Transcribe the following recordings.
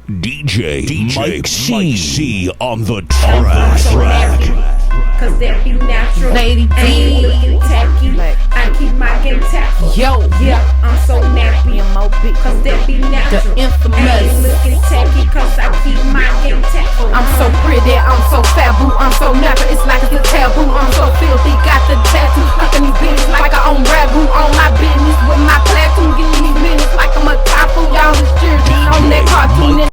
DJ Mike C on the track. Cause that be natural. Lady D. Looking tacky. I keep my game tactful. Yo. Yeah, I'm so nappy. Cause that be natural. The infamous. I ain't looking tacky cause I keep my game tactful. I'm so pretty, I'm so fabu, I'm so nappy, it's like it's a taboo. I'm so filthy, got the tattoo, fucking these bitches like I own ragu. On my business with my platoon, getting these minutes like I'm a typhoon. Y'all is children on that cartoon.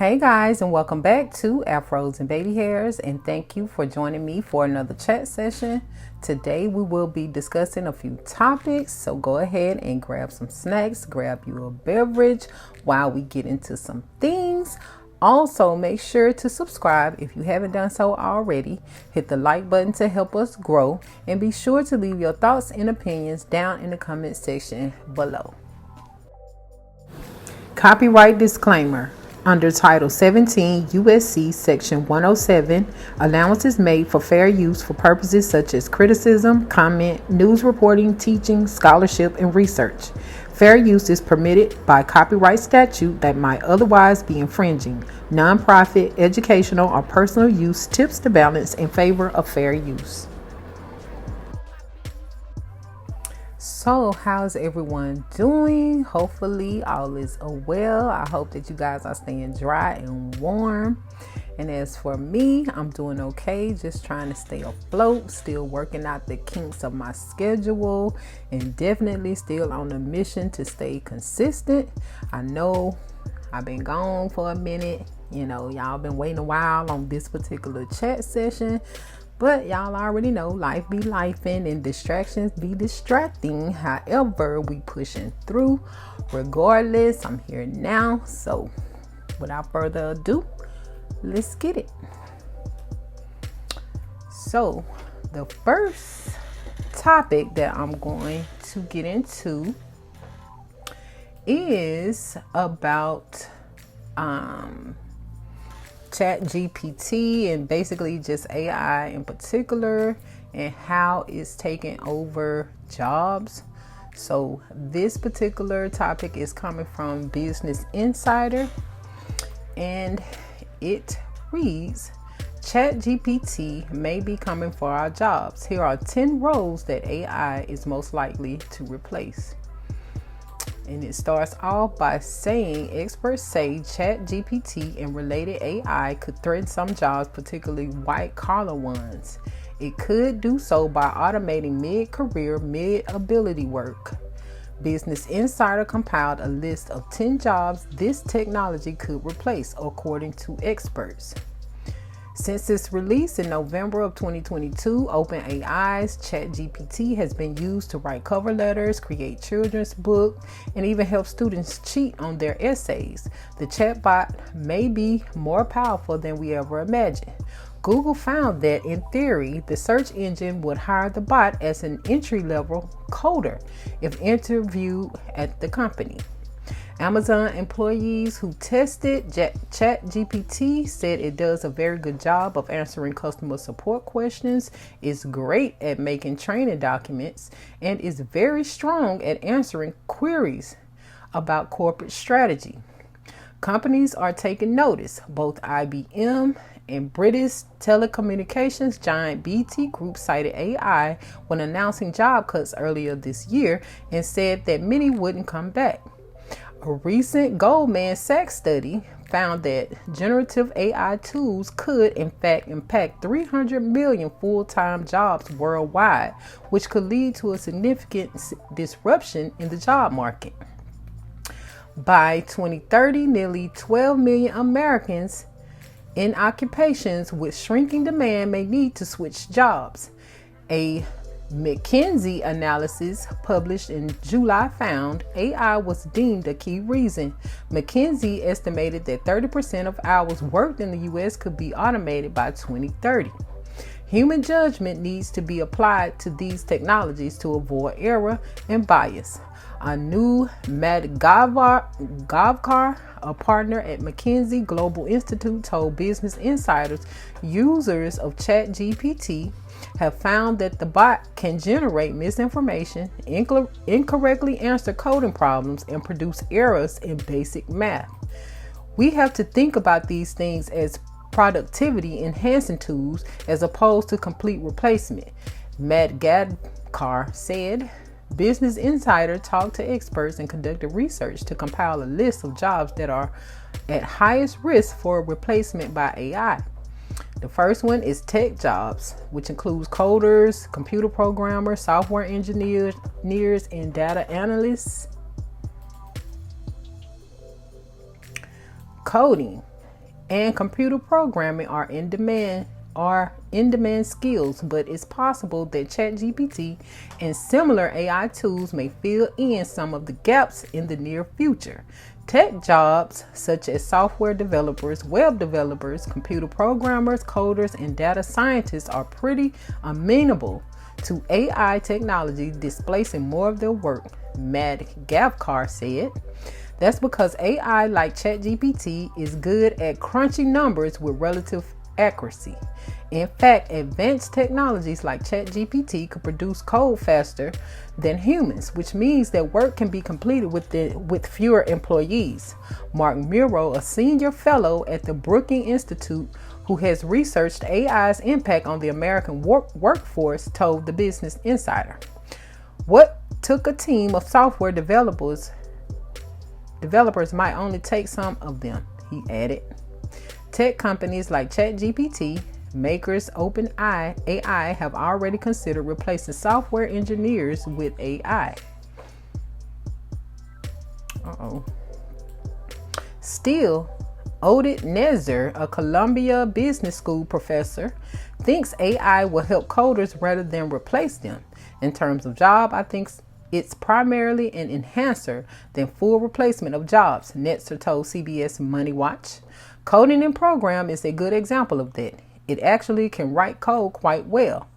Hey guys, and welcome back to Airfros and Babyhairs, and thank you for joining me for another chat session. Today we will be discussing a few topics, so go ahead and grab some snacks, grab you a beverage while we get into some things. Also, make sure to subscribe if you haven't done so already. Hit the like button to help us grow, and be sure to leave your thoughts and opinions down in the comment section below. Copyright disclaimer. Under Title 17 U.S.C. Section 107, allowance is made for fair use for purposes such as criticism, comment, news reporting, teaching, scholarship, and research. Fair use is permitted by copyright statute that might otherwise be infringing. Nonprofit, educational, or personal use tips the balance in favor of fair use. So, how's everyone doing? Hopefully all is well. I hope that you guys are staying dry and warm. And as for me, I'm doing okay. Just trying to stay afloat. Still working out the kinks of my schedule. And definitely still on a mission to stay consistent. I know I've been gone for a minute. You know, y'all been waiting a while on this particular chat session. But y'all already know life be lifing and distractions be distracting. However, we pushing through. Regardless, I'm here now. So without further ado, let's get it. So the first topic that I'm going to get into is about Chat GPT and basically just AI in particular and how it's taking over jobs. So this particular topic is coming from Business Insider, and it reads, Chat GPT may be coming for our jobs. Here are 10 roles that AI is most likely to replace. And it starts off by saying experts say Chat GPT and related AI could threaten some jobs, particularly white collar ones. It could do so by automating mid-career, mid-ability work. Business Insider compiled a list of 10 jobs this technology could replace, according to experts. Since its release in November of 2022, OpenAI's ChatGPT has been used to write cover letters, create children's books, and even help students cheat on their essays. The chatbot may be more powerful than we ever imagined. Google found that, in theory, the search engine would hire the bot as an entry-level coder if interviewed at the company. Amazon employees who tested ChatGPT said it does a very good job of answering customer support questions, is great at making training documents, and is very strong at answering queries about corporate strategy. Companies are taking notice. Both IBM and British telecommunications giant BT Group cited AI when announcing job cuts earlier this year and said that many wouldn't come back. A recent Goldman Sachs study found that generative AI tools could, in fact, impact 300 million full-time jobs worldwide, which could lead to a significant disruption in the job market. By 2030, nearly 12 million Americans in occupations with shrinking demand may need to switch jobs. A McKinsey analysis published in July found AI was deemed a key reason. McKinsey estimated that 30% of hours worked in the U.S. could be automated by 2030. Human judgment needs to be applied to these technologies to avoid error and bias. Anu Madgavkar, a partner at McKinsey Global Institute, told Business Insider's users of ChatGPT have found that the bot can generate misinformation, incorrectly answer coding problems, and produce errors in basic math. We have to think about these things as productivity enhancing tools as opposed to complete replacement. Matt Gadkar said. Business Insider talked to experts and conducted research to compile a list of jobs that are at highest risk for replacement by AI. The first one is tech jobs, which includes coders, computer programmers, software engineers, and data analysts. Coding and computer programming are in demand skills, but it's possible that ChatGPT and similar AI tools may fill in some of the gaps in the near future. Tech jobs such as software developers, web developers, computer programmers, coders, and data scientists are pretty amenable to AI technology displacing more of their work, Matt Gadkar said. That's because AI, like ChatGPT, is good at crunching numbers with relative accuracy. In fact, advanced technologies like ChatGPT could produce code faster than humans, which means that work can be completed with fewer employees. Mark Muro, a senior fellow at the Brookings Institute who has researched AI's impact on the American workforce, told the Business Insider. What took a team of software developers might only take some of them, he added. Tech companies like ChatGPT, makers OpenAI, have already considered replacing software engineers with AI. Still, Oded Nezer, a Columbia Business School professor, thinks AI will help coders rather than replace them. In terms of job, I think it's primarily an enhancer than full replacement of jobs, Netzer told CBS Money Watch. Coding and program is a good example of that. It actually can write code quite well.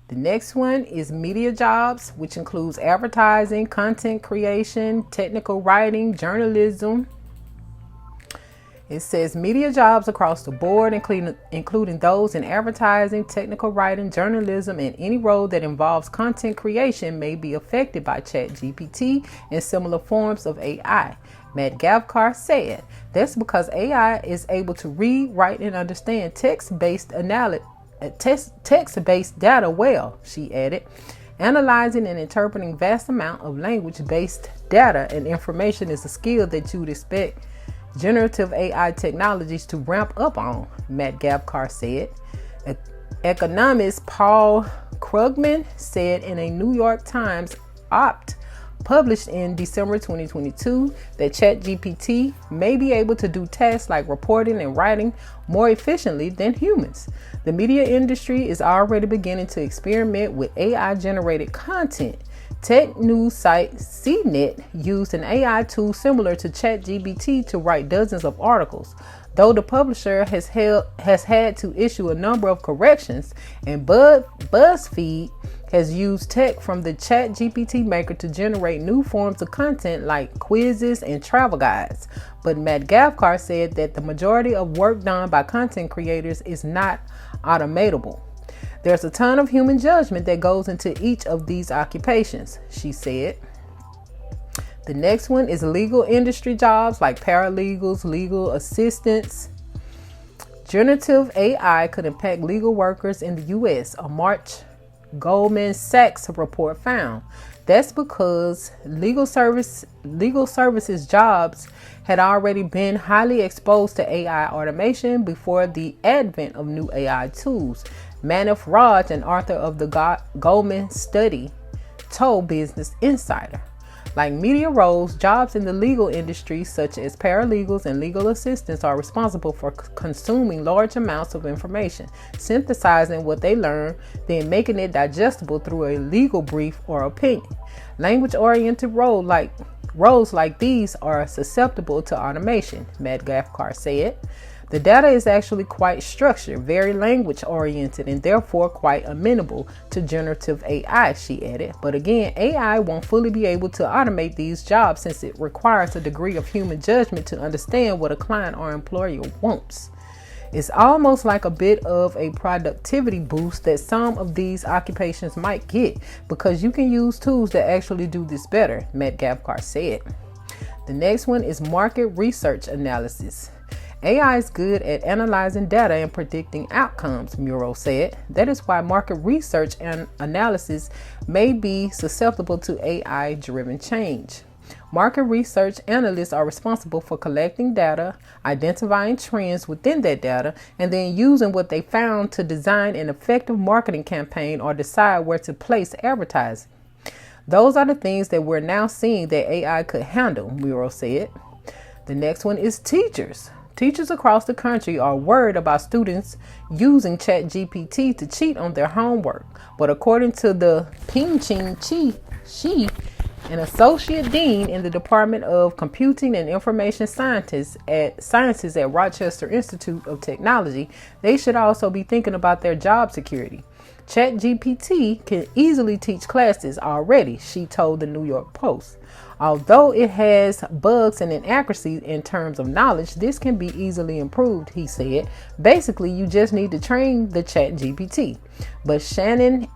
The next one is media jobs, which includes advertising, content creation, technical writing, journalism. It says media jobs across the board, including those in advertising, technical writing, journalism, and any role that involves content creation may be affected by ChatGPT and similar forms of AI. Matt Gadkar said, that's because AI is able to read, write, and understand text-based data well, she added. Analyzing and interpreting vast amount of language-based data and information is a skill that you'd expect generative AI technologies to ramp up on, Matt Gadkar said. Economist Paul Krugman said in a New York Times op published in December 2022 that ChatGPT may be able to do tasks like reporting and writing more efficiently than humans. The media industry is already beginning to experiment with AI-generated content. Tech news site CNET used an AI tool similar to ChatGPT to write dozens of articles, though the publisher has had to issue a number of corrections, and BuzzFeed has used tech from the ChatGPT maker to generate new forms of content like quizzes and travel guides. But Matt Gadkar said that the majority of work done by content creators is not automatable. There's a ton of human judgment that goes into each of these occupations, she said. The next one is legal industry jobs like paralegals, legal assistants. Generative AI could impact legal workers in the U.S., a March Goldman Sachs report found. That's because legal services jobs had already been highly exposed to AI automation before the advent of new AI tools. Manif Raj, an author of the Goldman study, told Business Insider. Like media roles, jobs in the legal industry, such as paralegals and legal assistants, are responsible for consuming large amounts of information, synthesizing what they learn, then making it digestible through a legal brief or opinion. Language-oriented roles like these are susceptible to automation, Matt Gadkar said. The data is actually quite structured, very language-oriented, and therefore quite amenable to generative AI, she added. But again, AI won't fully be able to automate these jobs since it requires a degree of human judgment to understand what a client or employer wants. It's almost like a bit of a productivity boost that some of these occupations might get because you can use tools that actually do this better, Matt Gadkar said. The next one is market research analysis. AI is good at analyzing data and predicting outcomes, Muro said. That is why market research and analysis may be susceptible to AI-driven change. Market research analysts are responsible for collecting data, identifying trends within that data, and then using what they found to design an effective marketing campaign or decide where to place advertising. Those are the things that we're now seeing that AI could handle, Muro said. The next one is teachers. Teachers across the country are worried about students using ChatGPT to cheat on their homework. But according to the Ping-Ching Shi, an associate dean in the Department of Computing and Information Sciences at Rochester Institute of Technology, they should also be thinking about their job security. ChatGPT can easily teach classes already, she told the New York Post. Although it has bugs and inaccuracies in terms of knowledge, this can be easily improved, he said. Basically, you just need to train the ChatGPT. But Shannon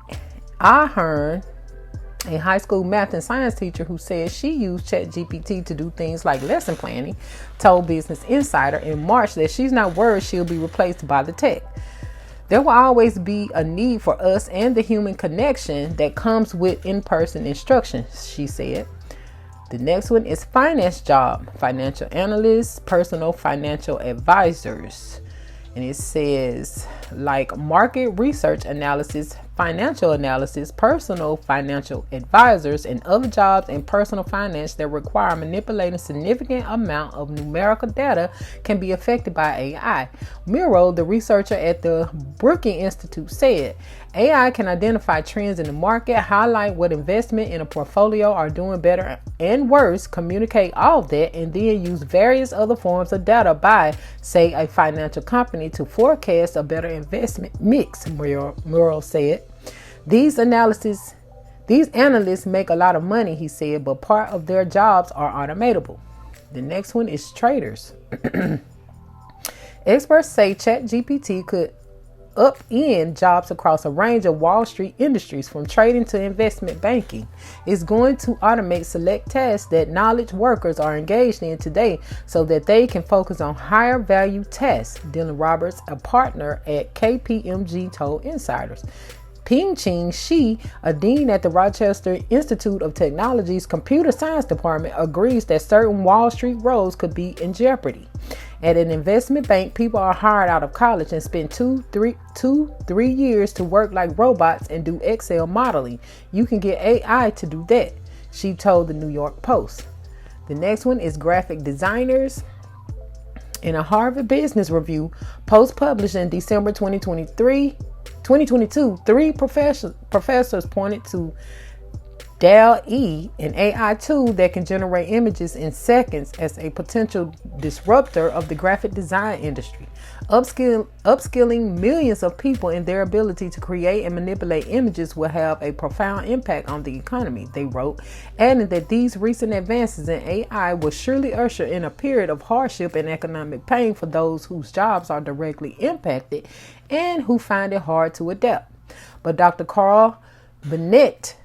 Ahern, a high school math and science teacher who says she used ChatGPT to do things like lesson planning, told Business Insider in March that she's not worried she'll be replaced by the tech. There will always be a need for us and the human connection that comes with in-person instruction, she said. The next one is finance job, financial analysts, personal financial advisors. And it says like market research analysis, financial analysis, personal financial advisors, and other jobs in personal finance that require manipulating significant amount of numerical data can be affected by AI. Muro, the researcher at the Brookings Institute, said AI can identify trends in the market, highlight what investment in a portfolio are doing better and worse, communicate all of that, and then use various other forms of data by, say, a financial company to forecast a better investment mix, Muro said. These analysts make a lot of money, he said, but part of their jobs are automatable. The next one is traders. Experts say ChatGPT could upend jobs across a range of Wall Street industries, from trading to investment banking. It's going to automate select tasks that knowledge workers are engaged in today so that they can focus on higher value tasks, Dylan Roberts, a partner at KPMG, told insiders. Ping-Ching Shi, a dean at the Rochester Institute of Technology's Computer Science Department, agrees that certain Wall Street roles could be in jeopardy. At an investment bank, people are hired out of college and spend 3 years to work like robots and do Excel modeling. You can get AI to do that, she told the New York Post. The next one is graphic designers. In a Harvard Business Review post published in December 2022, 3 professors pointed to DALL-E, an AI tool that can generate images in seconds, as a potential disruptor of the graphic design industry. Upskilling millions of people in their ability to create and manipulate images will have a profound impact on the economy, they wrote, adding that these recent advances in AI will surely usher in a period of hardship and economic pain for those whose jobs are directly impacted and who find it hard to adapt. But Dr. Carl Bennett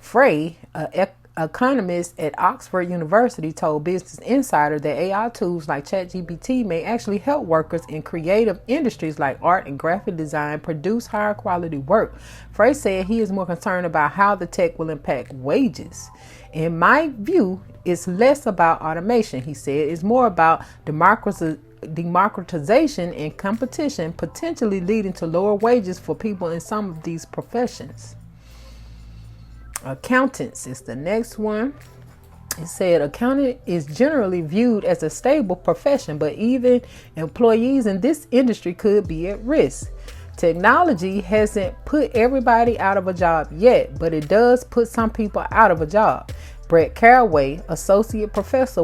Frey, an economist at Oxford University, told Business Insider that AI tools like ChatGPT may actually help workers in creative industries like art and graphic design produce higher quality work. Frey said he is more concerned about how the tech will impact wages. In my view, it's less about automation, he said. It's more about democratization and competition, potentially leading to lower wages for people in some of these professions. Accountants is the next one. It said accounting is generally viewed as a stable profession, but even employees in this industry could be at risk. Technology hasn't put everybody out of a job yet, but it does put some people out of a job. Brett Caraway, associate professor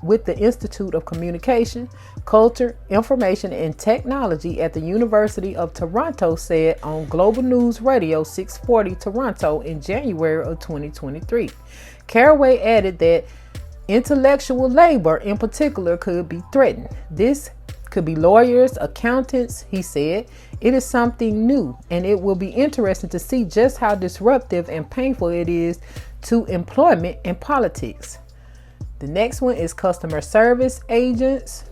with the Institute of Communication, Culture, Information, and Technology at the University of Toronto, said on Global News Radio 640 Toronto in January of 2023. Caraway added that intellectual labor in particular could be threatened. This could be lawyers, accountants, he said. It is something new, and it will be interesting to see just how disruptive and painful it is to employment and politics. The next one is customer service agents.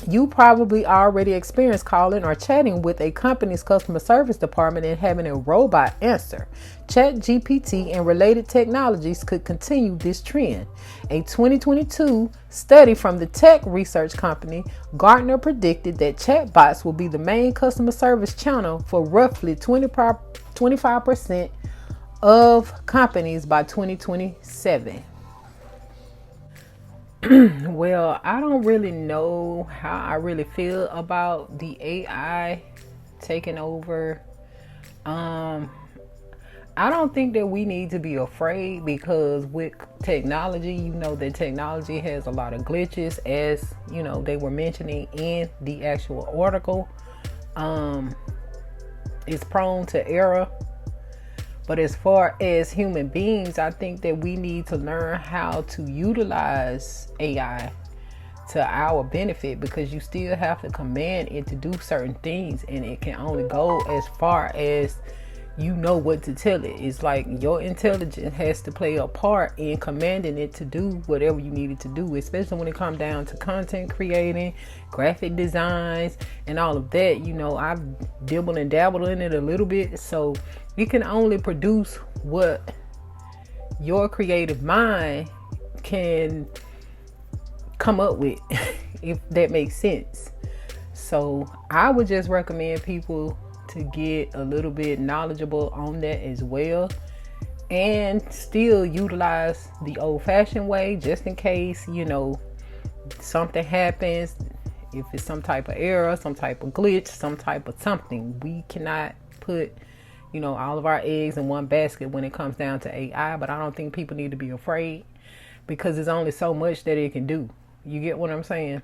You probably already experienced calling or chatting with a company's customer service department and having a robot answer. ChatGPT and related technologies could continue this trend. A 2022 study from the tech research company Gartner predicted that chatbots will be the main customer service channel for roughly 25% of companies by 2027. Well, I don't really know how I really feel about the AI taking over. I don't think that we need to be afraid, because with technology, you know that technology has a lot of glitches, as you know they were mentioning in the actual article. It's prone to error. But as far as human beings, I think that we need to learn how to utilize AI to our benefit, because you still have to command it to do certain things, and it can only go as far as you know what to tell it. It's like your intelligence has to play a part in commanding it to do whatever you need it to do, especially when it comes down to content creating, graphic designs, and all of that. You know, I've dibbled and dabbled in it a little bit, so you can only produce what your creative mind can come up with, if that makes sense. So I would just recommend people to get a little bit knowledgeable on that as well, and still utilize the old-fashioned way, just in case, you know, something happens. If it's some type of error, some type of glitch, some type of something, we cannot put, you know, all of our eggs in one basket when it comes down to AI. But I don't think people need to be afraid, because there's only so much that it can do. You get what I'm saying?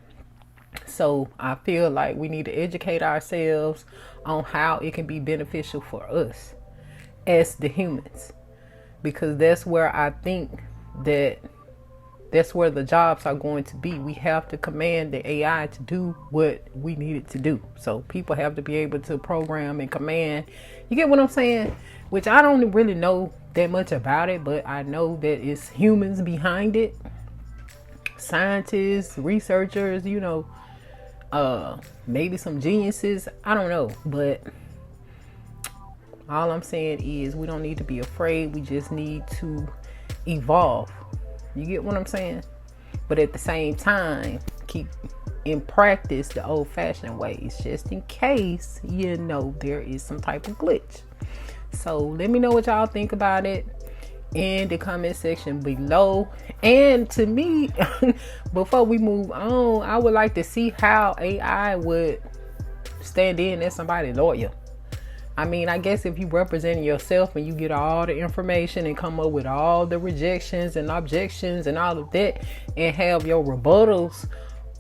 So I feel like we need to educate ourselves on how it can be beneficial for us as the humans, because that's where I think that's where the jobs are going to be. We have to command the AI to do what we need it to do. So people have to be able to program and command. You get what I'm saying? Which I don't really know that much about it, but I know that it's humans behind it. Scientists, researchers, you know, maybe some geniuses. I don't know, but all I'm saying is we don't need to be afraid. We just need to evolve. You get what I'm saying? But at the same time, keep in practice the old-fashioned ways, just in case, you know, there is some type of glitch. So let me know what y'all think about it in the comment section below. And to me, before we move on, I would like to see how AI would stand in as somebody's lawyer. I mean, I guess if you represent yourself and you get all the information and come up with all the rejections and objections and all of that, and have your rebuttals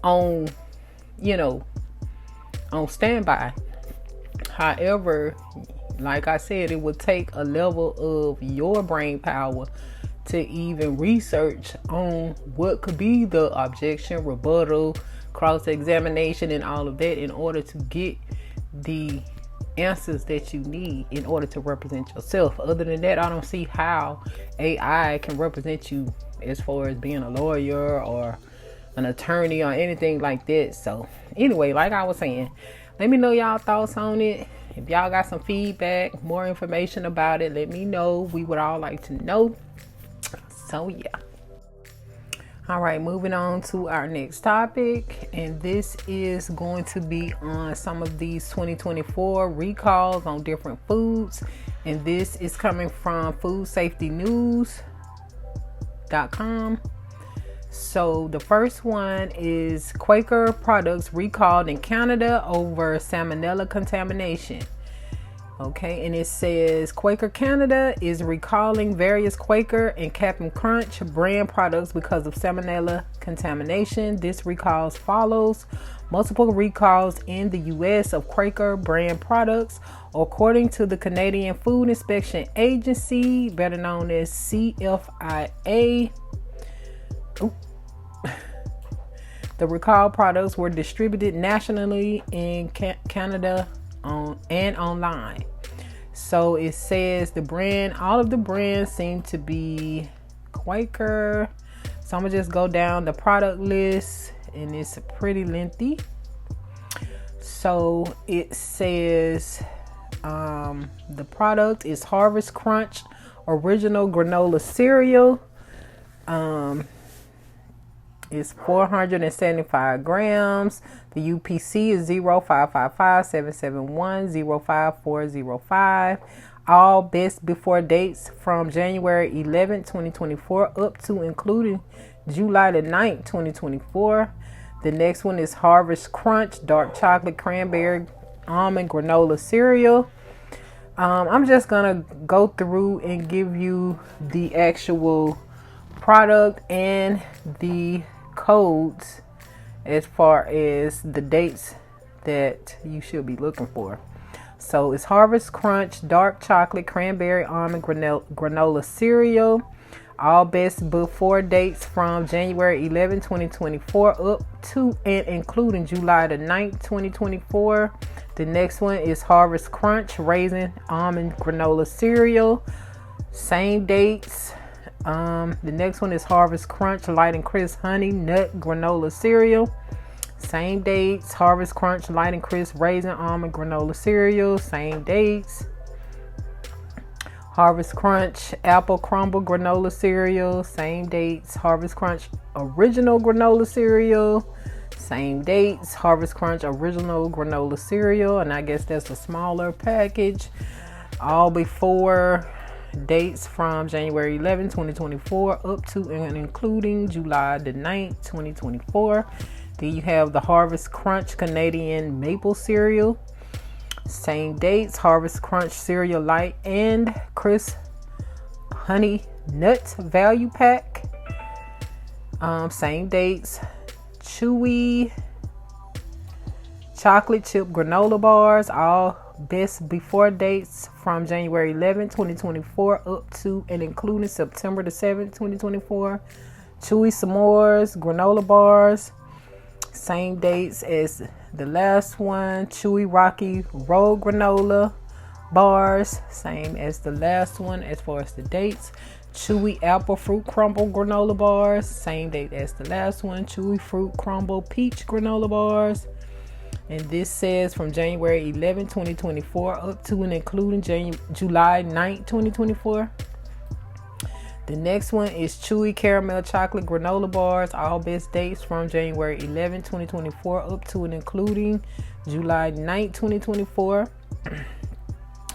on, you know, on standby. However, like I said, it would take a level of your brain power to even research on what could be the objection, rebuttal, cross-examination, and all of that in order to get the answers that you need in order to represent yourself. Other than that, I don't see how AI can represent you as far as being a lawyer or an attorney or anything like that. So anyway, like I was saying, let me know y'all thoughts on it. If y'all got some feedback, more information about it, let me know. We would all like to know. So yeah. All right, moving on to our next topic, and this is going to be on some of these 2024 recalls on different foods, and this is coming from foodsafetynews.com. So the first one is Quaker products recalled in Canada over salmonella contamination. Okay, and it says Quaker Canada is recalling various Quaker and Cap'n Crunch brand products because of salmonella contamination. This recalls follows multiple recalls in the U.S. of Quaker brand products, according to the Canadian Food Inspection Agency, better known as CFIA. The recalled products were distributed nationally in Canada and online. So it says all of the brands seem to be Quaker. So I'm gonna just go down the product list, and it's pretty lengthy. So it says the product is Harvest Crunch Original Granola Cereal. It's 475 grams. The UPC is 0555-771-05405. All best before dates from January 11, 2024 up to including July the 9th, 2024. The next one is Harvest Crunch Dark Chocolate Cranberry Almond Granola Cereal. I'm just gonna go through and give you the actual product and the codes as far as the dates that you should be looking for. So it's Harvest Crunch Dark Chocolate Cranberry Almond Granola Cereal. All best before dates from January 11, 2024 up to and including July the 9th, 2024. The next one is Harvest Crunch Raisin Almond Granola Cereal. Same dates. The next one is Harvest Crunch Light and Crisp Honey Nut Granola Cereal. Same dates. Harvest Crunch Light and Crisp Raisin Almond Granola Cereal. Same dates. Harvest Crunch Apple Crumble Granola Cereal. Same dates. Harvest Crunch Original Granola Cereal. Same dates. Harvest Crunch Original Granola Cereal. And I guess that's a smaller package. All before dates from January 11, 2024 up to and including July the 9th, 2024. Then you have the Harvest Crunch Canadian Maple Cereal. Same dates. Harvest Crunch Cereal Light and Crisp Honey Nut Value Pack. Same dates. Chewy Chocolate Chip Granola Bars. All best before dates from January 11, 2024 up to and including September the 7th, 2024. Chewy S'mores Granola Bars. Same dates as the last one. Chewy Rocky Road Granola Bars. Same as the last one as far as the dates. Chewy Apple Fruit Crumble Granola Bars. Same date as the last one. Chewy Fruit Crumble Peach Granola Bars. And this says from January 11, 2024 up to and including July 9, 2024. The next one is Chewy Caramel Chocolate Granola Bars. All best dates from January 11, 2024 up to and including July 9, 2024.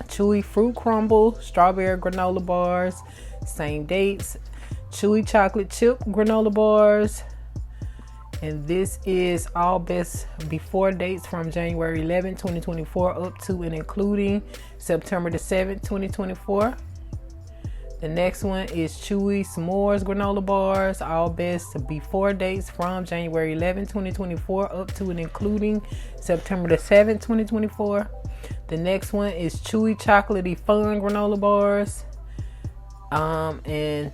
Chewy Fruit Crumble Strawberry Granola Bars. Same dates. Chewy Chocolate Chip Granola Bars. And this is all best before dates from January 11, 2024 up to and including September the 7th, 2024. The next one is Chewy S'mores Granola Bars. All best before dates from January 11, 2024 up to and including September the 7th, 2024. The next one is Chewy Chocolatey Fun Granola Bars. And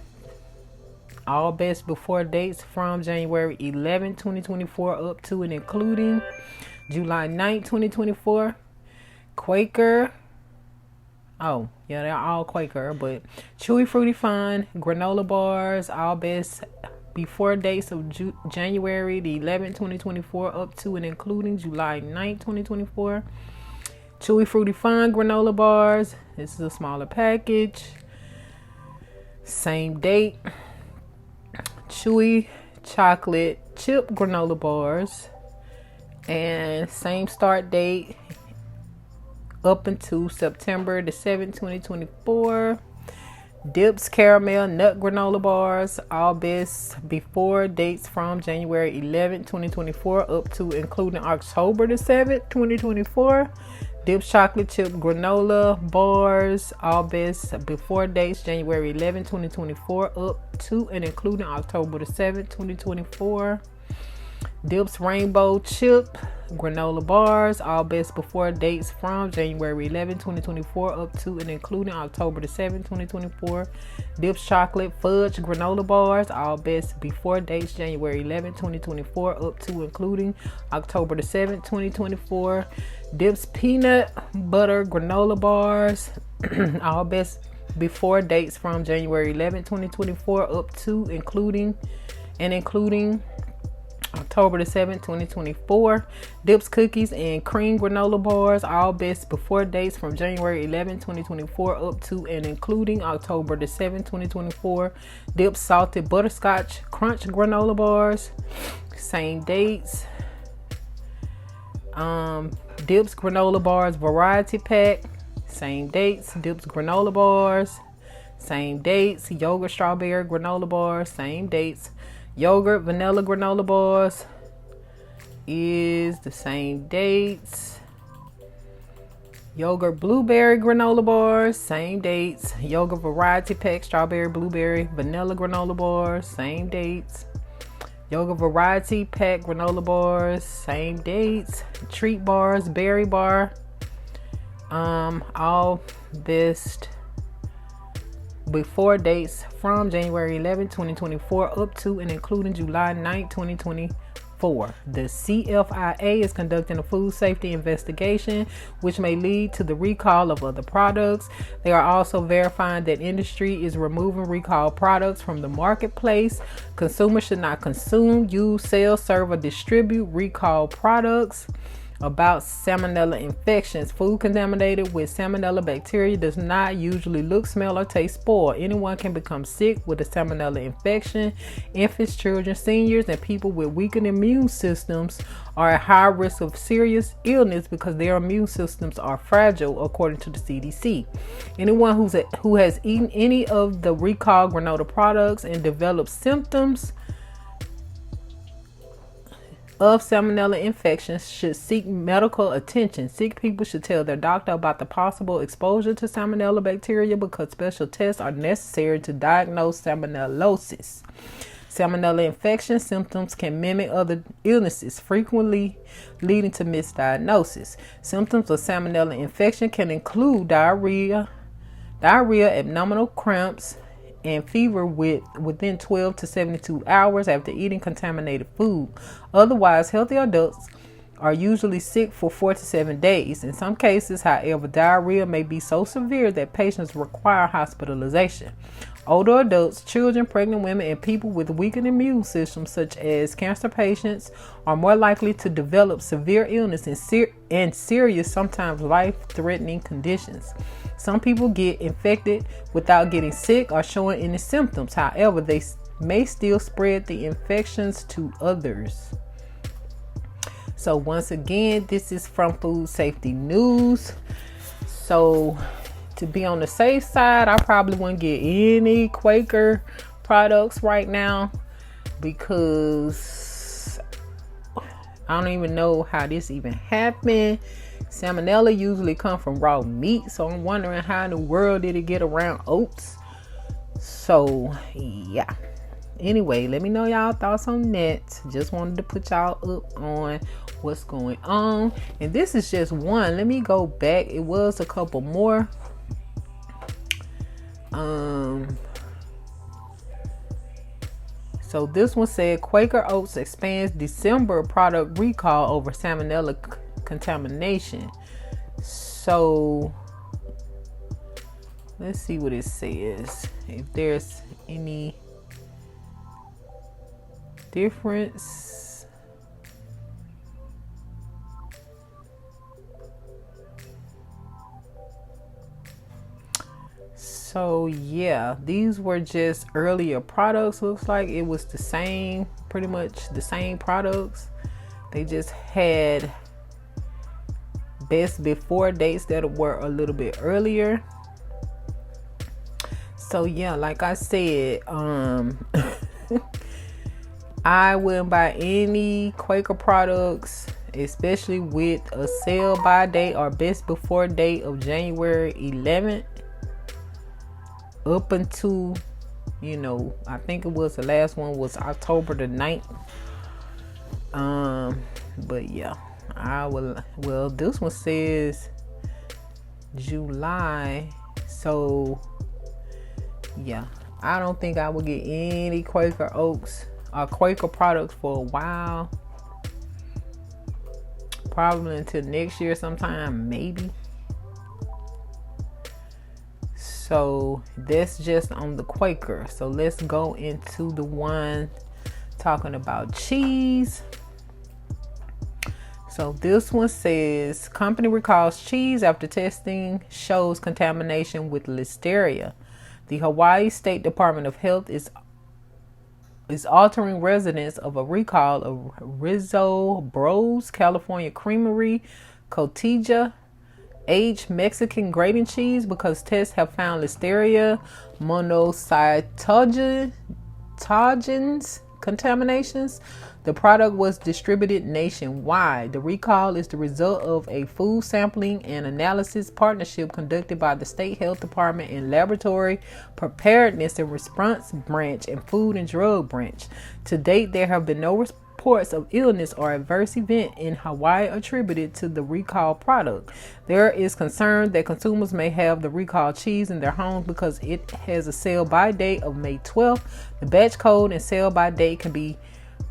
all best before dates from January 11, 2024 up to and including July 9, 2024. Quaker. Oh, yeah, they're all Quaker, but Chewy Fruity Fun Granola Bars. All best before dates of January the 11th, 2024 up to and including July 9th, 2024. Chewy Fruity Fun Granola Bars. This is a smaller package. Same date. Chewy Chocolate Chip Granola Bars. And same start date up until September the 7th, 2024. Dips Caramel Nut Granola Bars. All best before dates from January 11th, 2024 up to including October the 7th, 2024. Dips Chocolate Chip Granola Bars. All best before dates January 11, 2024 up to and including October the 7th, 2024. Dips Rainbow Chip Granola Bars. All best before dates from January 11, 2024 up to and including October the 7th, 2024. Dips Chocolate Fudge Granola Bars. All best before dates January 11, 2024 up to including October the 7th, 2024. Dips Peanut Butter Granola Bars. All best before dates from January 11, 2024 up to including and including October the 7th, 2024. Dips Cookies and Cream Granola Bars, all best before dates from January 11, 2024 up to and including October the 7th, 2024. Dips Salted Butterscotch Crunch Granola Bars, same dates. Dips Granola Bars Variety Pack, same dates. Dips Granola Bars, same dates. Yogurt Strawberry Granola Bars, same dates. Yogurt Vanilla Granola Bars is the same dates. Yogurt Blueberry Granola Bars, same dates. Yogurt Variety Pack Strawberry Blueberry Vanilla Granola Bars, same dates. Yogurt Variety Pack Granola Bars, same dates. Treat Bars Berry Bar, all best before dates from January 11, 2024 up to and including July 9, 2024. The CFIA is conducting a food safety investigation which may lead to the recall of other products. They are also verifying that industry is removing recalled products from the marketplace. Consumers should not consume, use, sell, serve, or distribute recalled products. About salmonella infections. Food contaminated with salmonella bacteria does not usually look, smell, or taste spoiled. Anyone can become sick with a salmonella infection. Infants, children, seniors, and people with weakened immune systems are at high risk of serious illness because their immune systems are fragile, according to the CDC. Anyone who has eaten any of the recalled granola products and developed symptoms of salmonella infections should seek medical attention. Sick people should tell their doctor about the possible exposure to salmonella bacteria because special tests are necessary to diagnose salmonellosis. Salmonella infection symptoms can mimic other illnesses, frequently leading to misdiagnosis. Symptoms of salmonella infection can include diarrhea, abdominal cramps, and fever within 12 to 72 hours after eating contaminated food. Otherwise, healthy adults are usually sick for 4 to 7 days. In some cases, however, diarrhea may be so severe that patients require hospitalization. Older adults, children, pregnant women, and people with weakened immune systems, such as cancer patients, are more likely to develop severe illness and serious, sometimes life-threatening conditions. Some people get infected without getting sick or showing any symptoms. However, they may still spread the infections to others. So once again, this is from Food Safety News. So to be on the safe side, I probably wouldn't get any Quaker products right now because I don't even know how this even happened. Salmonella usually come from raw meat, so I'm wondering how in the world did it get around oats. So yeah, anyway, let me know y'all thoughts on that. Just wanted to put y'all up on what's going on, and this is just one. Let me go back. It was a couple more. So this one said Quaker Oats expands December product recall over salmonella contamination. So let's see what it says, if there's any difference. So yeah, these were just earlier products. Looks like it was the same, pretty much the same products. They just had best before dates that were a little bit earlier. So yeah, like I said, I wouldn't buy any Quaker products, especially with a sell by date or best before date of January 11th up until, I think it was the last one was October the 9th. But yeah, this one says July, so yeah, I don't think I will get any Quaker Oats or Quaker products for a while, probably until next year sometime, maybe. So that's just on the Quaker. So let's go into the one talking about cheese. So this one says, company recalls cheese after testing shows contamination with listeria. The Hawaii State Department of Health is altering residents of a recall of Rizzo Bros California Creamery Cotija aged Mexican grating cheese because tests have found listeria monocytogenes contaminations. The product was distributed nationwide. The recall is the result of a food sampling and analysis partnership conducted by the State Health Department and Laboratory Preparedness and Response Branch and Food and Drug Branch. To date, there have been no reports of illness or adverse event in Hawaii attributed to the recall product. There is concern that consumers may have the recalled cheese in their homes because it has a sell-by date of May 12th. The batch code and sell-by date can be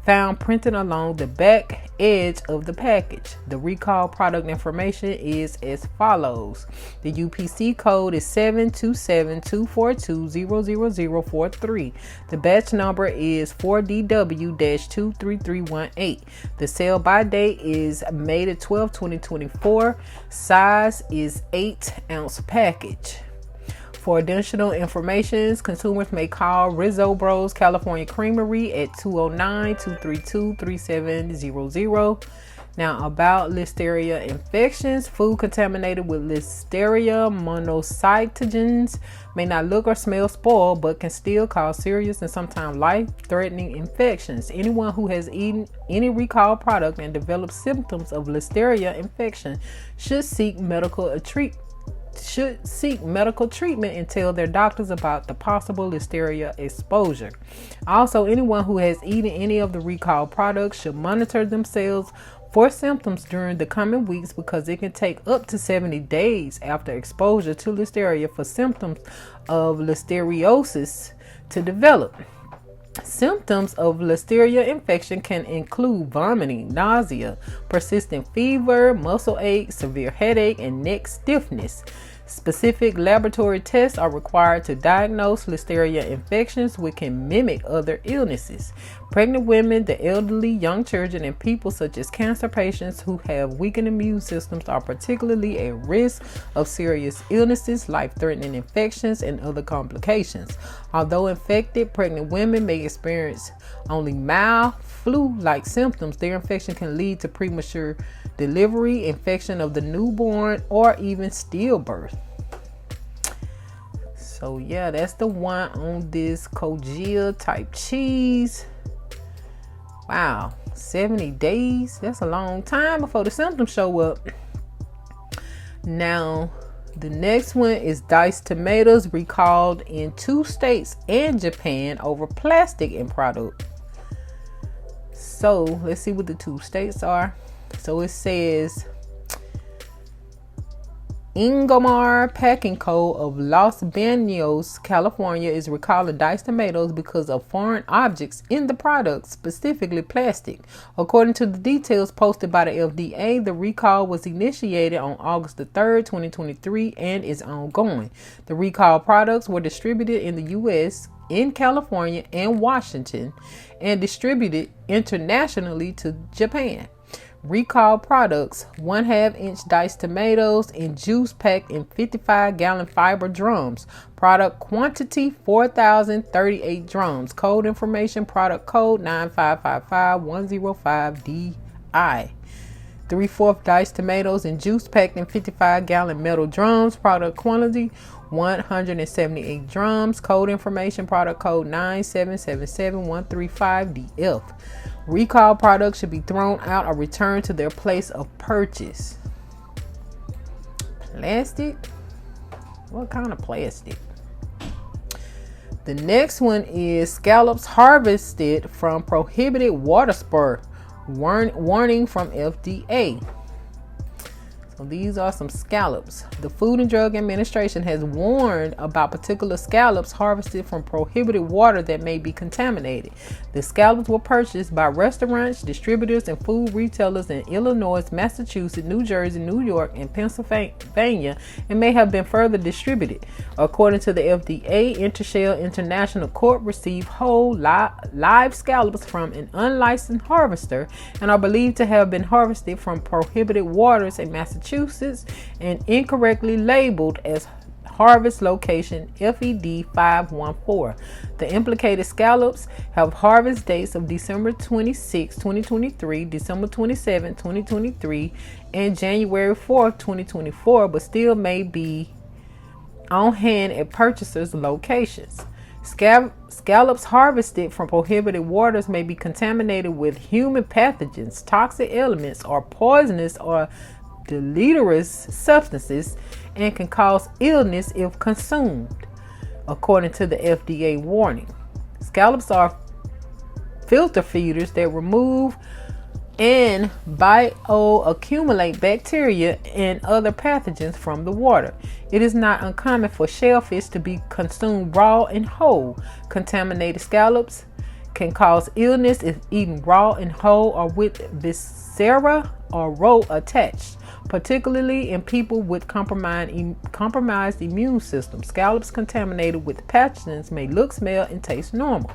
found printed along the back edge of the package. The recall product information is as follows. The UPC code is 727-242-00043. The batch number is 4DW-23318. The sell by date is May the 12th, 2024. Size is 8-ounce package. For additional information, consumers may call Rizzo Bros California Creamery at 209-232-3700. Now, about listeria infections, food contaminated with listeria monocytogenes may not look or smell spoiled, but can still cause serious and sometimes life-threatening infections. Anyone who has eaten any recalled product and developed symptoms of listeria infection should seek medical treatment and tell their doctors about the possible listeria exposure. Also, anyone who has eaten any of the recalled products should monitor themselves for symptoms during the coming weeks because it can take up to 70 days after exposure to listeria for symptoms of listeriosis to develop. Symptoms of listeria infection can include vomiting, nausea, persistent fever, muscle ache, severe headache, and neck stiffness. Specific laboratory tests are required to diagnose listeria infections, which can mimic other illnesses. Pregnant women, the elderly, young children, and people such as cancer patients who have weakened immune systems are particularly at risk of serious illnesses, life-threatening infections, and other complications. Although infected, pregnant women may experience only mild flu-like symptoms. Their infection can lead to premature delivery, infection of the newborn, or even stillbirth. So yeah, that's the one on this Cotija type cheese. Wow, 70 days. That's a long time before the symptoms show up. Now, the next one is diced tomatoes recalled in 2 states and Japan over plastic in product. So let's see what the 2 states are. So it says Ingomar Packing Co. of Los Banos, California is recalling diced tomatoes because of foreign objects in the product, specifically plastic. According to the details posted by the FDA, the recall was initiated on August the 3rd, 2023 and is ongoing. The recalled products were distributed in the U.S., in California and Washington, and distributed internationally to Japan. Recalled products: 1/2 inch diced tomatoes in juice packed in 55-gallon fiber drums. Product quantity 4,038 drums. Code information: product code 9555105DI. 3/4 diced tomatoes in juice packed in 55-gallon metal drums. Product quantity 178 drums. Code information: product code 9777135DF. Recalled products should be thrown out or returned to their place of purchase. Plastic? What kind of plastic? The next one is scallops harvested from prohibited water spur. Warning from FDA. So these are some scallops. The Food and Drug Administration has warned about particular scallops harvested from prohibited water that may be contaminated. The scallops were purchased by restaurants, distributors, and food retailers in Illinois, Massachusetts, New Jersey, New York, and Pennsylvania, and may have been further distributed. According to the FDA, Intershell International Corp received whole live scallops from an unlicensed harvester and are believed to have been harvested from prohibited waters in Massachusetts and incorrectly labeled as harvest location FED 514. The implicated scallops have harvest dates of December 26, 2023, December 27, 2023, and January 4, 2024, but still may be on hand at purchasers' locations. Scallops harvested from prohibited waters may be contaminated with human pathogens, toxic elements, or poisonous or deleterious substances, and can cause illness if consumed, according to the FDA warning. Scallops are filter feeders that remove and bioaccumulate bacteria and other pathogens from the water. It is not uncommon for shellfish to be consumed raw and whole. Contaminated scallops can cause illness if eaten raw and whole or with viscera or roe attached, particularly in people with compromised immune systems. Scallops contaminated with pathogens may look, smell, and taste normal.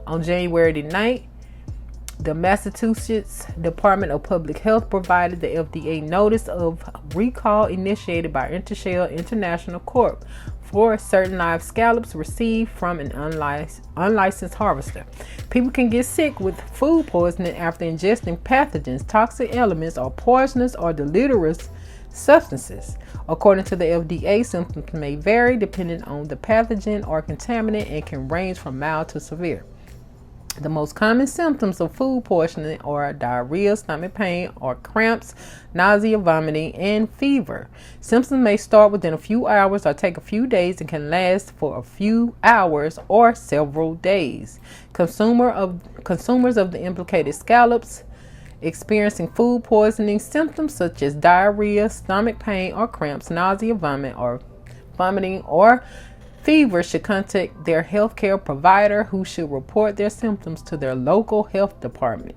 On January 9th, the Massachusetts Department of Public Health provided the FDA notice of recall initiated by Intershell International Corp. for certain live scallops received from an unlicensed harvester. People can get sick with food poisoning after ingesting pathogens, toxic elements, or poisonous or deleterious substances. According to the FDA, symptoms may vary depending on the pathogen or contaminant and can range from mild to severe. The most common symptoms of food poisoning are diarrhea, stomach pain, or cramps, nausea, vomiting, and fever. Symptoms may start within a few hours or take a few days and can last for a few hours or several days. Consumers of the implicated scallops experiencing food poisoning symptoms such as diarrhea, stomach pain, or cramps, nausea, vomiting, or fever should contact their healthcare provider, who should report their symptoms to their local health department.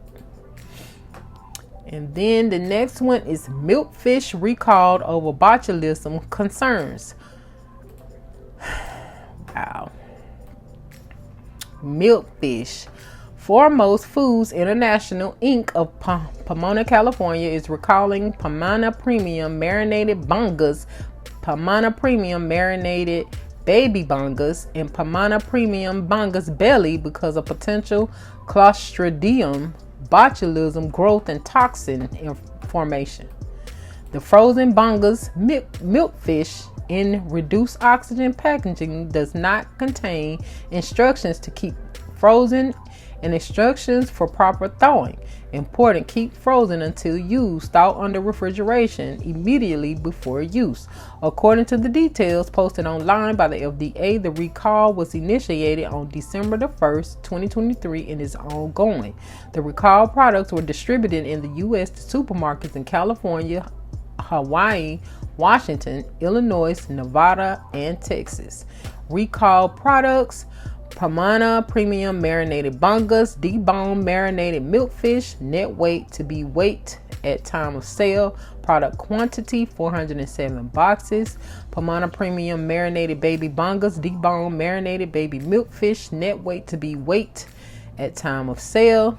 And then the next one is milkfish recalled over botulism concerns. Wow. Milkfish. Foremost Foods International Inc. of Pomona, California is recalling Pomona Premium Marinated Bangas, Pomona Premium Marinated Baby Bangas, and Pomona Premium Bangas Belly because of potential Clostridium botulism growth and toxin formation. The frozen Bangas milkfish in reduced oxygen packaging does not contain instructions to keep frozen and instructions for proper thawing. Important: keep frozen until used. Thaw under refrigeration immediately before use. According to the details posted online by the FDA, the recall was initiated on December the 1st, 2023 and is ongoing. The recalled products were distributed in the U.S. to supermarkets in California, Hawaii, Washington, Illinois, Nevada, and Texas. Recalled products: Pomona Premium Marinated Bangas, deboned marinated milkfish, net weight to be weight at time of sale, product quantity 407 boxes. Pomona Premium Marinated Baby Bangas, deboned marinated baby milkfish, net weight to be weight at time of sale,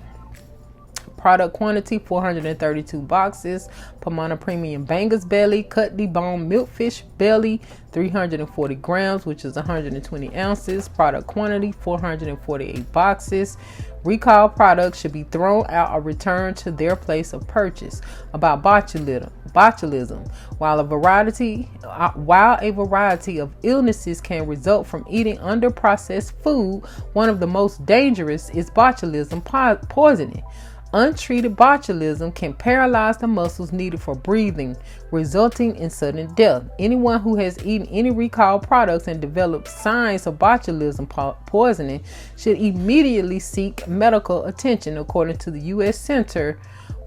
product quantity 432 boxes. Pomona Premium Bangas Belly, cut deboned milkfish belly 340 grams, which is 120 ounces. Product quantity 448 boxes. Recalled products should be thrown out or returned to their place of purchase. About botulism. While a variety of illnesses can result from eating underprocessed food, one of the most dangerous is botulism poisoning. Untreated botulism can paralyze the muscles needed for breathing, resulting in sudden death. Anyone who has eaten any recalled products and developed signs of botulism poisoning should immediately seek medical attention, according to the U.S. Center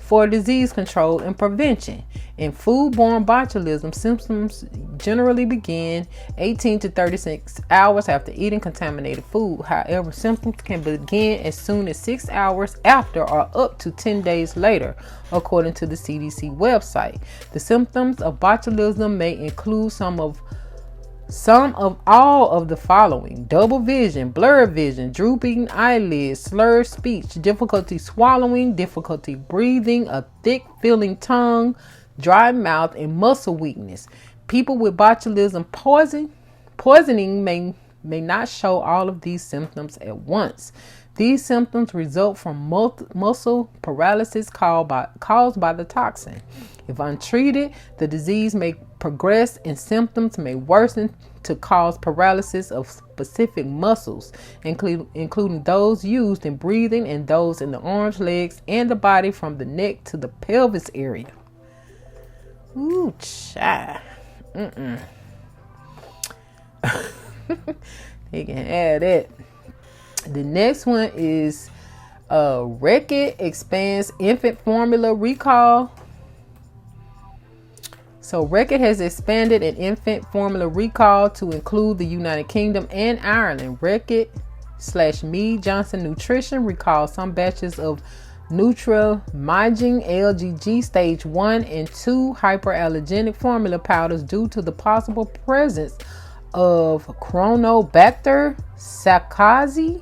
for disease control and prevention. In foodborne botulism, symptoms generally begin 18 to 36 hours after eating contaminated food. However, symptoms can begin as soon as 6 hours after or up to 10 days later, according to the CDC website. The symptoms of botulism may include some of all of the following: double vision, blurred vision, drooping eyelids, slurred speech, difficulty swallowing, difficulty breathing, a thick feeling tongue, dry mouth, and muscle weakness. People with botulism poisoning may not show all of these symptoms at once. These symptoms result from muscle paralysis caused by the toxin. If untreated, the disease may progress and symptoms may worsen to cause paralysis of specific muscles, including those used in breathing and those in the arms, legs, and the body from the neck to the pelvis area. Ooh, child. They can have that. The next one is Reckitt expands infant formula recall. So Reckitt has expanded an infant formula recall to include the United Kingdom and Ireland. Reckitt/Mead Johnson Nutrition recalls some batches of Nutrimaging LGG stage 1 and 2 hyperallergenic formula powders due to the possible presence of Chronobacter sakazaki.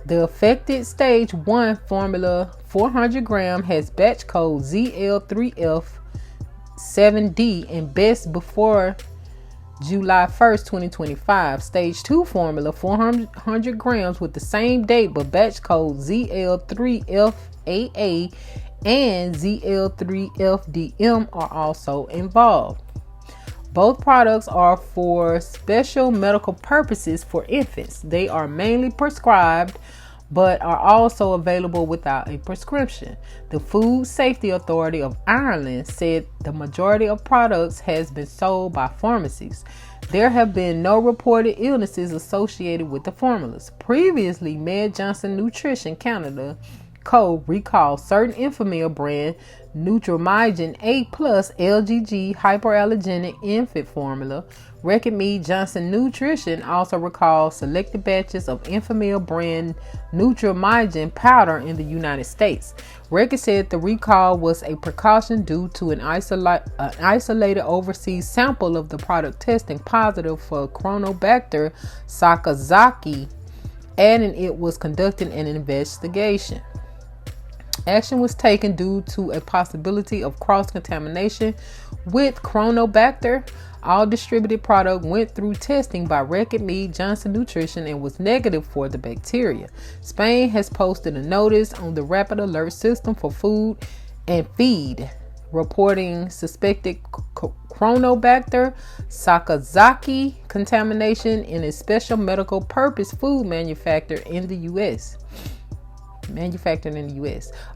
The affected stage 1 formula 400 gram has batch code ZL3F7D and best before July 1st, 2025. Stage 2 formula 400 grams with the same date but batch code ZL3FAA and ZL3FDM are also involved. Both products are for special medical purposes for infants. They are mainly prescribed but are also available without a prescription. The Food Safety Authority of Ireland said the majority of products has been sold by pharmacies. There have been no reported illnesses associated with the formulas. Previously, Mead Johnson Nutrition Canada Co. recalled certain Enfamil brand Nutrimaging A+ LGG hyperallergenic infant formula. Reckitt Mead Johnson Nutrition also recalled selected batches of Enfamil brand Nutrimaging powder in the United States. Reckitt said the recall was a precaution due to an isolated overseas sample of the product testing positive for Chronobacter sakazaki, adding it was conducting an investigation. Action was taken due to a possibility of cross-contamination with Chronobacter. All distributed product went through testing by Reckitt Mead Johnson Nutrition and was negative for the bacteria. Spain has posted a notice on the Rapid Alert System for Food and Feed, reporting suspected Chronobacter sakazaki contamination in a special medical purpose food manufactured in the U.S.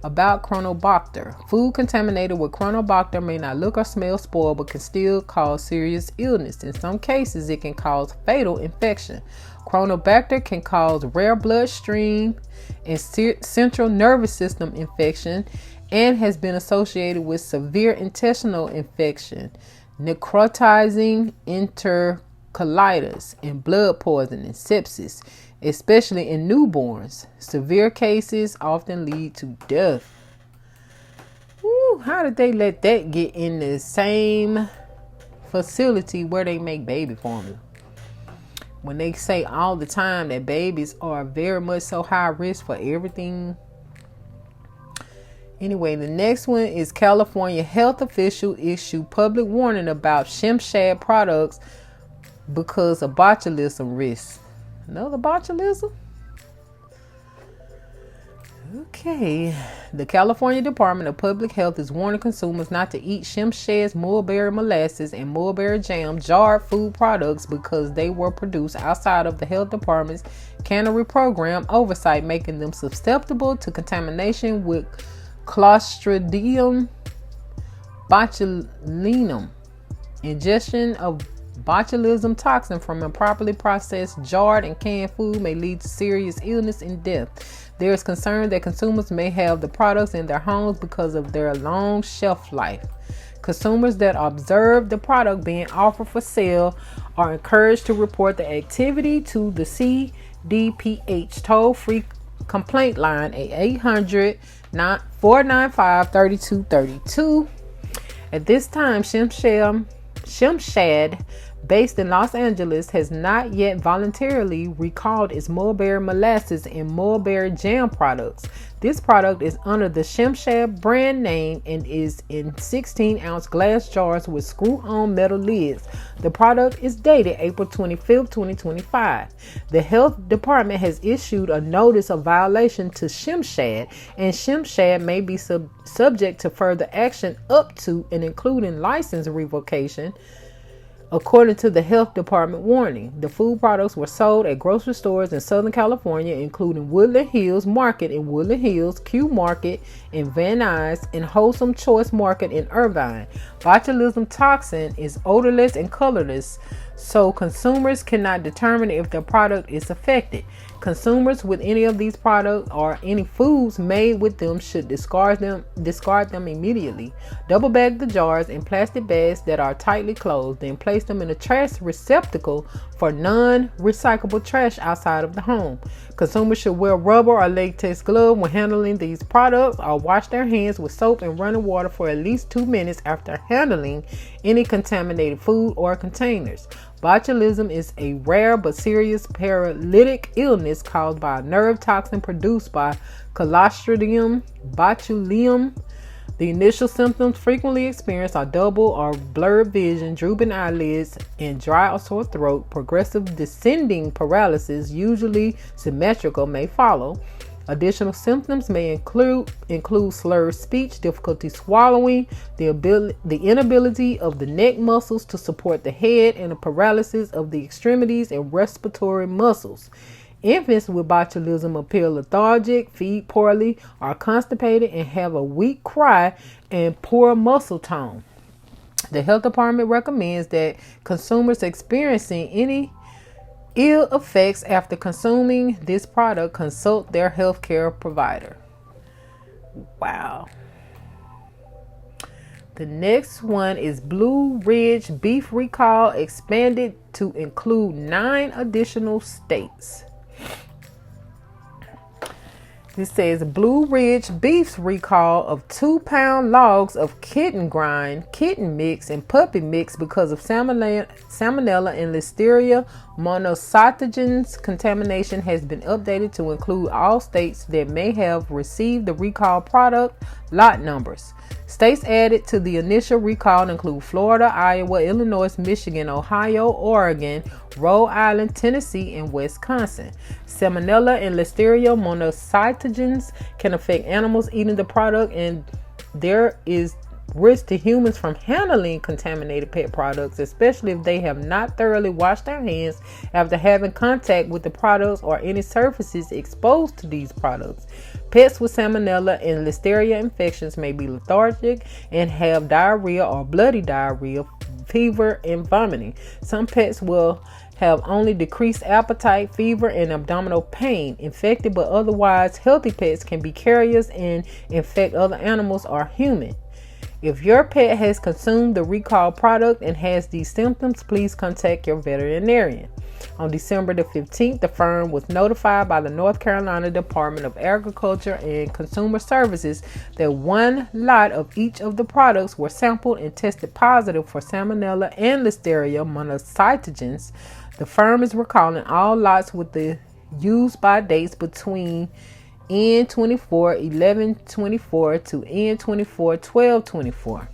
About Chronobacter. Food contaminated with Chronobacter may not look or smell spoiled but can still cause serious illness. In some cases, it can cause fatal infection. Chronobacter can cause rare bloodstream and central nervous system infection and has been associated with severe intestinal infection, necrotizing enterocolitis, and blood poisoning, sepsis, especially in newborns. Severe cases often lead to death. Ooh, how did they let that get in the same facility where they make baby formula? When they say all the time that babies are very much so high risk for everything. Anyway, the next one is California health official issue public warning about Shimshad products because of botulism risks. Another botulism? Okay. The California Department of Public Health is warning consumers not to eat Shimshad's mulberry molasses and mulberry jam jarred food products because they were produced outside of the health department's cannery program oversight, making them susceptible to contamination with Clostridium botulinum. Ingestion of Botulism toxin from improperly processed, jarred, and canned food may lead to serious illness and death. There is concern that consumers may have the products in their homes because of their long shelf life. Consumers that observe the product being offered for sale are encouraged to report the activity to the CDPH toll-free complaint line at 800-495-3232. At this time, Shimshad, based in Los Angeles, has not yet voluntarily recalled its mulberry molasses and mulberry jam products. This product is under the Shimshad brand name and is in 16-ounce glass jars with screw-on metal lids. The product is dated April 25th, 2025. The health department has issued a notice of violation to Shimshad, and Shimshad may be subject to further action up to and including license revocation. According to the health department warning, the food products were sold at grocery stores in Southern California, including Woodland Hills Market in Woodland Hills, Q Market in Van Nuys, and Wholesome Choice Market in Irvine. Botulism toxin is odorless and colorless, so consumers cannot determine if their product is affected. Consumers with any of these products or any foods made with them should discard them immediately. Double bag the jars in plastic bags that are tightly closed, then place them in a trash receptacle for non-recyclable trash outside of the home. Consumers should wear rubber or latex gloves when handling these products, or wash their hands with soap and running water for at least 2 minutes after handling any contaminated food or containers. Botulism is a rare but serious paralytic illness caused by a nerve toxin produced by Clostridium botulinum. The initial symptoms frequently experienced are double or blurred vision, drooping eyelids, and dry or sore throat. Progressive descending paralysis, usually symmetrical, may follow. Additional symptoms may include slurred speech, difficulty swallowing, the inability of the neck muscles to support the head, and a paralysis of the extremities and respiratory muscles. Infants with botulism appear lethargic, feed poorly, are constipated, and have a weak cry and poor muscle tone. The health department recommends that consumers experiencing any ill effects after consuming this product consult their healthcare provider. Wow. The next one is Blue Ridge beef recall expanded to include 9 additional states. This says Blue Ridge Beef's recall of 2-pound logs of kitten grind, kitten mix, and puppy mix because of salmonella and Listeria monocytogenes contamination has been updated to include all states that may have received the recall product lot numbers. States added to the initial recall include Florida, Iowa, Illinois, Michigan, Ohio, Oregon, Rhode Island, Tennessee, and Wisconsin. Salmonella and Listeria monocytogenes can affect animals eating the product, and there is risk to humans from handling contaminated pet products, especially if they have not thoroughly washed their hands after having contact with the products or any surfaces exposed to these products. Pets with salmonella and listeria infections may be lethargic and have diarrhea or bloody diarrhea, fever, and vomiting. Some pets will have only decreased appetite, fever, and abdominal pain. Infected but otherwise healthy pets can be carriers and infect other animals or humans. If your pet has consumed the recall product and has these symptoms, please contact your veterinarian. On December the 15th, the firm was notified by the North Carolina Department of Agriculture and Consumer Services that 1 lot of each of the products were sampled and tested positive for Salmonella and Listeria monocytogenes. The firm is recalling all lots with the use by dates between N24/11/24 to N24/12/24.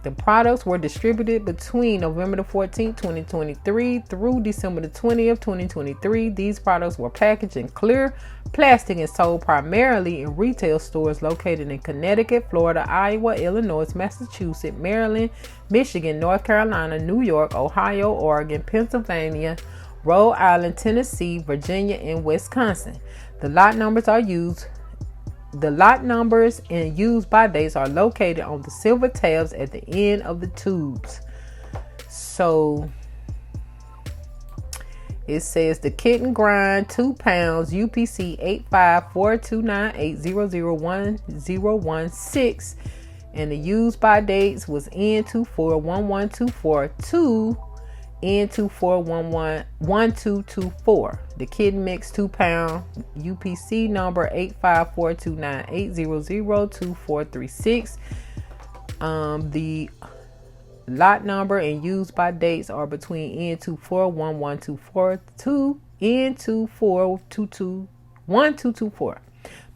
The products were distributed between November the 14th, 2023 through December the 20th, 2023. These products were packaged in clear plastic and sold primarily in retail stores located in Connecticut, Florida, Iowa, Illinois, Massachusetts, Maryland, Michigan, North Carolina, New York, Ohio, Oregon, Pennsylvania, Rhode Island, Tennessee, Virginia, and Wisconsin. The lot numbers are used The lot numbers and use by dates are located on the silver tabs at the end of the tubes. So it says the Kitten Grind 2 pounds UPC 8542980011016, and the use by dates was N241124 to N24111224. The Kitten Mix 2 pound UPC number 85429800246. The lot number and used by dates are between N241124 to N24221224.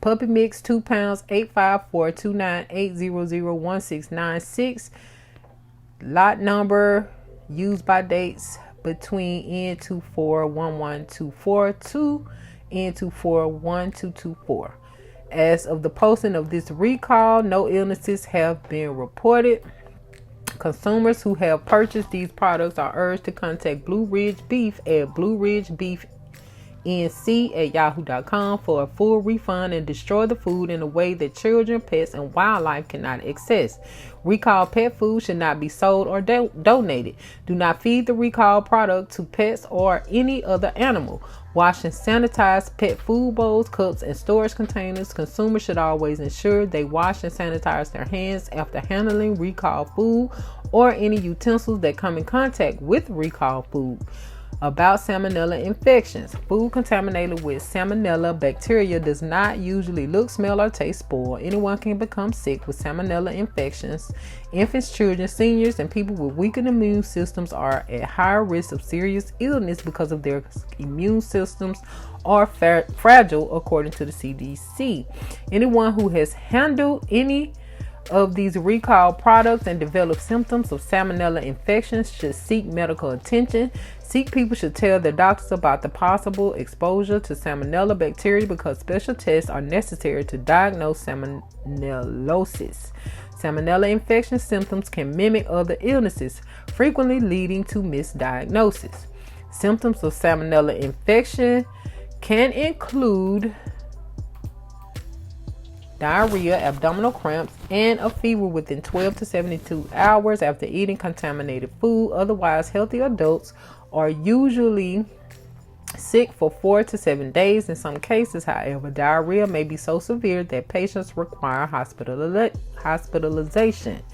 Puppy Mix 2 pounds 8542980011696. Lot number used by dates between N241124 to N241224. As of the posting of this recall, no illnesses have been reported. Consumers who have purchased these products are urged to contact Blue Ridge Beef at blueridgebeefnc@yahoo.com for a full refund and destroy the food in a way that children, pets, and wildlife cannot access. Recalled pet food should not be sold or donated. Do not feed the recalled product to pets or any other animal. Wash and sanitize pet food bowls, cups, and storage containers. Consumers should always ensure they wash and sanitize their hands after handling recalled food or any utensils that come in contact with recalled food. About salmonella infections. Food contaminated with salmonella bacteria does not usually look, smell, or taste spoiled. Anyone can become sick with salmonella infections. Infants, children, seniors, and people with weakened immune systems are at higher risk of serious illness because of their immune systems are fragile, according to the CDC. Anyone who has handled any of these recalled products and developed symptoms of salmonella infections should seek medical attention. Sick people should tell their doctors about the possible exposure to salmonella bacteria because special tests are necessary to diagnose salmonellosis. Salmonella infection symptoms can mimic other illnesses, frequently leading to misdiagnosis. Symptoms of salmonella infection can include diarrhea, abdominal cramps, and a fever within 12 to 72 hours after eating contaminated food. Otherwise, healthy adults are usually sick for 4 to 7 days. In some cases, however, diarrhea may be so severe that patients require hospitalization.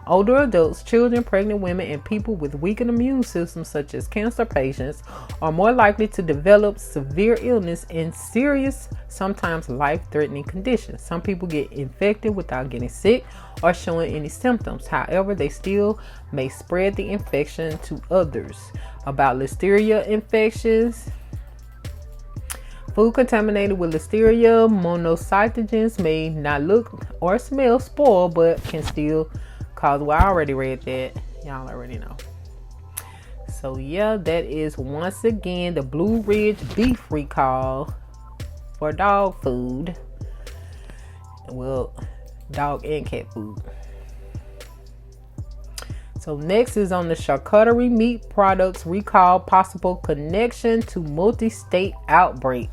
Older adults, children, pregnant women, and people with weakened immune systems, such as cancer patients, are more likely to develop severe illness and serious, sometimes life-threatening conditions. Some people get infected without getting sick or showing any symptoms. However, they still may spread the infection to others. About listeria infections. Food contaminated with listeria monocytogenes may not look or smell spoiled, but can still cause, well, I already read that. Y'all already know. So yeah, that is once again the Blue Ridge beef recall for dog food. Well, dog and cat food. So next is on the charcuterie meat products recall, possible connection to multi-state outbreak.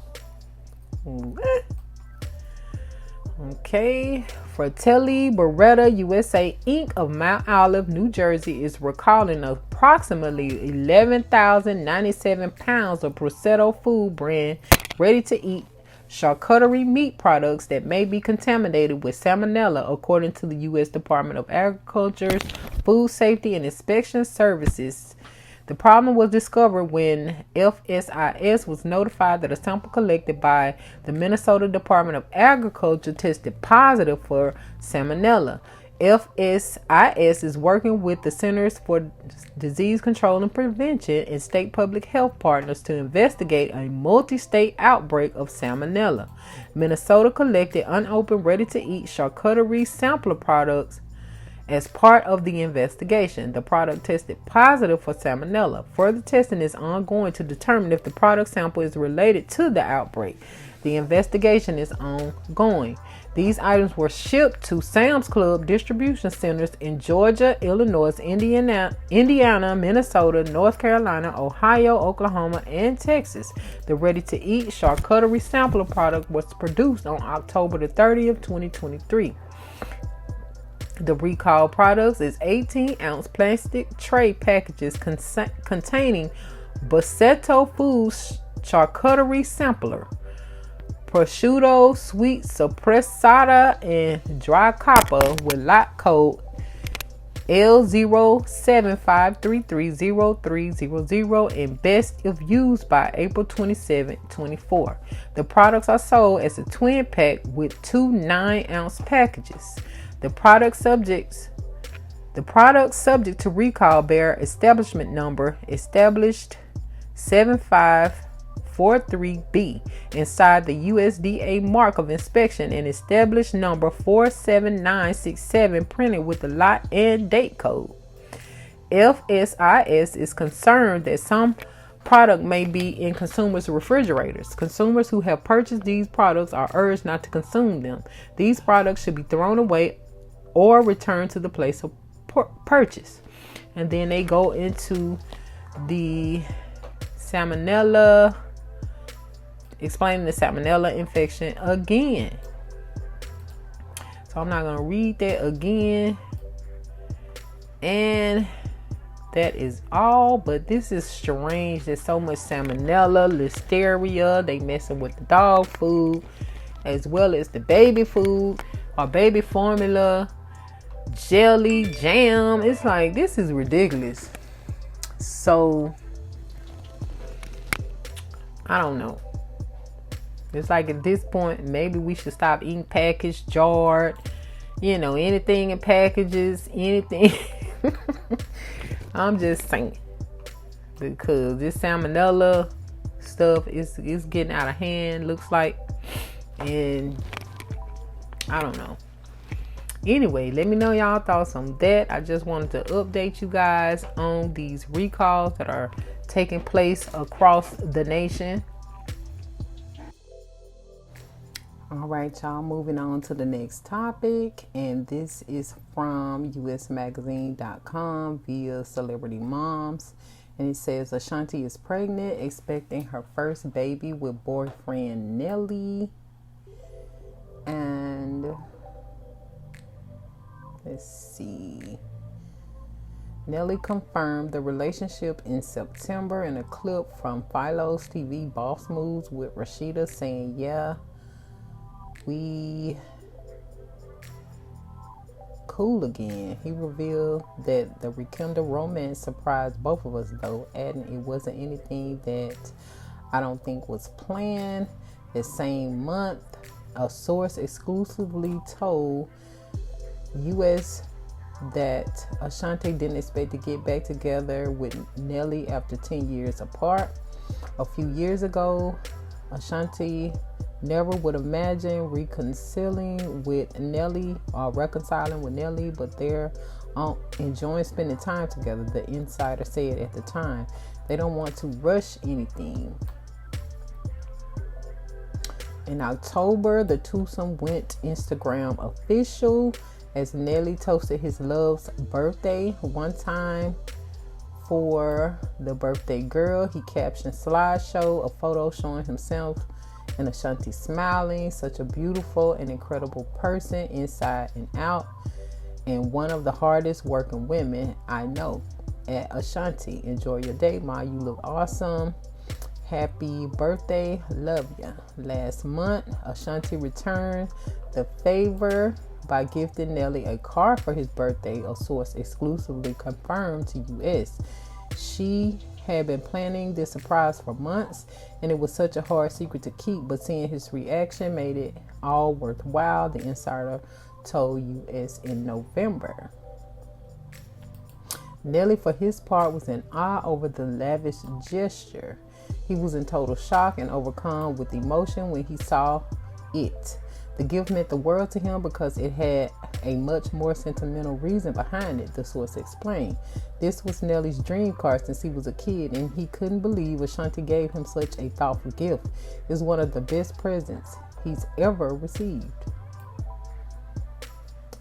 Okay, Fratelli Beretta USA Inc. of Mount Olive, New Jersey is recalling approximately 11,097 pounds of Prosecco food brand ready-to-eat charcuterie meat products that may be contaminated with salmonella, according to the U.S. Department of Agriculture's Food Safety and Inspection Services. The problem was discovered when FSIS was notified that a sample collected by the Minnesota Department of Agriculture tested positive for salmonella. FSIS is working with the Centers for Disease Control and Prevention and state public health partners to investigate a multi-state outbreak of salmonella. Minnesota collected unopened, ready-to-eat charcuterie sampler products as part of the investigation. The product tested positive for salmonella. Further testing is ongoing to determine if the product sample is related to the outbreak. The investigation is ongoing. These items were shipped to Sam's Club distribution centers in Georgia, Illinois, Indiana, Minnesota, North Carolina, Ohio, Oklahoma, and Texas. The ready-to-eat charcuterie sampler product was produced on October the 30th, 2023. The recalled products is 18-ounce plastic tray packages containing Bossetto Foods charcuterie sampler, prosciutto, sweet suppressata, and dry copper with lot code L07533030 and best if used by April 27, 24. The products are sold as a twin pack with 2 9-ounce packages. The products subject to recall bear establishment number established 7543B inside the USDA mark of inspection and established number 47967 printed with the lot and date code. FSIS is concerned that some product may be in consumers' refrigerators. Consumers who have purchased these products are urged not to consume them. These products should be thrown away or returned to the place of purchase. And then they go into the salmonella, explaining the salmonella infection again. So I'm not going to read that again. And that is all. But this is strange. There's so much salmonella, listeria. They messing with the dog food as well as the baby food or baby formula, jelly, jam. It's like, this is ridiculous. So I don't know. It's like at this point, maybe we should stop eating packaged, jarred, anything in packages, anything. I'm just saying, because this salmonella stuff is getting out of hand, looks like, and I don't know. Anyway, let me know y'all thoughts on that. I just wanted to update you guys on these recalls that are taking place across the nation. All right, y'all, moving on to the next topic, and this is from usmagazine.com via Celebrity Moms, and it says Ashanti is pregnant, expecting her first baby with boyfriend Nelly. And let's see. Nelly confirmed the relationship in September in a clip from Philo's TV Boss Moves with Rashida saying, "Yeah, we cool again." He revealed that the rekindled romance surprised both of us, though, adding it wasn't anything that I don't think was planned. The same month, a source exclusively told U.S. that Ashanti didn't expect to get back together with Nelly after 10 years apart. A few years ago, Ashanti never would imagine reconciling with Nelly, but they're enjoying spending time together, the insider said at the time. They don't want to rush anything. In October, the twosome went Instagram official as Nelly toasted his love's birthday. One time for the birthday girl, he captioned slideshow, a photo showing himself and Ashanti smiling. Such a beautiful and incredible person inside and out, and one of the hardest working women I know. At Ashanti, enjoy your day, Ma. You look awesome. Happy birthday. Love ya. Last month, Ashanti returned the favor by gifting Nelly a car for his birthday, a source exclusively confirmed to US. She had been planning this surprise for months, and it was such a hard secret to keep, but seeing his reaction made it all worthwhile, the insider told US in November. Nelly, for his part, was in awe over the lavish gesture. He was in total shock and overcome with emotion when he saw it. The gift meant the world to him because it had a much more sentimental reason behind it, the source explained. This was Nelly's dream car since he was a kid, and he couldn't believe Ashanti gave him such a thoughtful gift. It's one of the best presents he's ever received.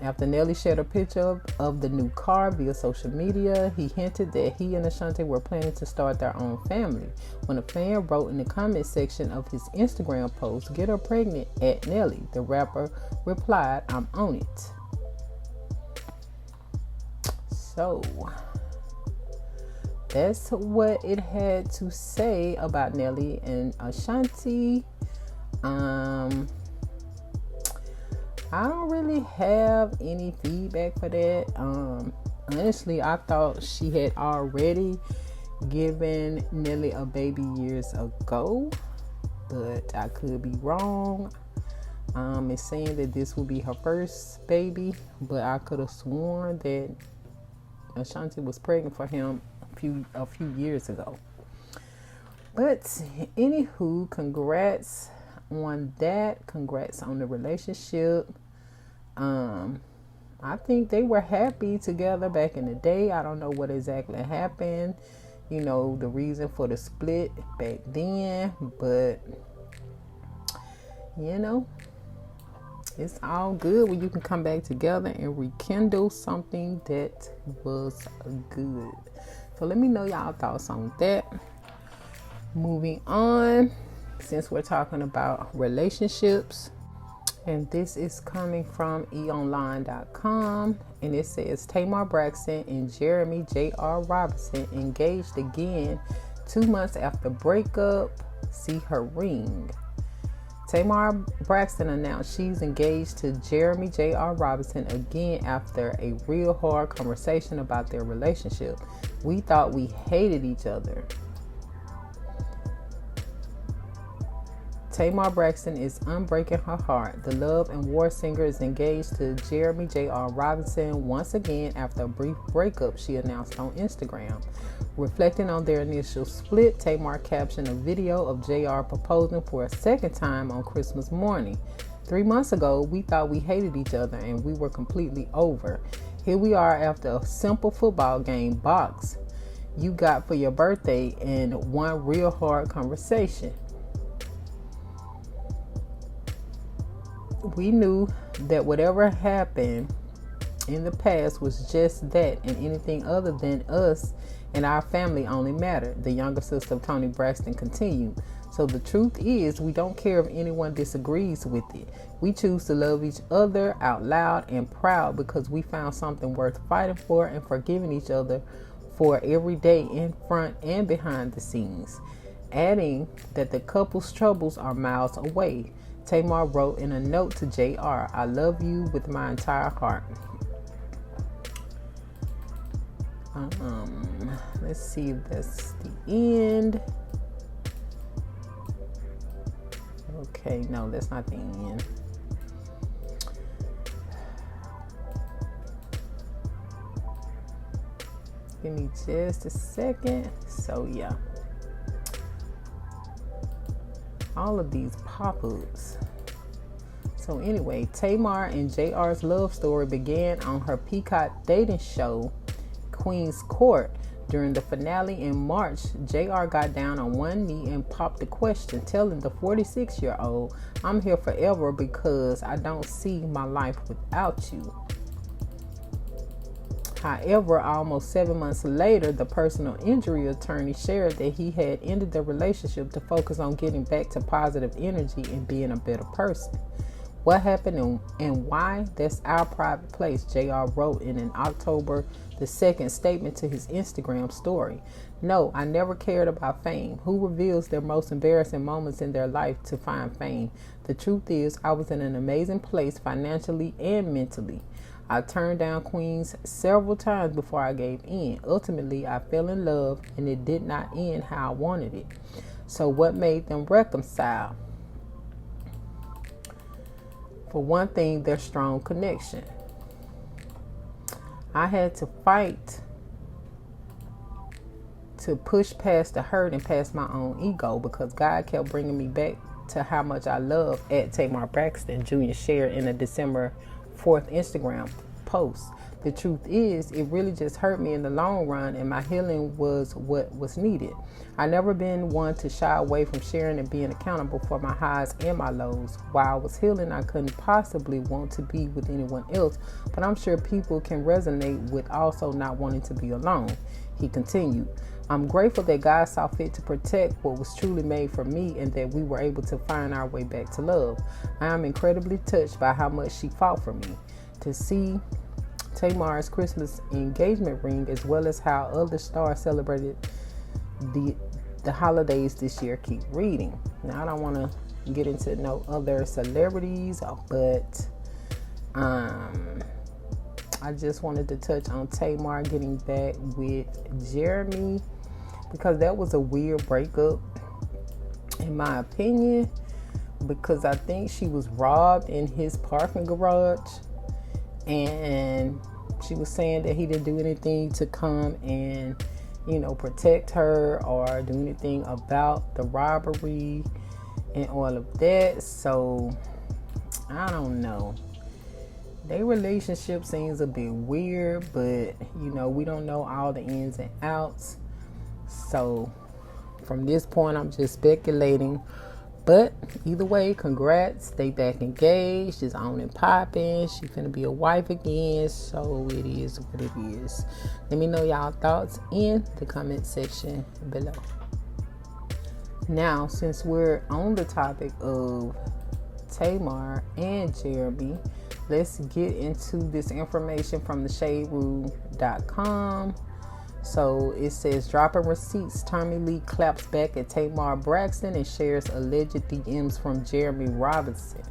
After Nelly shared a picture of the new car via social media, he hinted that he and Ashanti were planning to start their own family. When a fan wrote in the comment section of his Instagram post, "Get her pregnant at Nelly," the rapper replied, "I'm on it." So that's what it had to say about Nelly and Ashanti. I don't really have any feedback for that. Honestly, I thought she had already given Nelly a baby years ago, but I could be wrong. It's saying that this will be her first baby, but I could have sworn that Ashanti was pregnant for him a few years ago. But anywho, congrats on that. Congrats on the relationship. I think they were happy together back in the day. I don't know what exactly happened, the reason for the split back then, but it's all good when you can come back together and rekindle something that was good. So let me know y'all thoughts on that. Moving on, since we're talking about relationships, and this is coming from eonline.com, and it says Tamar Braxton and Jeremy J.R. Robinson engaged again 2 months after breakup. See her ring. Tamar Braxton announced she's engaged to Jeremy J.R. Robinson again after a real hard conversation about their relationship. "We thought we hated each other." Tamar Braxton is unbreaking her heart. The Love and War singer is engaged to Jeremy J.R. Robinson once again after a brief breakup, she announced on Instagram. Reflecting on their initial split, Tamar captioned a video of JR proposing for a second time on Christmas morning. "3 months ago, we thought we hated each other and we were completely over. Here we are after a simple football game box you got for your birthday and one real hard conversation. We knew that whatever happened in the past was just that, and anything other than us and our family only mattered," the younger sister of Toni Braxton continued. "So the truth is, we don't care if anyone disagrees with it. We choose to love each other out loud and proud because we found something worth fighting for and forgiving each other for every day in front and behind the scenes." Adding that the couple's troubles are miles away, Tamar wrote in a note to JR, "I love you with my entire heart." Let's see if that's the end. Okay, no, that's not the end. Give me just a second. So yeah, all of these pop-ups. So anyway, Tamar and JR's love story began on her Peacock dating show, Queen's Court. During the finale in March, JR got down on one knee and popped the question, telling the 46-year-old, "I'm here forever because I don't see my life without you." However, almost 7 months later, the personal injury attorney shared that he had ended the relationship to focus on getting back to positive energy and being a better person. What happened and why? That's our private place, JR wrote in an October the 2nd statement to his Instagram story. "No, I never cared about fame. Who reveals their most embarrassing moments in their life to find fame? The truth is, I was in an amazing place financially and mentally. I turned down Queens several times before I gave in. Ultimately, I fell in love and it did not end how I wanted it. So what made them reconcile? For one thing, their strong connection. I had to fight to push past the hurt and past my own ego because God kept bringing me back to how much I love at Tamar Braxton," Jr. shared in a December 4th Instagram post. The truth is, it really just hurt me in the long run, and my healing was what was needed. I never been one to shy away from sharing and being accountable for my highs and my lows. While I was healing, I couldn't possibly want to be with anyone else, but I'm sure people can resonate with also not wanting to be alone. He continued, I'm grateful that God saw fit to protect what was truly made for me and that we were able to find our way back to love. I am incredibly touched by how much she fought for me. To see Tamar's Christmas engagement ring, as well as how other stars celebrated the holidays this year. Keep reading. Now, I don't want to get into no other celebrities, but I just wanted to touch on Tamar getting back with Jeremy, because that was a weird breakup, in my opinion, because I think she was robbed in his parking garage, and she was saying that he didn't do anything to come and, protect her or do anything about the robbery and all of that. So I don't know. Their relationship seems a bit weird, but we don't know all the ins and outs. So from this point, I'm just speculating. But either way, congrats. They back engaged. It's on and popping. She's gonna be a wife again. So it is what it is. Let me know y'all thoughts in the comment section below. Now, since we're on the topic of Tamar and Jeremy, let's get into this information from the shaderoom.com. So it says, dropping receipts, Tommy Lee claps back at Tamar Braxton and shares alleged DMs from Jeremy Robinson.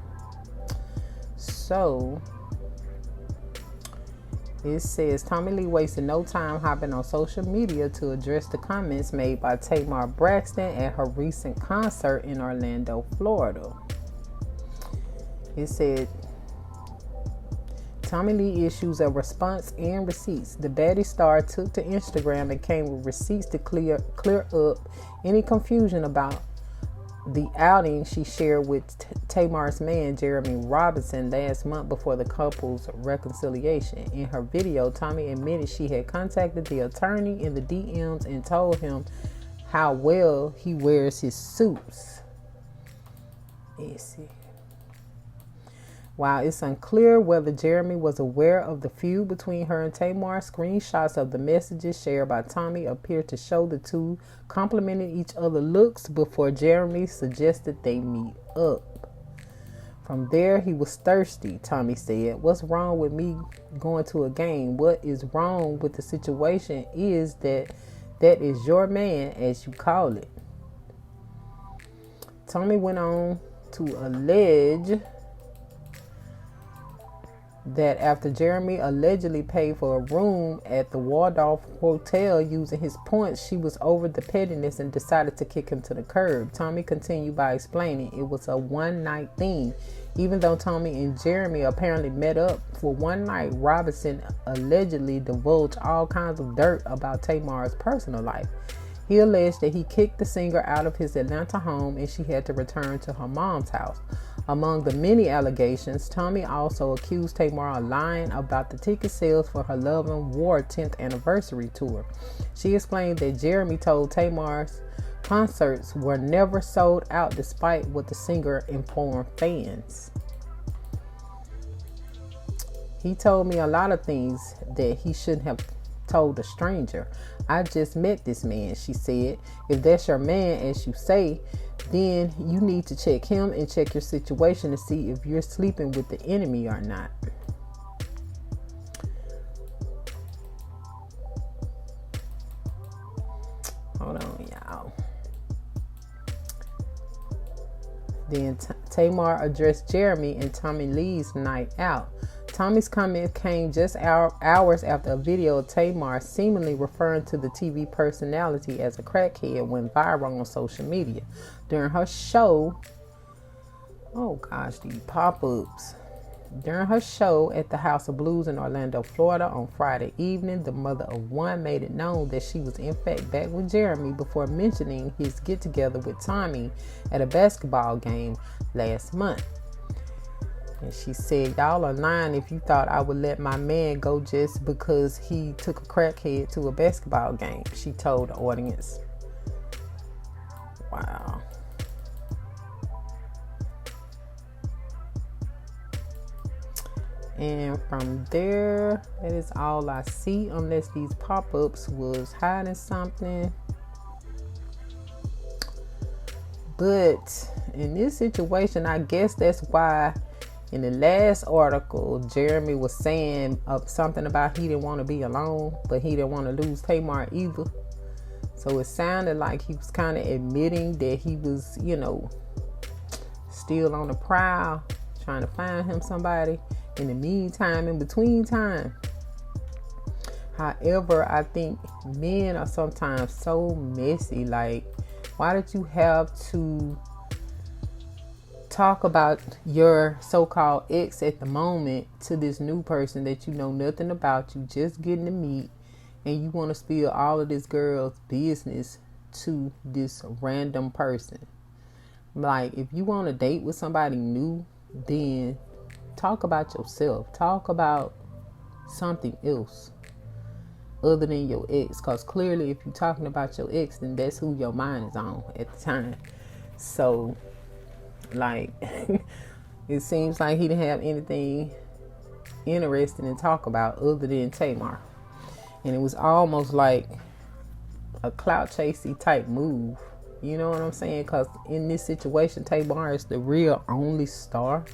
So it says, Tommy Lee wasted no time hopping on social media to address the comments made by Tamar Braxton at her recent concert in Orlando, Florida. It said, Tommy Lee issues a response and receipts. The baddie star took to Instagram and came with receipts to clear up any confusion about the outing she shared with Tamar's man, Jeremy Robinson, last month before the couple's reconciliation. In her video, Tommy admitted she had contacted the attorney in the DMs and told him how well he wears his suits. Let's see. While it's unclear whether Jeremy was aware of the feud between her and Tamar, screenshots of the messages shared by Tommy appear to show the two complimented each other looks before Jeremy suggested they meet up. From there, he was thirsty, Tommy said. What's wrong with me going to a game? What is wrong with the situation is that is your man, as you call it. Tommy went on to allege that after Jeremy allegedly paid for a room at the Waldorf Hotel using his points, she was over the pettiness and decided to kick him to the curb. Tommy continued by explaining it was a one-night thing. Even though Tommy and Jeremy apparently met up for one night, Robinson allegedly divulged all kinds of dirt about Tamar's personal life. He alleged that he kicked the singer out of his Atlanta home and she had to return to her mom's house. Among the many allegations, Tommy also accused Tamar of lying about the ticket sales for her Love and War 10th anniversary tour. She explained that Jeremy told Tamar's concerts were never sold out despite what the singer informed fans. He told me a lot of things that he shouldn't have told a stranger. I just met this man, she said. If that's your man, as you say, then you need to check him and check your situation to see if you're sleeping with the enemy or not. Hold on, y'all. Then Tamar addressed Jeremy and Tommy Lee's night out. Tommy's comment came just hours after a video of Tamar seemingly referring to the TV personality as a crackhead went viral on social media. During her show, these pop-ups. During her show at the House of Blues in Orlando, Florida on Friday evening, the mother of one made it known that she was in fact back with Jeremy before mentioning his get-together with Tommy at a basketball game last month. And she said, y'all are lying if you thought I would let my man go just because he took a crackhead to a basketball game, she told the audience. Wow. And from there, that is all I see, unless these pop-ups was hiding something. But in this situation, I guess that's why in the last article, Jeremy was saying something about he didn't want to be alone, but he didn't want to lose Tamar either. So it sounded like he was kind of admitting that he was, still on the prowl, trying to find him somebody in the meantime, in between time. However, I think men are sometimes so messy. Like, why did you have to talk about your so-called ex at the moment to this new person that you know nothing about, you just getting to meet, and you want to spill all of this girl's business to this random person? Like, if you want to date with somebody new, then talk about yourself. Talk about something else other than your ex. Because clearly, if you're talking about your ex, then that's who your mind is on at the time. So, like, it seems like he didn't have anything interesting to talk about other than Tamar. And it was almost like a clout chasey type move. You know what I'm saying? Because in this situation, Tamar is the real only star.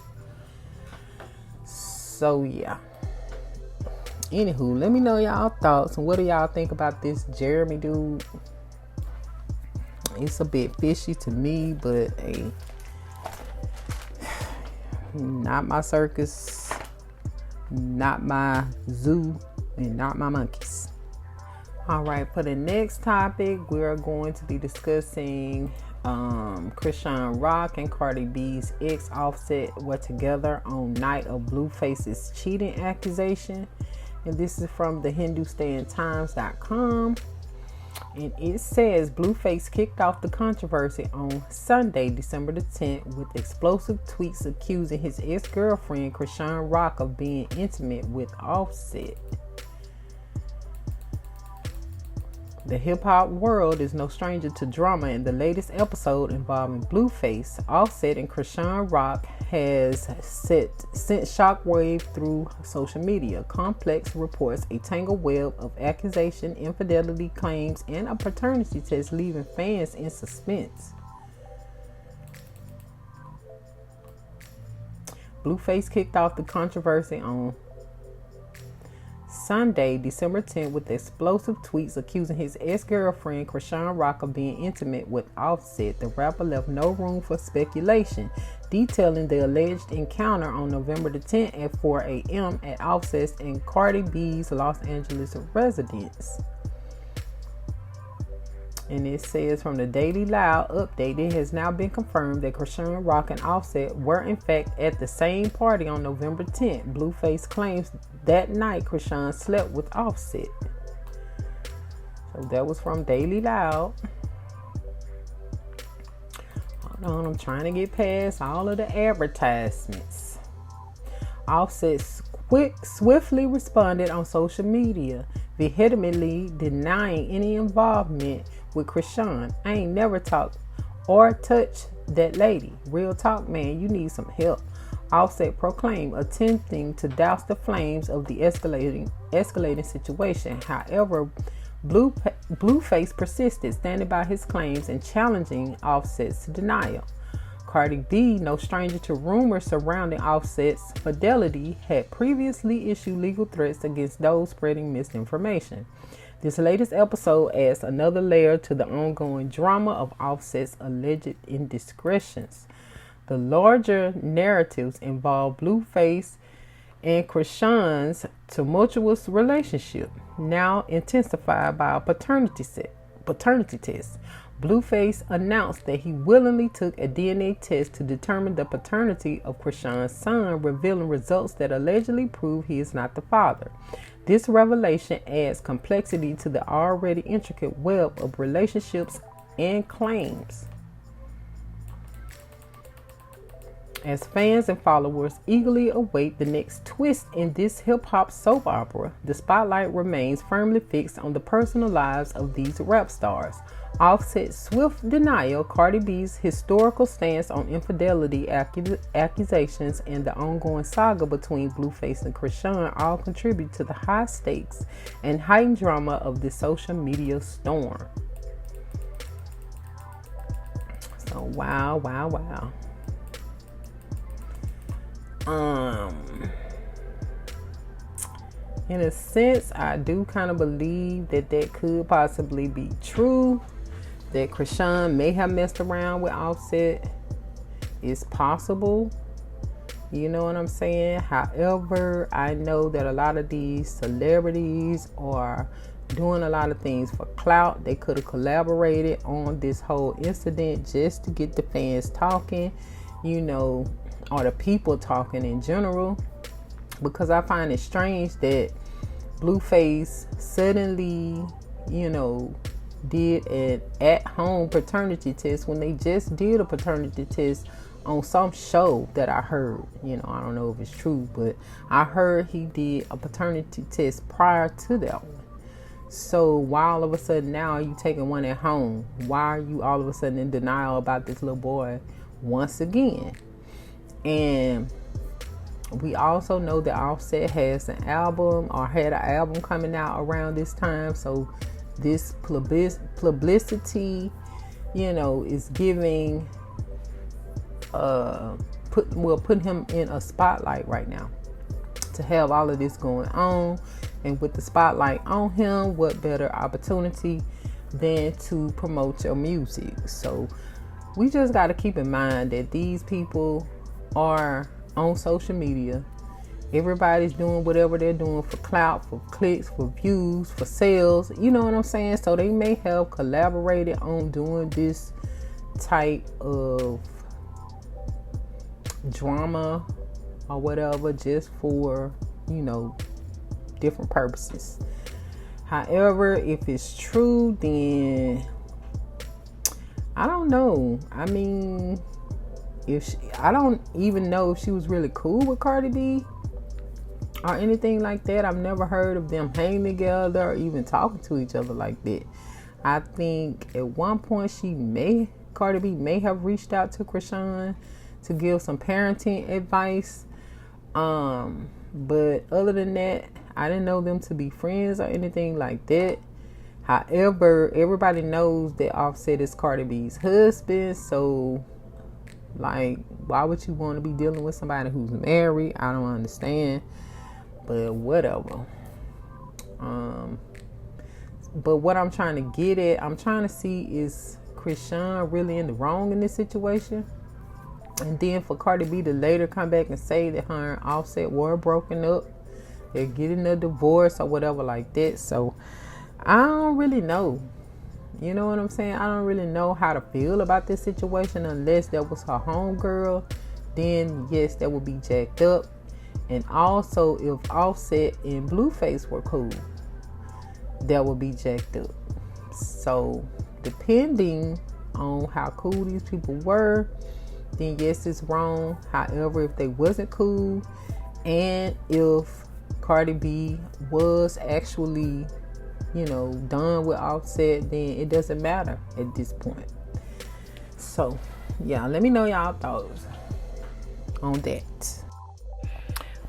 So yeah. Anywho, let me know y'all thoughts and what do y'all think about this Jeremy dude. It's a bit fishy to me, but hey, not my circus, not my zoo, and not my monkeys. All right, for the next topic, we're going to be discussing Chrisean Rock and Cardi B's ex Offset were together on night of Blueface's cheating accusation. And this is from the HindustanTimes.com. And it says Blueface kicked off the controversy on Sunday, December the 10th, with explosive tweets accusing his ex-girlfriend Chrisean Rock of being intimate with Offset. The hip-hop world is no stranger to drama. In the latest episode involving Blueface, Offset and Chrisean Rock has sent shockwave through social media. Complex reports a tangled web of accusation, infidelity claims, and a paternity test, leaving fans in suspense. Blueface kicked off the controversy on Sunday, December 10th, with explosive tweets accusing his ex-girlfriend Chrisean Rock of being intimate with Offset. The rapper left no room for speculation, detailing the alleged encounter on November the 10th at 4 a.m. at Offset's and Cardi B's Los Angeles residence. And it says from the Daily Loud update, it has now been confirmed that Chrisean Rock and Offset were in fact at the same party on November 10th. Blueface claims that night Chrisean slept with Offset. So that was from Daily Loud. Hold on, I'm trying to get past all of the advertisements. Offset swiftly responded on social media, vehemently denying any involvement with Chrisean. I ain't never talked or touched that lady. Real talk, man, you need some help. Offset proclaimed, attempting to douse the flames of the escalating situation. However, Blueface persisted, standing by his claims and challenging Offset's denial. Cardi B, no stranger to rumors surrounding Offset's fidelity, had previously issued legal threats against those spreading misinformation. This latest episode adds another layer to the ongoing drama of Offset's alleged indiscretions. The larger narratives involve Blueface and Chrisean's tumultuous relationship, now intensified by a paternity test. Blueface announced that he willingly took a DNA test to determine the paternity of Chrisean's son, revealing results that allegedly prove he is not the father. This revelation adds complexity to the already intricate web of relationships and claims. As fans and followers eagerly await the next twist in this hip-hop soap opera, the spotlight remains firmly fixed on the personal lives of these rap stars. Offset's swift denial, Cardi B's historical stance on infidelity accusations, and the ongoing saga between Blueface and Chrisean all contribute to the high stakes and heightened drama of this social media storm. So wow. In a sense, I do kind of believe that could possibly be true. That Chrisean may have messed around with Offset. It's possible. You know what I'm saying? However, I know that a lot of these celebrities are doing a lot of things for clout. They could have collaborated on this whole incident just to get the fans talking, or the people talking in general. Because I find it strange that Blueface suddenly, did an at-home paternity test when they just did a paternity test on some show that I heard. I don't know if it's true, but I heard he did a paternity test prior to that one. So why all of a sudden now are you taking one at home? Why are you all of a sudden in denial about this little boy once again? And we also know that Offset has an album or had an album coming out around this time. So this publicity, is giving, putting him in a spotlight right now to have all of this going on. And with the spotlight on him, what better opportunity than to promote your music? So we just got to keep in mind that these people are on social media. Everybody's doing whatever they're doing for clout, for clicks, for views, for sales. You know what I'm saying? So they may have collaborated on doing this type of drama or whatever just for, different purposes. However, if it's true, then I don't know. I mean, I don't even know if she was really cool with Cardi B or anything like that. I've never heard of them hanging together or even talking to each other like that. I think at one point Cardi B may have reached out to Chrisean to give some parenting advice. But other than that, I didn't know them to be friends or anything like that. However, everybody knows that Offset is Cardi B's husband. So, why would you want to be dealing with somebody who's married? I don't understand. But whatever. But what I'm trying to get at, I'm trying to see, is Chrisean really in the wrong in this situation? And then for Cardi B to later come back and say that her and Offset were broken up, they're getting a divorce or whatever like that. So I don't really know. You know what I'm saying? I don't really know how to feel about this situation unless that was her homegirl. Then yes, that would be jacked up. And also if Offset and Blueface were cool, that would be jacked up. So depending on how cool these people were, then yes, it's wrong. However, if they wasn't cool, and if Cardi B was actually, done with Offset, then it doesn't matter at this point. So, yeah, let me know y'all thoughts on that.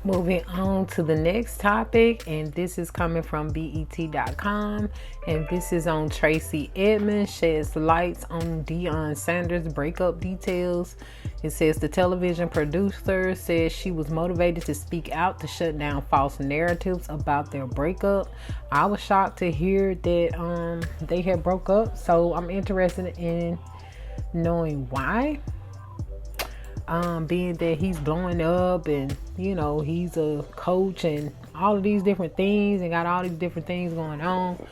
Moving on to the next topic, and this is coming from BET.com, and this is on Tracy Edmonds sheds lights on Deion Sanders' breakup details. It says the television producer says she was motivated to speak out to shut down false narratives about their breakup. I was shocked to hear that they had broke up, so I'm interested in knowing why. Being that he's blowing up and he's a coach and all of these different things and got all these different things going on.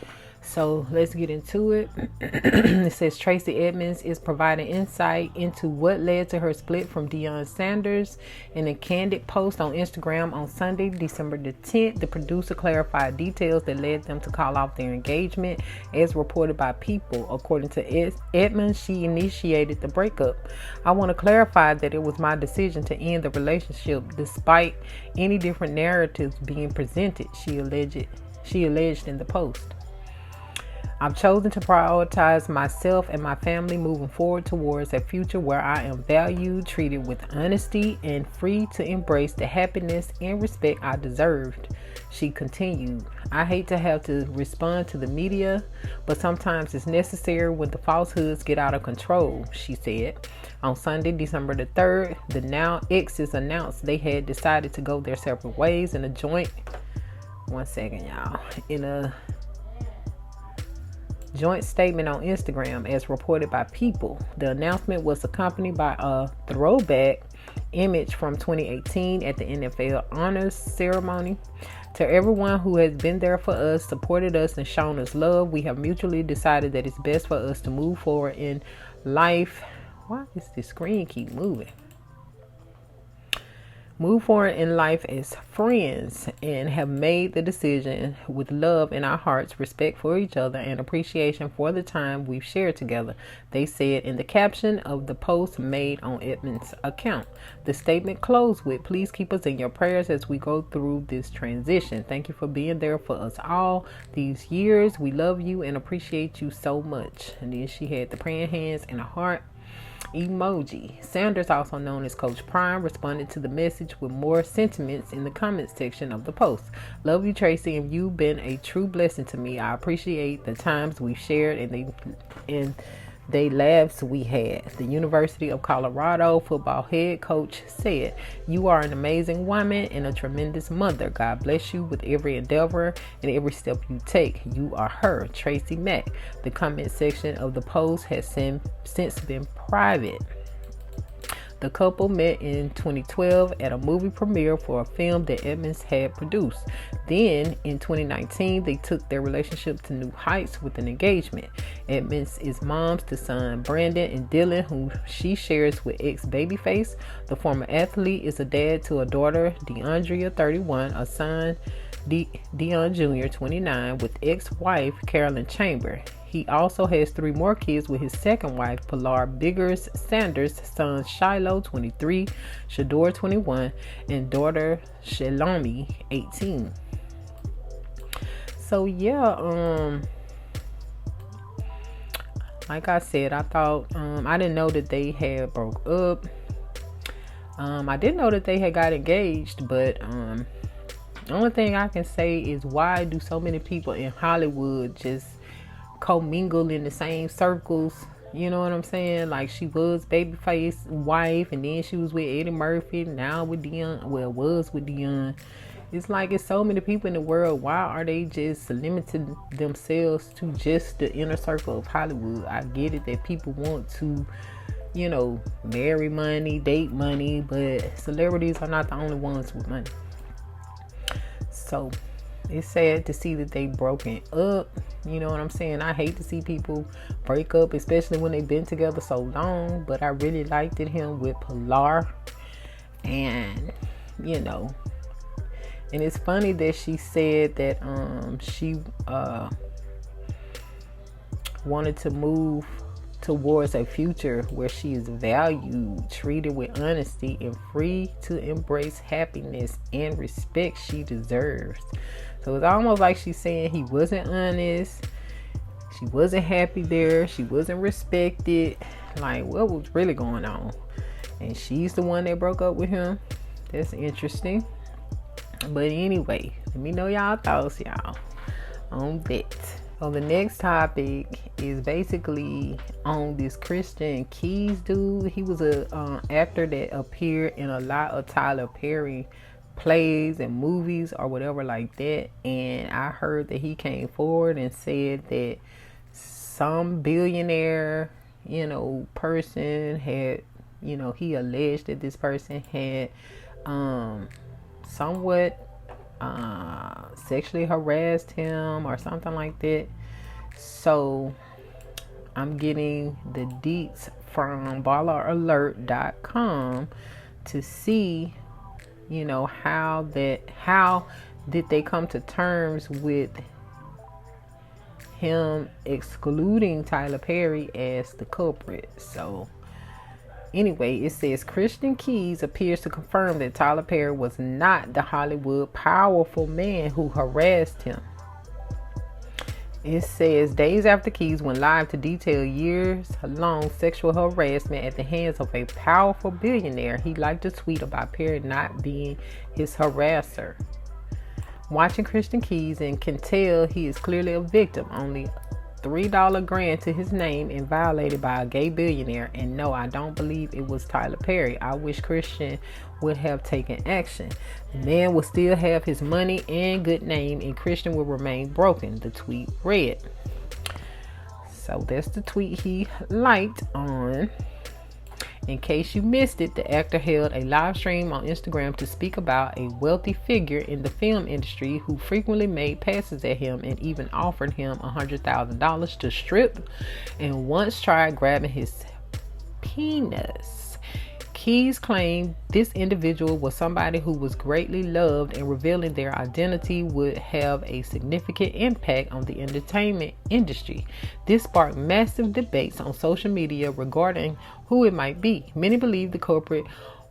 So let's get into it. It says Tracy Edmonds is providing insight into what led to her split from Deion Sanders. In a candid post on Instagram on Sunday, December the 10th, the producer clarified details that led them to call off their engagement, as reported by People. According to Edmonds, she initiated the breakup. "I want to clarify that it was my decision to end the relationship despite any different narratives being presented," she alleged in the post. "I've chosen to prioritize myself and my family moving forward towards a future where I am valued, treated with honesty, and free to embrace the happiness and respect I deserved," she continued. "I hate to have to respond to the media, but sometimes it's necessary when the falsehoods get out of control," she said. On Sunday, December the 3rd, the now exes announced they had decided to go their separate ways in a joint statement on Instagram, as reported by People. The announcement was accompanied by a throwback image from 2018 at the NFL Honors Ceremony. "To everyone who has been there for us, supported us, and shown us love, we have mutually decided that it's best for us to move forward in life." Why does the screen keep moving? "Move forward in life as friends and have made the decision with love in our hearts, respect for each other, and appreciation for the time we've shared together," they said in the caption of the post made on Edmonds' account. The statement closed with, "Please keep us in your prayers as we go through this transition. Thank you for being there for us all these years. We love you and appreciate you so much." And then she had the praying hands and a heart emoji. Sanders, also known as Coach Prime, responded to the message with more sentiments in the comments section of the post. "Love you, Tracy, and you've been a true blessing to me. I appreciate the times we've shared and the laughs we had." The University of Colorado football head coach said, "You are an amazing woman and a tremendous mother. God bless you with every endeavor and every step you take. You are her, Tracy Mack." The comment section of the post has since been private. The couple met in 2012 at a movie premiere for a film that Edmonds had produced. Then, in 2019, they took their relationship to new heights with an engagement. Edmonds is moms to son Brandon and Dylan, whom she shares with ex-Babyface. The former athlete is a dad to a daughter, DeAndrea, 31, a son, Dion Jr., 29, with ex-wife Carolyn Chamber. He also has 3 more kids with his second wife, Pilar Biggers Sanders, sons Shiloh, 23, Shador, 21, and daughter Shalomi, 18. So yeah, like I said, I thought I didn't know that they had broke up. I didn't know that they had got engaged, but the only thing I can say is, why do so many people in Hollywood just commingle in the same circles? You know what I'm saying? Like, she was Babyface wife, and then she was with Eddie Murphy, now with Dion. Well, was with Dion. It's like, it's so many people in the world. Why are they just limiting themselves to just the inner circle of Hollywood? I get it that people want to, marry money, date money, but celebrities are not the only ones with money. So it's sad to see that they broken up. You know what I'm saying? I hate to see people break up, especially when they've been together so long. But I really liked him with Pilar. And, and it's funny that she said that she wanted to move towards a future where she is valued, treated with honesty, and free to embrace happiness and respect she deserves. So it's almost like she's saying he wasn't honest, she wasn't happy there, she wasn't respected. Like, what was really going on? And she's the one that broke up with him. That's interesting. But anyway, let me know y'all thoughts, y'all, on that. So the next topic is basically on this Christian Keys dude. He was a actor that appeared in a lot of Tyler Perry plays and movies or whatever like that. And I heard that he came forward and said that some billionaire, person had, he alleged that this person had somewhat sexually harassed him or something like that. So I'm getting the deets from balleralert.com to see, how did they come to terms with him excluding Tyler Perry as the culprit. So anyway, it says Christian Keys appears to confirm that Tyler Perry was not the Hollywood powerful man who harassed him. It says days after Keys went live to detail years-long sexual harassment at the hands of a powerful billionaire, he liked to tweet about Perry not being his harasser. Watching Christian Keys and can tell he is clearly a victim. Only $3 grant to his name and violated by a gay billionaire. And no, I don't believe it was Tyler Perry. I wish Christian would have taken action. The man will still have his money and good name, and Christian will remain broken, the tweet read. So that's the tweet he liked on. In case you missed it, the actor held a live stream on Instagram to speak about a wealthy figure in the film industry who frequently made passes at him and even offered him $100,000 to strip, and once tried grabbing his penis. Keys claimed this individual was somebody who was greatly loved, and revealing their identity would have a significant impact on the entertainment industry. This sparked massive debates on social media regarding who it might be. Many believe the culprit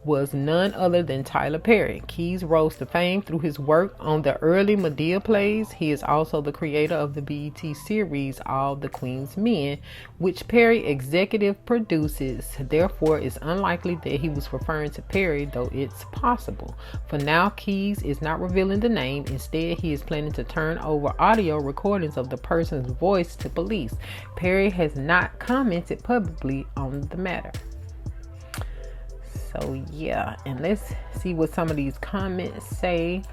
was none other than Tyler Perry. Keys rose to fame through his work on the early Madea plays. He is also the creator of the BET series All the Queen's Men, which Perry executive produces. Therefore, it's unlikely that he was referring to Perry, though it's possible. For now, Keys is not revealing the name. Instead, he is planning to turn over audio recordings of the person's voice to police. Perry has not commented publicly on the matter. So yeah, and let's see what some of these comments say.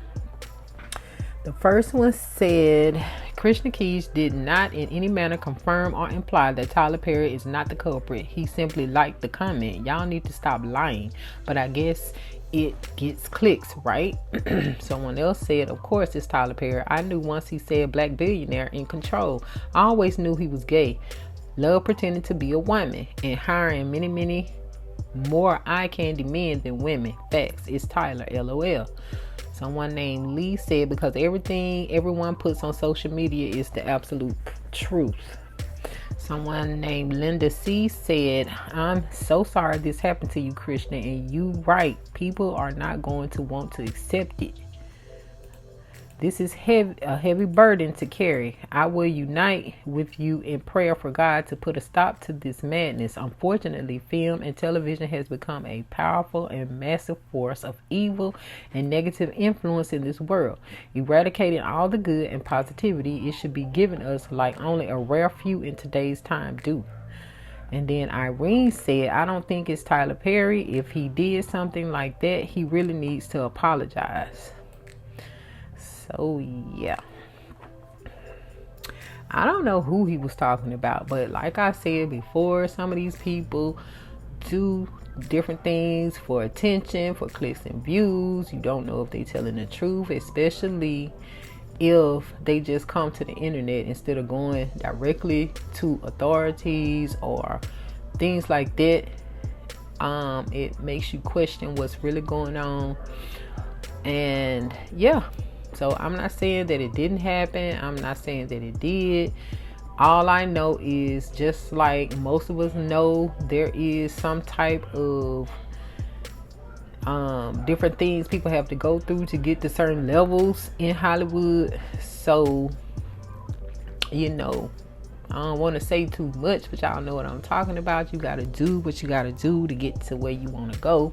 The first one said, Christian Keys did not in any manner confirm or imply that Tyler Perry is not the culprit. He simply liked the comment. Y'all need to stop lying. But I guess it gets clicks, right? Someone else said, of course it's Tyler Perry. I knew once he said black billionaire in control. I always knew he was gay. Love pretending to be a woman and hiring many more eye candy men than women. Facts. It's Tyler. LOL. Someone named Lee said, because everything everyone puts on social media is the absolute truth. Someone named Linda C said, I'm so sorry this happened to you, Christian, and you right. People are not going to want to accept it. This is a heavy burden to carry. I will unite with you in prayer for God to put a stop to this madness. Unfortunately, film and television has become a powerful and massive force of evil and negative influence in this world. Eradicating all the good and positivity it should be given us like only a rare few in today's time do. And then Irene said, I don't think it's Tyler Perry. If he did something like that, he really needs to apologize. So yeah, I don't know who he was talking about, but like I said before, some of these people do different things for attention, for clicks and views. You don't know if they're telling the truth, especially if they just come to the internet instead of going directly to authorities or things like that. It makes you question what's really going on. And yeah, so I'm not saying that it didn't happen. I'm not saying that it did. All I know is, just like most of us know, there is some type of different things people have to go through to get to certain levels in Hollywood. So, I don't want to say too much, but y'all know what I'm talking about. You got to do what you got to do to get to where you want to go.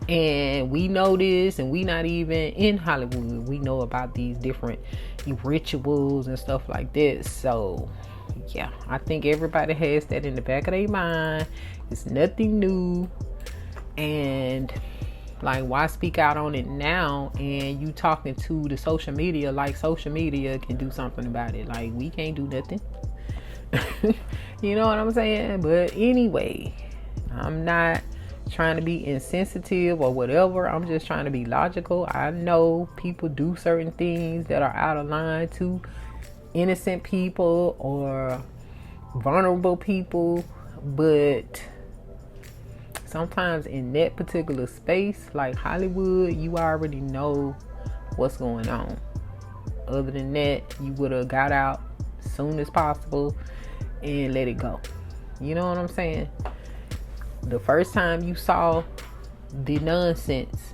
And we know this, and we not even in Hollywood. We know about these different rituals and stuff like that. So, yeah, I think everybody has that in the back of their mind. It's nothing new. And, like, why speak out on it now? And you talking to the social media like social media can do something about it. Like, we can't do nothing. You know what I'm saying? But anyway, I'm not trying to be insensitive or whatever. I'm just trying to be logical. I know people do certain things that are out of line to innocent people or vulnerable people, but sometimes in that particular space, like Hollywood, you already know what's going on. Other than that, you would have got out as soon as possible and let it go. You know what I'm saying? The first time you saw the nonsense,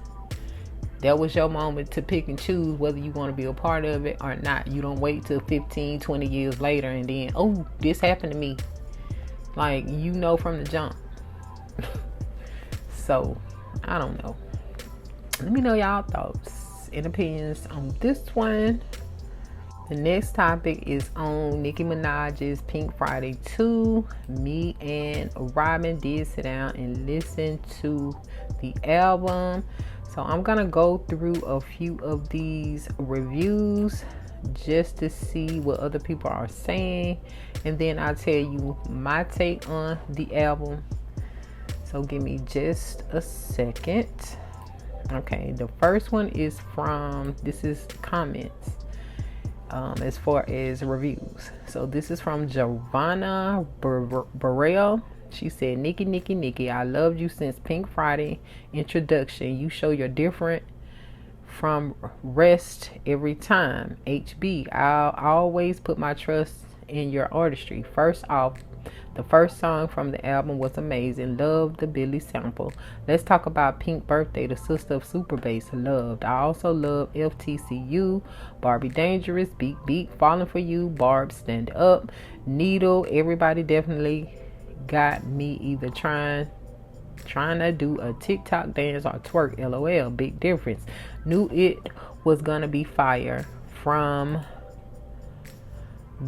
that was your moment to pick and choose whether you want to be a part of it or not. You don't wait till 15, 20 years later and then, oh, this happened to me. Like, you know from the jump. So, I don't know. Let me know y'all thoughts and opinions on this one. The next topic is on Nicki Minaj's Pink Friday 2. Me and Robin did sit down and listen to the album. So I'm going to go through a few of these reviews just to see what other people are saying. And then I'll tell you my take on the album. So give me just a second. Okay, the first one is this is comments. As far as reviews. So this is from Giovanna Burrell. She said, Nikki, I loved you since Pink Friday introduction. You show you're different from rest every time. HB, I'll always put my trust in your artistry. First off, the first song from the album was amazing. Loved the Billy sample. Let's talk about Pink Birthday, the sister of Super Bass. Loved. I also love FTCU, Barbie Dangerous, Beat, Falling for You, Barb Stand Up, Needle. Everybody definitely got me either trying to do a TikTok dance or twerk. LOL. Big difference. Knew it was gonna be fire from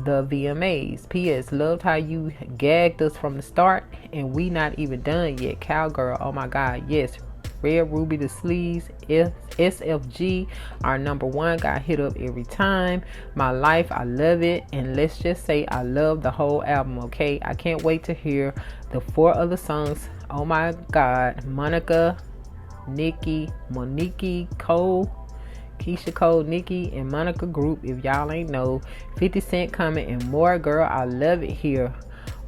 the VMAs. P.S. Loved how you gagged us from the start and we not even done yet. Cowgirl, oh my god, yes. Red Ruby the Sleeves, SFG, our number one, got hit up every time. My life, I love it. And let's just say I love the whole album, okay? I can't wait to hear the 4 other songs. Oh my god. Monica, Nikki, Monique, Cole, Keisha Cole, Nikki, and Monica group. If y'all ain't know, 50 Cent coming and more. Girl, I love it here.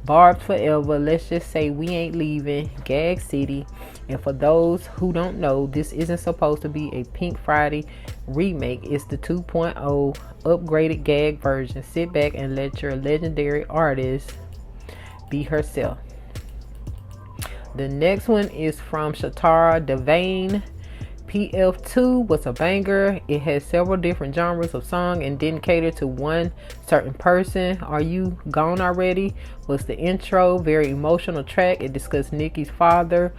Barb forever. Let's just say we ain't leaving. Gag City. And for those who don't know, this isn't supposed to be a Pink Friday remake. It's the 2.0 upgraded gag version. Sit back and let your legendary artist be herself. The next one is from Shatara Devane. PF2 was a banger. It had several different genres of song and didn't cater to one certain person. Are You Gone Already was the intro, very emotional track. It discussed Nicki's father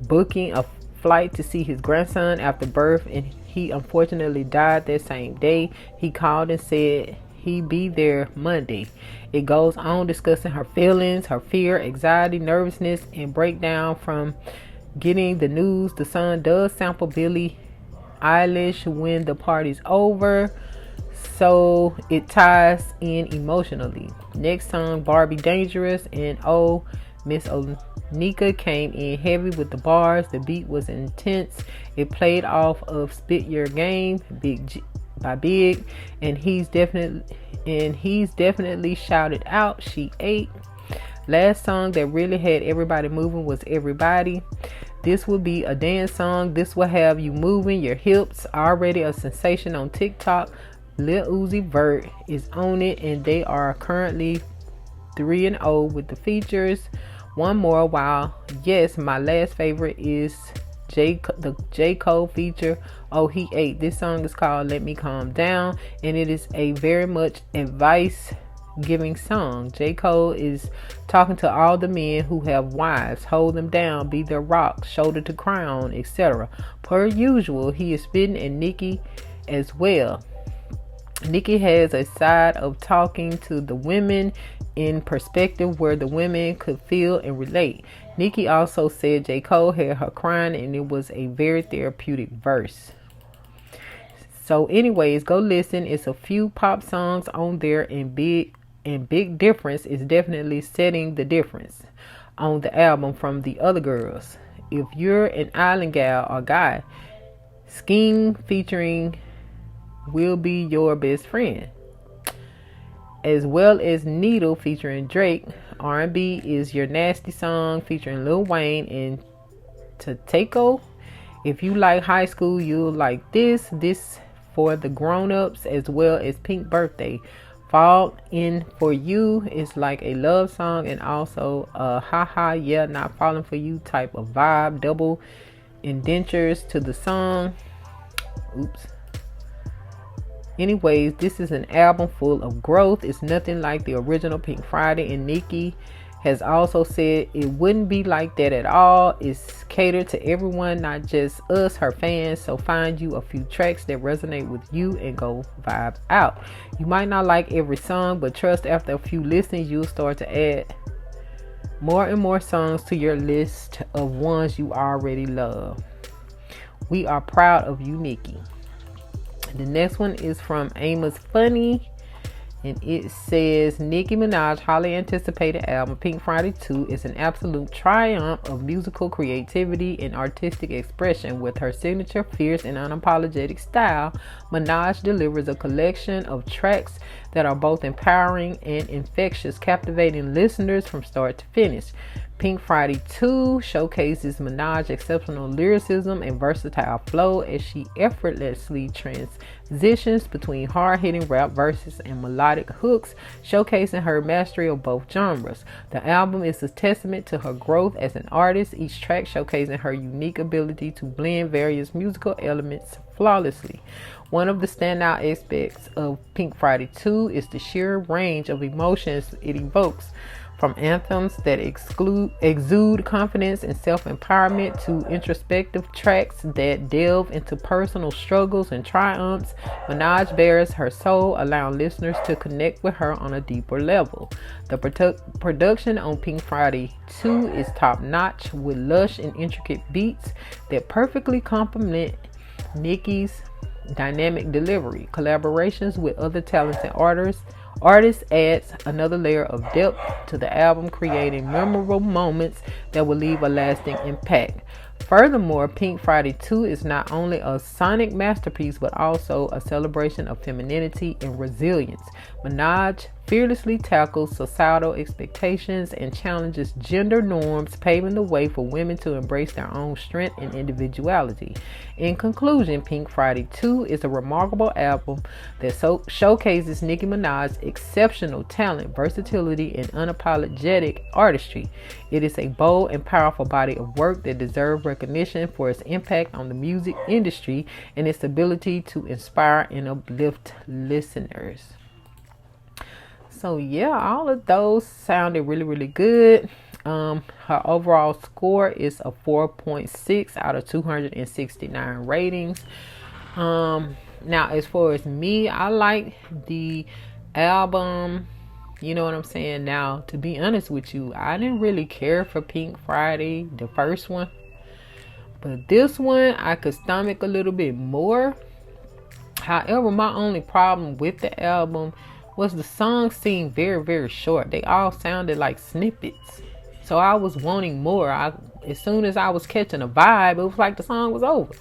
booking a flight to see his grandson after birth, and he unfortunately died that same day. He called and said he'd be there Monday. It goes on discussing her feelings, her fear, anxiety, nervousness, and breakdown from getting the news. The song does sample Billie Eilish when the party's over, so it ties in emotionally. Next song, Barbie Dangerous, and oh, Miss Onika came in heavy with the bars. The beat was intense. It played off of Spit Your Game by Big, and he's definitely shouted out She Ate. Last song that really had everybody moving was Everybody. This will be a dance song. This will have you moving your hips. Already a sensation on TikTok. Lil Uzi Vert is on it, and they are currently 3-0 with the features. One more, while yes, my last favorite is the J. Cole feature, Oh He Ate. This song is called Let Me Calm Down, and it is a very much advice giving song. J. Cole is talking to all the men who have wives. Hold them down, be their rock, shoulder to crown, etc. Per usual, he is spitting at Nicki as well. Nicki has a side of talking to the women in perspective where the women could feel and relate. Nicki also said J. Cole had her crying, and it was a very therapeutic verse. So anyways, go listen. It's a few pop songs on there, and Big Difference is definitely setting the difference on the album from the other girls. If you're an island gal or guy, Scheme featuring Will Be Your Best Friend. as well as Needle featuring Drake. R&B is Your Nasty Song featuring Lil Wayne and Tateko. If you like high school, you'll like this. This for the grown-ups, as well as Pink Birthday. Fall In For You is like a love song and also a haha yeah not falling for you type of vibe. Double indentures to the song. Oops. Anyways, this is an album full of growth. It's nothing like the original Pink Friday, and Nicki has also said it wouldn't be like that at all. It's catered to everyone, not just us, her fans. So find you a few tracks that resonate with you and go vibe out. You might not like every song, but trust after a few listens, you'll start to add more and more songs to your list of ones you already love. We are proud of you, Nicki. The next one is from Amos Funny, and it says Nicki Minaj's highly anticipated album Pink Friday 2 is an absolute triumph of musical creativity and artistic expression. With her signature fierce and unapologetic style, Minaj delivers a collection of tracks that are both empowering and infectious, captivating listeners from start to finish. Pink Friday 2 showcases Minaj's exceptional lyricism and versatile flow as she effortlessly transitions between hard-hitting rap verses and melodic hooks, showcasing her mastery of both genres. The album is a testament to her growth as an artist, each track showcasing her unique ability to blend various musical elements flawlessly. One of the standout aspects of Pink Friday 2 is the sheer range of emotions it evokes. From anthems that exude confidence and self-empowerment to introspective tracks that delve into personal struggles and triumphs, Minaj bears her soul, allowing listeners to connect with her on a deeper level. The production on Pink Friday 2 is top-notch, with lush and intricate beats that perfectly complement Nicki's dynamic delivery. Collaborations with other talented artists adds another layer of depth to the album, creating memorable moments that will leave a lasting impact. Furthermore, Pink Friday 2 is not only a sonic masterpiece, but also a celebration of femininity and resilience. Minaj fearlessly tackles societal expectations and challenges gender norms, paving the way for women to embrace their own strength and individuality. In conclusion, Pink Friday 2 is a remarkable album that showcases Nicki Minaj's exceptional talent, versatility, and unapologetic artistry. It is a bold and powerful body of work that deserves recognition for its impact on the music industry and its ability to inspire and uplift listeners. So yeah, all of those sounded really, really good. Her overall score is a 4.6 out of 269 ratings. Now, as far as me, I like the album. You know what I'm saying? Now, to be honest with you, I didn't really care for Pink Friday, the first one. But this one, I could stomach a little bit more. However, my only problem with the album was the songs seemed very, very short. They all sounded like snippets. So I was wanting more. As soon as I was catching a vibe, it was like the song was over.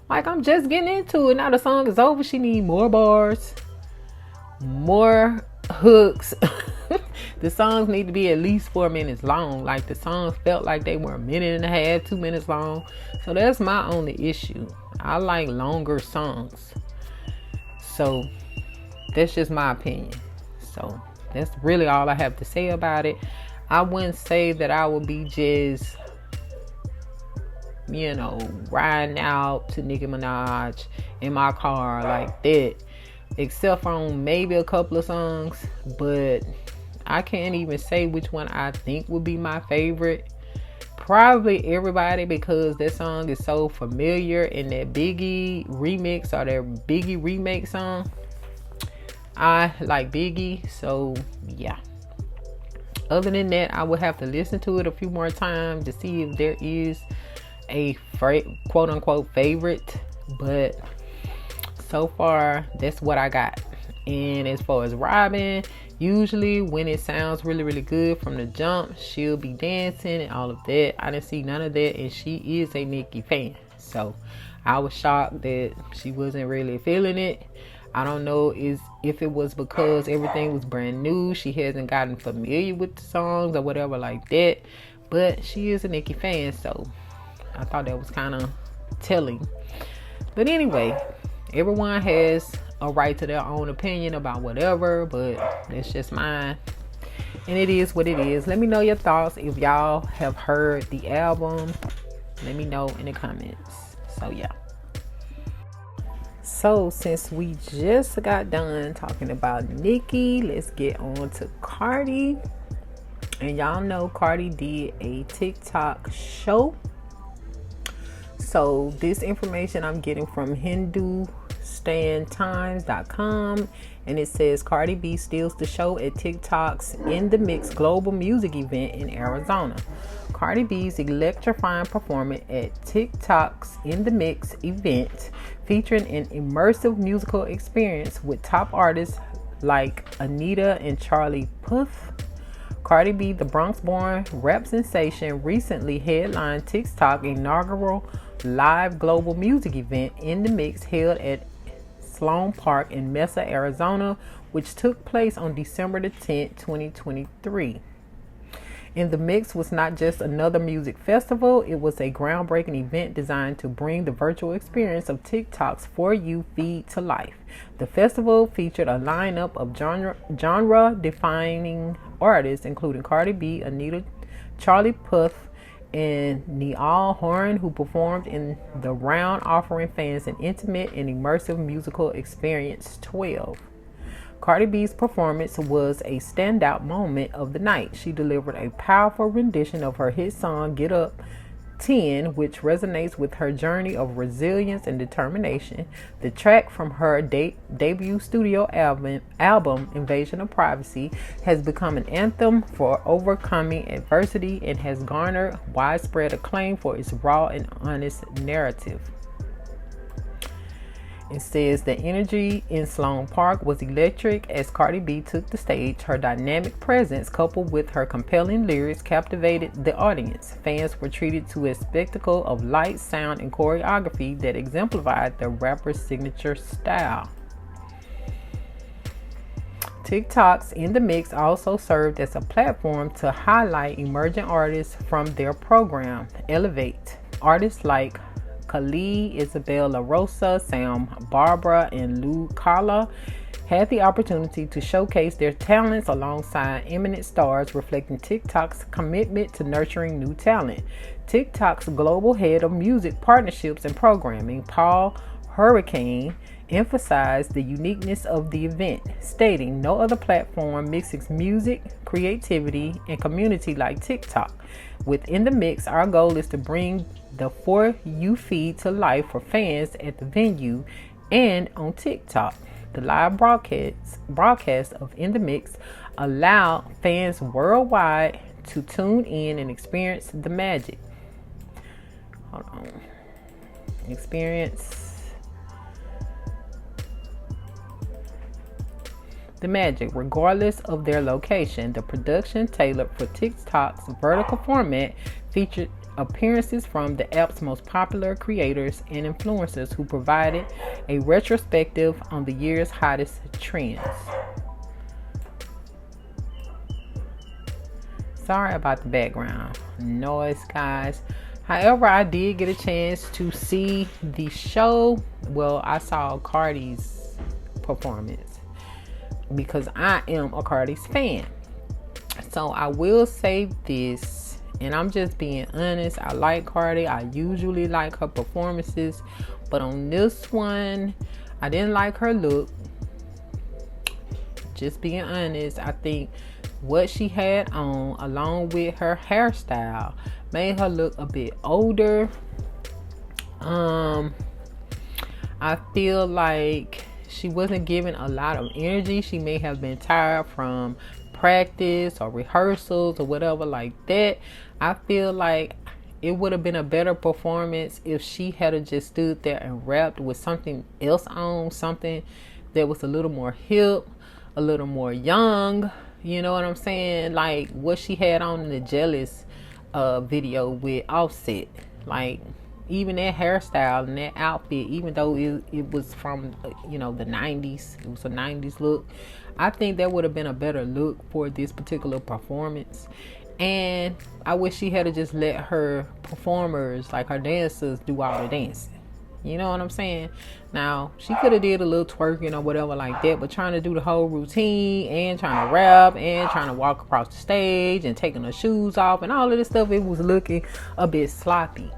Like, I'm just getting into it. Now the song is over. She need more bars, more hooks. The songs need to be at least 4 minutes long. Like, the songs felt like they were a minute and a half, 2 minutes long. So that's my only issue. I like longer songs. So that's just my opinion. So that's really all I have to say about it. I wouldn't say that I would be just, riding out to Nicki Minaj in my car like that, except for on maybe a couple of songs. But I can't even say which one I think would be my favorite. Probably Everybody, because that song is so familiar, and that Biggie remix or that Biggie remake song, I like Biggie. So yeah, other than that, I would have to listen to it a few more times to see if there is a quote unquote favorite. But so far, that's what I got. And as far as Robin, usually when it sounds really, really good from the jump, she'll be dancing and all of that. I didn't see none of that, and she is a Nicki fan. So I was shocked that she wasn't really feeling it. I don't know if it was because everything was brand new, she hasn't gotten familiar with the songs or whatever like that. But she is a Nicki fan, so I thought that was kind of telling. But anyway, everyone has a right to their own opinion about whatever, but it's just mine. And it is what it is. Let me know your thoughts. If y'all have heard the album, let me know in the comments. So yeah. So since we just got done talking about Nicki, let's get on to Cardi. And y'all know Cardi did a TikTok show. So this information I'm getting from HindustanTimes.com, and it says Cardi B steals the show at TikTok's In The Mix global music event in Arizona. Cardi B's electrifying performance at TikTok's In The Mix event, featuring an immersive musical experience with top artists like Anita and Charlie Puth. Cardi B, the Bronx-born rap sensation, recently headlined TikTok's inaugural live global music event In The Mix, held at Sloan Park in Mesa, Arizona, which took place on December the 10th, 2023. In The Mix was not just another music festival, it was a groundbreaking event designed to bring the virtual experience of TikTok's For You feed to life. The festival featured a lineup of genre-defining artists, including Cardi B, Anita, Charlie Puth, and Niall Horan, who performed in the round, offering fans an intimate and immersive musical experience. 12. Cardi B's performance was a standout moment of the night. She delivered a powerful rendition of her hit song Get Up 10, which resonates with her journey of resilience and determination. The track from her debut studio album Invasion of Privacy has become an anthem for overcoming adversity and has garnered widespread acclaim for its raw and honest narrative. It says the energy in Sloan Park was electric as Cardi B took the stage. Her dynamic presence, coupled with her compelling lyrics, captivated the audience. Fans were treated to a spectacle of light, sound, and choreography that exemplified the rapper's signature style. TikTok's In The Mix also served as a platform to highlight emerging artists from their program, Elevate. Artists like Khalid, Isabel La Rosa, Sam Barbara, and Lou Kala had the opportunity to showcase their talents alongside eminent stars, reflecting TikTok's commitment to nurturing new talent. TikTok's global head of music partnerships and programming, Paul Hurricane, emphasized the uniqueness of the event, stating, "No other platform mixes music, creativity, and community like TikTok. Within The Mix, our goal is to bring the For You feed to life for fans at the venue and on TikTok." The live broadcast of In The Mix allowed fans worldwide to tune in and experience the magic. The magic, regardless of their location. The production, tailored for TikTok's vertical format, featured appearances from the app's most popular creators and influencers, who provided a retrospective on the year's hottest trends. Sorry about the background noise, guys. However, I did get a chance to see the show. Well, I saw Cardi's performance because I am a Cardi's fan. So I will say this, and I'm just being honest. I like Cardi. I usually like her performances, but on this one, I didn't like her look. Just being honest, I think what she had on, along with her hairstyle, made her look a bit older. I feel like she wasn't giving a lot of energy. She may have been tired from practice or rehearsals or whatever like that. I feel like it would have been a better performance if she had just stood there and rapped with something else on, something that was a little more hip, a little more young. You know what I'm saying? Like what she had on in the Jealous video with Offset. Like, even that hairstyle and that outfit, even though it was from, you know, the 90s, it was a 90s look, I think that would have been a better look for this particular performance. And I wish she had just let her performers, like her dancers, do all the dancing. You know what I'm saying? Now, she could have did a little twerking or whatever like that, but trying to do the whole routine and trying to rap and trying to walk across the stage and taking her shoes off and all of this stuff, it was looking a bit sloppy.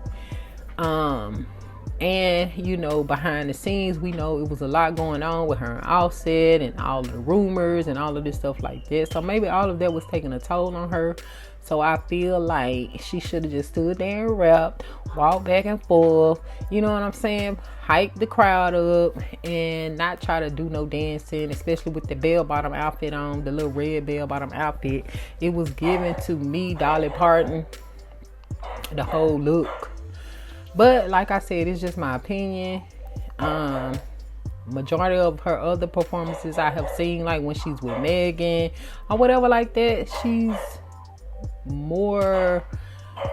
And, you know, behind the scenes, we know it was a lot going on with her and Offset and all of the rumors and all of this stuff like that. So maybe all of that was taking a toll on her. So I feel like she should have just stood there and rapped, walked back and forth, you know what I'm saying? Hype the crowd up and not try to do no dancing, especially with the bell-bottom outfit on, the little red bell-bottom outfit. It was given to me, Dolly Parton, the whole look. But like I said, it's just my opinion. Majority of her other performances I have seen, like when she's with Megan or whatever like that, she's more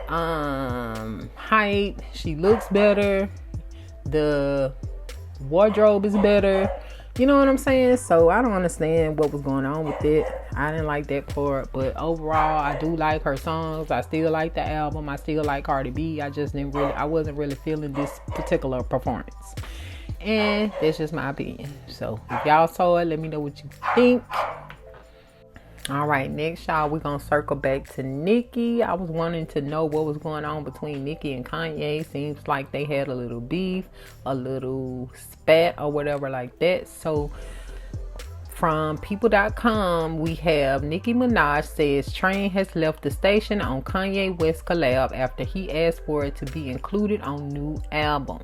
hype. She looks better. The wardrobe is better. You know what I'm saying? So I don't understand what was going on with it. I didn't like that part, but overall I do like her songs. I still like the album. I still like Cardi B. I wasn't really feeling this particular performance. And that's just my opinion. So if y'all saw it, let me know what you think. All right, next, y'all, we're going to circle back to Nicki. I was wanting to know what was going on between Nicki and Kanye. Seems like they had a little beef, a little spat or whatever like that. So from people.com, we have Nicki Minaj says Train has left the station on Kanye West collab after he asked for it to be included on new album.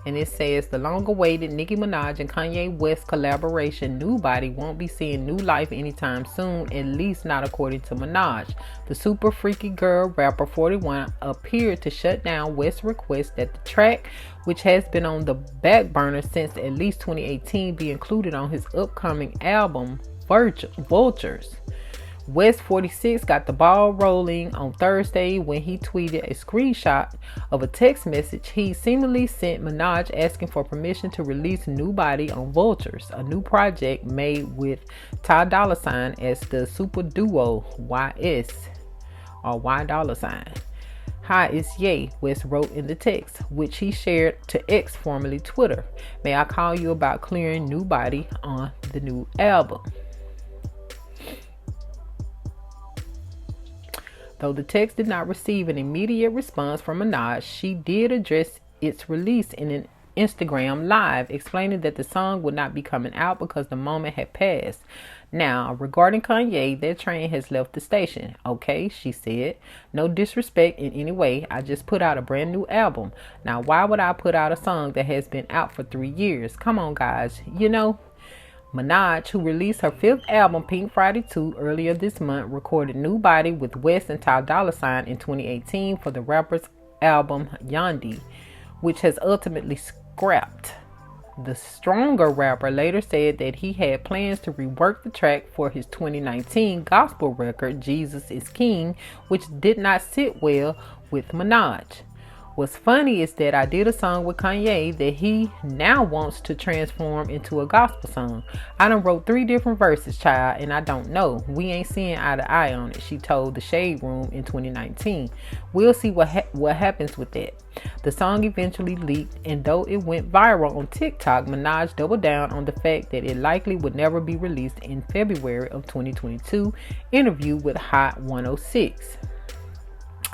And it says the long-awaited Nicki Minaj and Kanye West collaboration New Body won't be seeing new life anytime soon, at least not according to Minaj. The super freaky girl rapper 41 appeared to shut down West's request that the track, which has been on the back burner since at least 2018, be included on his upcoming album Vultures. West 46 got the ball rolling on Thursday when he tweeted a screenshot of a text message he seemingly sent Minaj asking for permission to release New Body on Vultures, a new project made with Ty Dolla $ign as the super duo YS or Y Dolla $ign. Hi, it's Ye, West wrote in the text, which he shared to X, formerly Twitter. May I call you about clearing New Body on the new album? Though the text did not receive an immediate response from Minaj, she did address its release in an Instagram live, explaining that the song would not be coming out because the moment had passed. Now, regarding Kanye, their train has left the station. Okay, she said. No disrespect in any way. I just put out a brand new album. Now, why would I put out a song that has been out for 3 years? Come on, guys. You know, Minaj, who released her 5th album, Pink Friday 2, earlier this month, recorded New Body with West and Ty Dolla $ign in 2018 for the rapper's album Yandhi, which has ultimately scrapped. The stronger rapper later said that he had plans to rework the track for his 2019 gospel record, Jesus is King, which did not sit well with Minaj. What's funny is that I did a song with Kanye that he now wants to transform into a gospel song. I done wrote 3 different verses, child, and I don't know. We ain't seeing eye to eye on it, she told the Shade Room in 2019. We'll see what happens with that. The song eventually leaked, and though it went viral on TikTok, Minaj doubled down on the fact that it likely would never be released in February of 2022. Interview with Hot 106.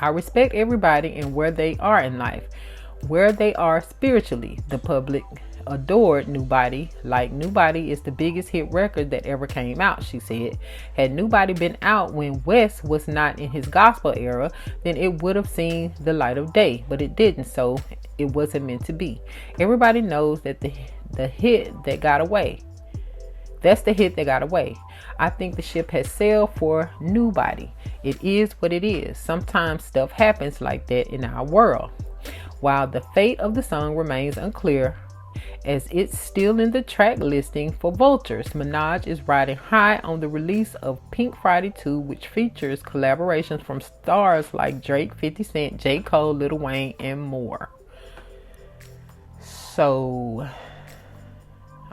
I respect everybody and where they are in life, where they are spiritually. The public adored New Body. Like, New Body is the biggest hit record that ever came out, she said. Had New Body been out when West was not in his gospel era, then it would have seen the light of day, but it didn't, so it wasn't meant to be. Everybody knows that the hit that got away. That's the hit that got away. I think the ship has sailed for New Body. It is what it is. Sometimes stuff happens like that in our world. While the fate of the song remains unclear, as it's still in the track listing for Vultures, Minaj is riding high on the release of Pink Friday 2, which features collaborations from stars like Drake, 50 Cent, J. Cole, Lil Wayne, and more. So,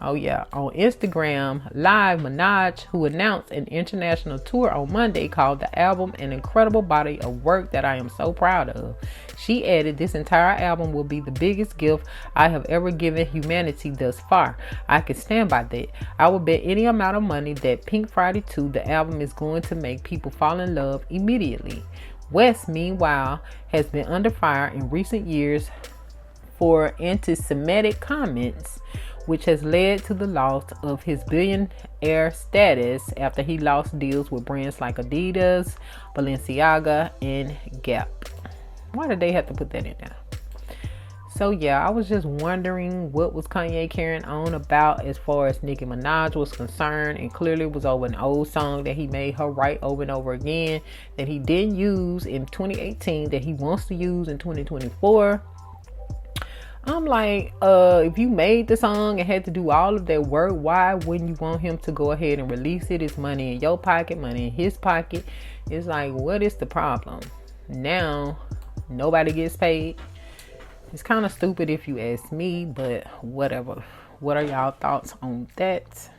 oh yeah, on Instagram Live, Minaj, who announced an international tour on Monday, called the album an incredible body of work that I am so proud of. She added, "This entire album will be the biggest gift I have ever given humanity thus far. I can stand by that. I will bet any amount of money that Pink Friday 2, the album, is going to make people fall in love immediately." West, meanwhile, has been under fire in recent years for anti-Semitic comments, which has led to the loss of his billionaire status after he lost deals with brands like Adidas, Balenciaga, and Gap. Why did they have to put that in there? So yeah, I was just wondering what was Kanye carrying on about as far as Nicki Minaj was concerned, and clearly it was over an old song that he made her write over and over again that he didn't use in 2018 that he wants to use in 2024. I'm like, if you made the song and had to do all of that work, why wouldn't you want him to go ahead and release it? It's money in your pocket, money in his pocket. It's like, what is the problem? Now, nobody gets paid. It's kind of stupid if you ask me, but whatever. What are y'all thoughts on that?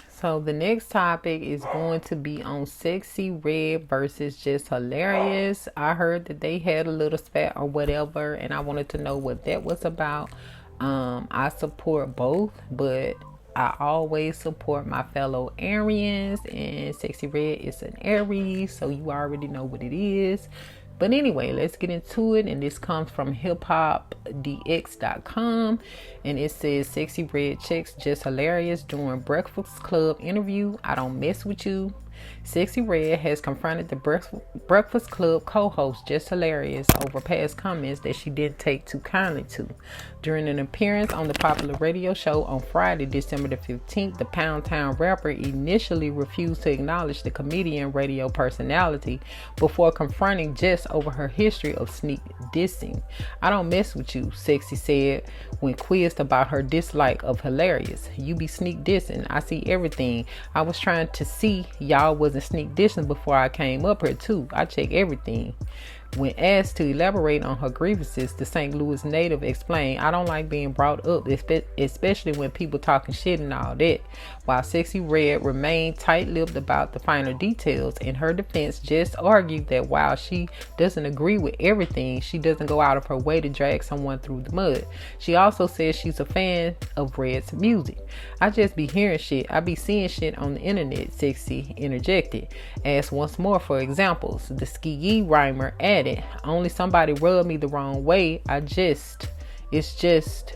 So the next topic is going to be on Sexy Red versus Just Hilarious. I heard that they had a little spat or whatever, and I wanted to know what that was about. I support both, but I always support my fellow Aryans, and Sexy Red is an Aries, so you already know what it is. But anyway, let's get into it. And this comes from hiphopdx.com. And it says, "Sexy Red checks Just Hilarious during Breakfast Club interview. I don't mess with you." Sexy Red has confronted the Breakfast Club co-host Just Hilarious over past comments that she didn't take too kindly to. During an appearance on the popular radio show on Friday, December the 15th, the Pound Town rapper initially refused to acknowledge the comedian radio personality before confronting Jess over her history of sneak dissing. "I don't mess with you," Sexy said when quizzed about her dislike of Hilarious. "You be sneak dissing. I see everything. I was trying to see y'all wasn't sneak dissing before I came up here too. I check everything." When asked to elaborate on her grievances, the St. Louis native explained, "I don't like being brought up, especially when people talking shit and all that." While Sexy Red remained tight-lipped about the finer details, in her defense, Jess argued that while she doesn't agree with everything, she doesn't go out of her way to drag someone through the mud. She also says she's a fan of Red's music. "I just be hearing shit. I be seeing shit on the internet," Sexy interjected. Asked once more for examples, the Ski rhymer added, "Only somebody rubbed me the wrong way. It's just."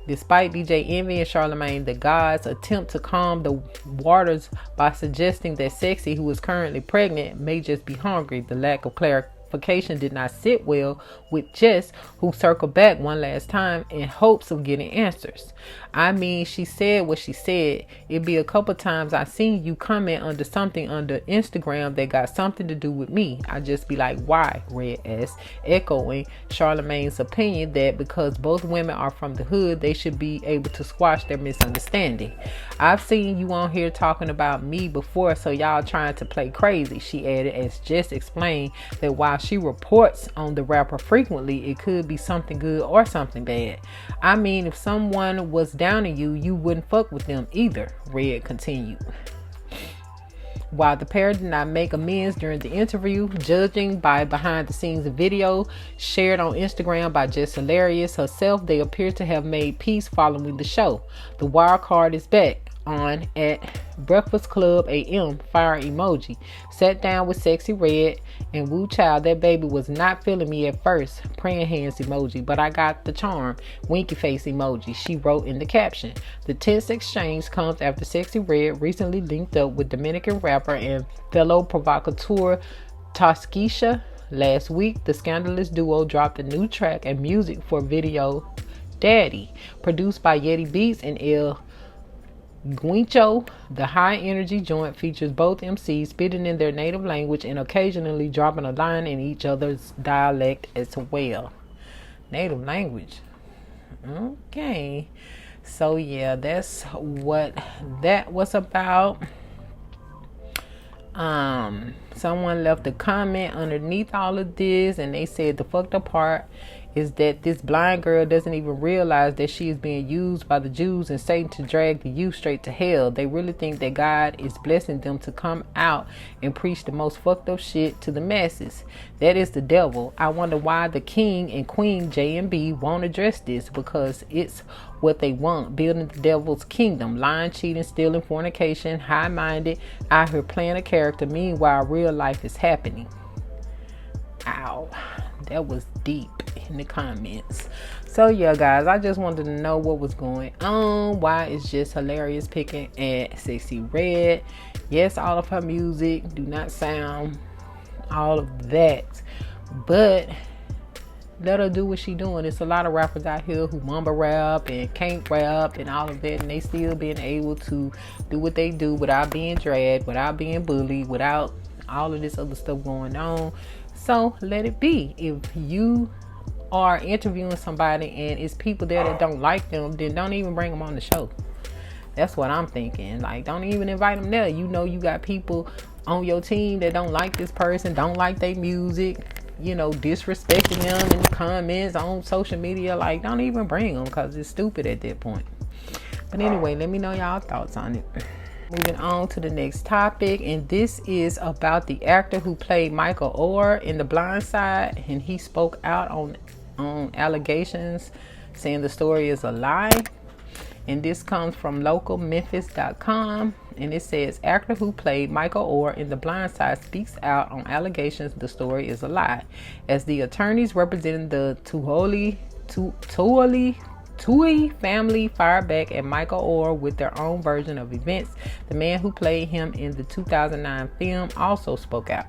Despite DJ Envy and Charlamagne the God's attempt to calm the waters by suggesting that Sexy, who is currently pregnant, may just be hungry, the lack of clarification did not sit well with Jess, who circled back one last time in hopes of getting answers. "I mean, she said what she said. It'd be a couple times I seen you comment under something under Instagram that got something to do with me. I just be like, why?" Red asked, echoing Charlamagne's opinion that because both women are from the hood, they should be able to squash their misunderstanding. "I've seen you on here talking about me before, so y'all trying to play crazy," she added, as Jess explained that while she reports on the rapper frequently, it could be something good or something bad. "I mean, if someone was down on you, you wouldn't fuck with them either," Red continued. While the pair did not make amends during the interview, judging by behind the scenes video shared on Instagram by Just Hilarious herself, they appear to have made peace following the show. The wild card is back on at Breakfast Club AM, fire emoji. "Sat down with Sexy Red and woo child, that baby was not feeling me at first, praying hands emoji, but I got the charm, winky face emoji," she wrote in the caption. The tense exchange comes after Sexy Red recently linked up with Dominican rapper and fellow provocateur Toskisha. Last week, the scandalous duo dropped a new track and music for video Daddy, produced by Yeti Beats and El Guincho. The high-energy joint features both MCs spitting in their native language and occasionally dropping a line in each other's dialect as well. Native language. Okay. So yeah, that's what that was about. Someone left a comment underneath all of this, and they said the fucked up part is that this blind girl doesn't even realize that she is being used by the Jews and Satan to drag the youth straight to hell. They really think that God is blessing them to come out and preach the most fucked up shit to the masses. That is the devil. I wonder why the king and queen J&B won't address this, because it's what they want, building the devil's kingdom, lying, cheating, stealing, fornication, high-minded, out here playing a character. Meanwhile, real life is happening. Ow, that was deep in the comments. So yeah, guys, I just wanted to know what was going on. Why it's just hilarious picking at Sexy Red. Yes, all of her music do not sound all of that, but let her do what she doing. It's a lot of rappers out here who mumble rap and can't rap and all of that, and they still being able to do what they do without being dragged, without being bullied, without all of this other stuff going on. So let it be. If you are interviewing somebody and it's people there that don't like them, then don't even bring them on the show. That's what I'm thinking. Like, don't even invite them there. You know, you got people on your team that don't like this person, don't like their music, you know, disrespecting them in the comments on social media. Like, don't even bring them, because it's stupid at that point. But anyway, let me know y'all thoughts on it. Moving on to the next topic, and this is about the actor who played Michael Oher in The Blind Side, and he spoke out on allegations saying the story is a lie. And this comes from localmemphis.com, and it says, actor who played Michael Oher in The Blind Side speaks out on allegations the story is a lie. As the attorneys representing the Tui family fired back at Michael Oher with their own version of events, the man who played him in the 2009 film also spoke out.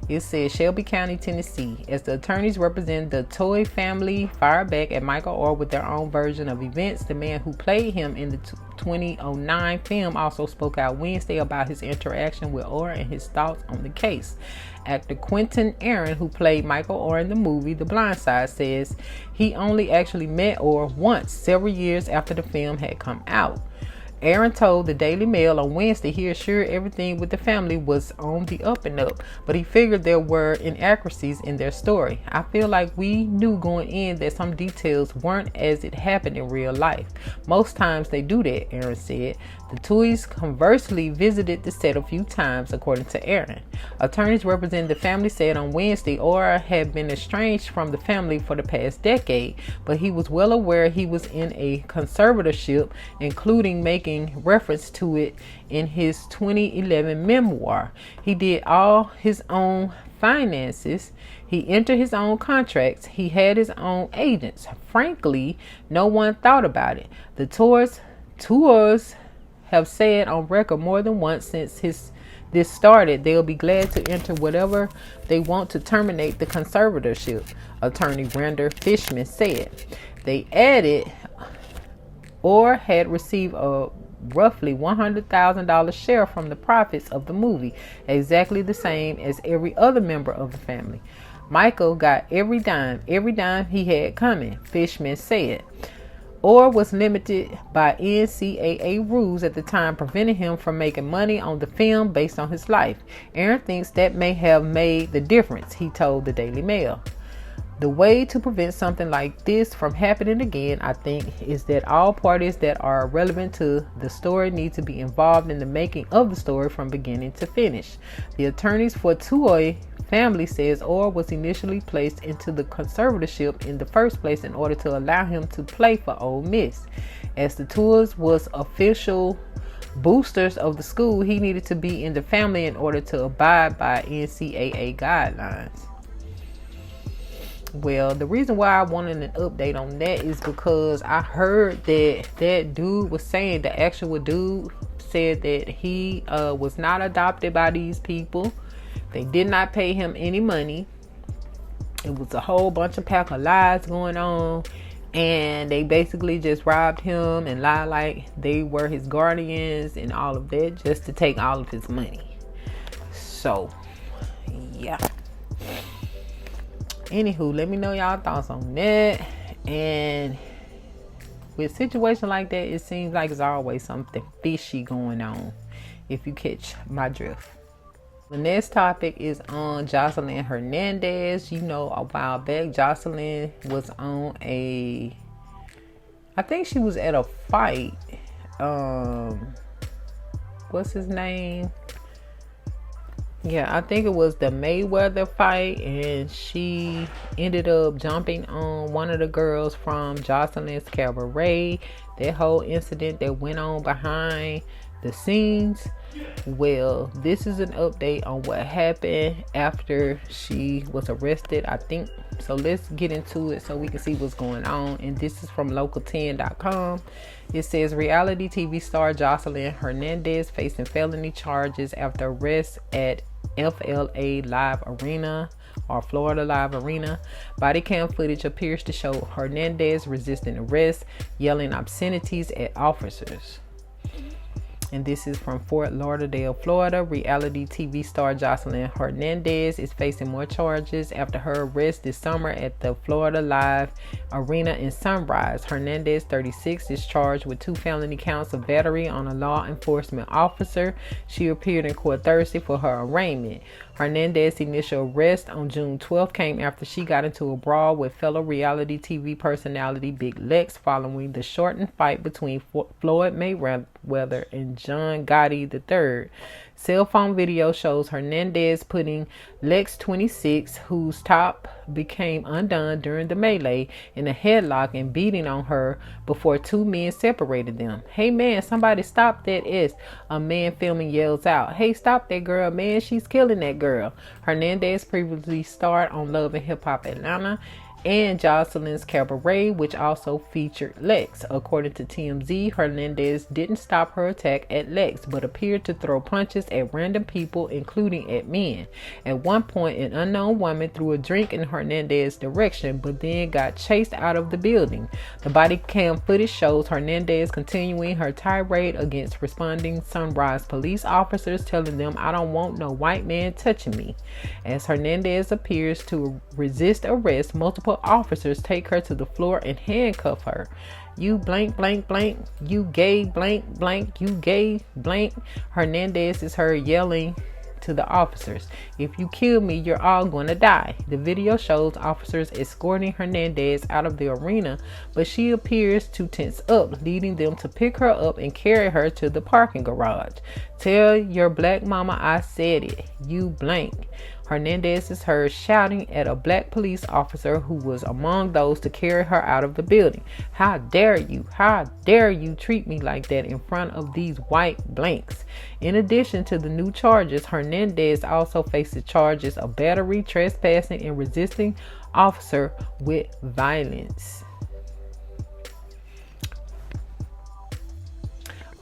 It says, Shelby County, Tennessee. As the attorneys represent the Tui family fired back at Michael Oher with their own version of events, the man who played him in the 2009 film also spoke out Wednesday about his interaction with Oher and his thoughts on the case. Actor Quentin Aaron, who played Michael Oher in the movie The Blind Side, says he only actually met Oher once, several years after the film had come out. Aaron told the Daily Mail on Wednesday he assured everything with the family was on the up and up, but he figured there were inaccuracies in their story. I feel like we knew going in that some details weren't as it happened in real life. Most times they do that, Aaron said. The Tuis conversely visited the set a few times, according to Aaron. Attorneys representing the family said on Wednesday Oher had been estranged from the family for the past decade, but he was well aware he was in a conservatorship, including making reference to it in his 2011 memoir. He did all his own finances. He entered his own contracts. He had his own agents. Frankly, no one thought about it. The tours have said on record more than once since this started, they'll be glad to enter whatever they want to terminate the conservatorship, attorney Brander Fishman said. They added, or had received a roughly $100,000 share from the profits of the movie, exactly the same as every other member of the family. Michael got every dime he had coming, Fishman said. Oher was limited by NCAA rules at the time, preventing him from making money on the film based on his life. Aaron thinks that may have made the difference, he told the Daily Mail. The way to prevent something like this from happening again, I think, is that all parties that are relevant to the story need to be involved in the making of the story from beginning to finish. The attorneys for Tui family says Oher was initially placed into the conservatorship in the first place in order to allow him to play for Ole Miss. As the Tuis was official boosters of the school, he needed to be in the family in order to abide by NCAA guidelines. Well, the reason why I wanted an update on that is because I heard that dude was saying, the actual dude said that he was not adopted by these people. They did not pay him any money. It was a whole bunch of pack of lies going on, and they basically just robbed him and lied like they were his guardians and all of that, just to take all of his money. So yeah, anywho, let me know y'all thoughts on that. And with a situation like that, it seems like there's always something fishy going on, if you catch my drift. The next topic is on Jocelyn Hernandez. You know, a while back, Jocelyn was on I think she was at a fight. What's his name? Yeah, I think it was the Mayweather fight, and she ended up jumping on one of the girls from Jocelyn's cabaret. That whole incident that went on behind the scenes. Well, this is an update on what happened after she was arrested, I think. So let's get into it so we can see what's going on. And this is from local10.com. It says reality TV star Jocelyn Hernandez facing felony charges after arrest at FLA Live Arena or Florida Live Arena. Body cam footage appears to show Hernandez resisting arrest, yelling obscenities at officers. And this is from Fort Lauderdale, Florida. Reality TV star Jocelyn Hernandez is facing more charges after her arrest this summer at the Florida Live Arena in Sunrise. Hernandez, 36, is charged with 2 felony counts of battery on a law enforcement officer. She appeared in court Thursday for her arraignment. Hernandez's initial arrest on June 12th came after she got into a brawl with fellow reality TV personality Big Lex following the shortened fight between Floyd Mayweather and John Gotti III. Cell phone video shows Hernandez putting Lex, 26, whose top became undone during the melee, in a headlock and beating on her before 2 men separated them. "Hey man, somebody stop that S," a man filming yells out. "Hey, stop that girl, man, she's killing that girl." Hernandez previously starred on Love and Hip Hop Atlanta and Jocelyn's Cabaret, which also featured Lex. According to TMZ, Hernandez didn't stop her attack at Lex, but appeared to throw punches at random people, including at men. At one point, an unknown woman threw a drink in Hernandez's direction, but then got chased out of the building. The body cam footage shows Hernandez continuing her tirade against responding Sunrise police officers, telling them, "I don't want no white man touching me." As Hernandez appears to resist arrest, multiple officers take her to the floor and handcuff her. "You blank blank blank, you gay blank blank, you gay blank." Hernandez is heard yelling to the officers, "If you kill me, you're all gonna die." The video shows officers escorting Hernandez out of the arena, but she appears to tense up, leading them to pick her up and carry her to the parking garage. "Tell your black mama I said it, you blank." Hernandez is heard shouting at a black police officer who was among those to carry her out of the building. "How dare you? How dare you treat me like that in front of these white blanks?" In addition to the new charges, Hernandez also faces charges of battery, trespassing, and resisting officer with violence.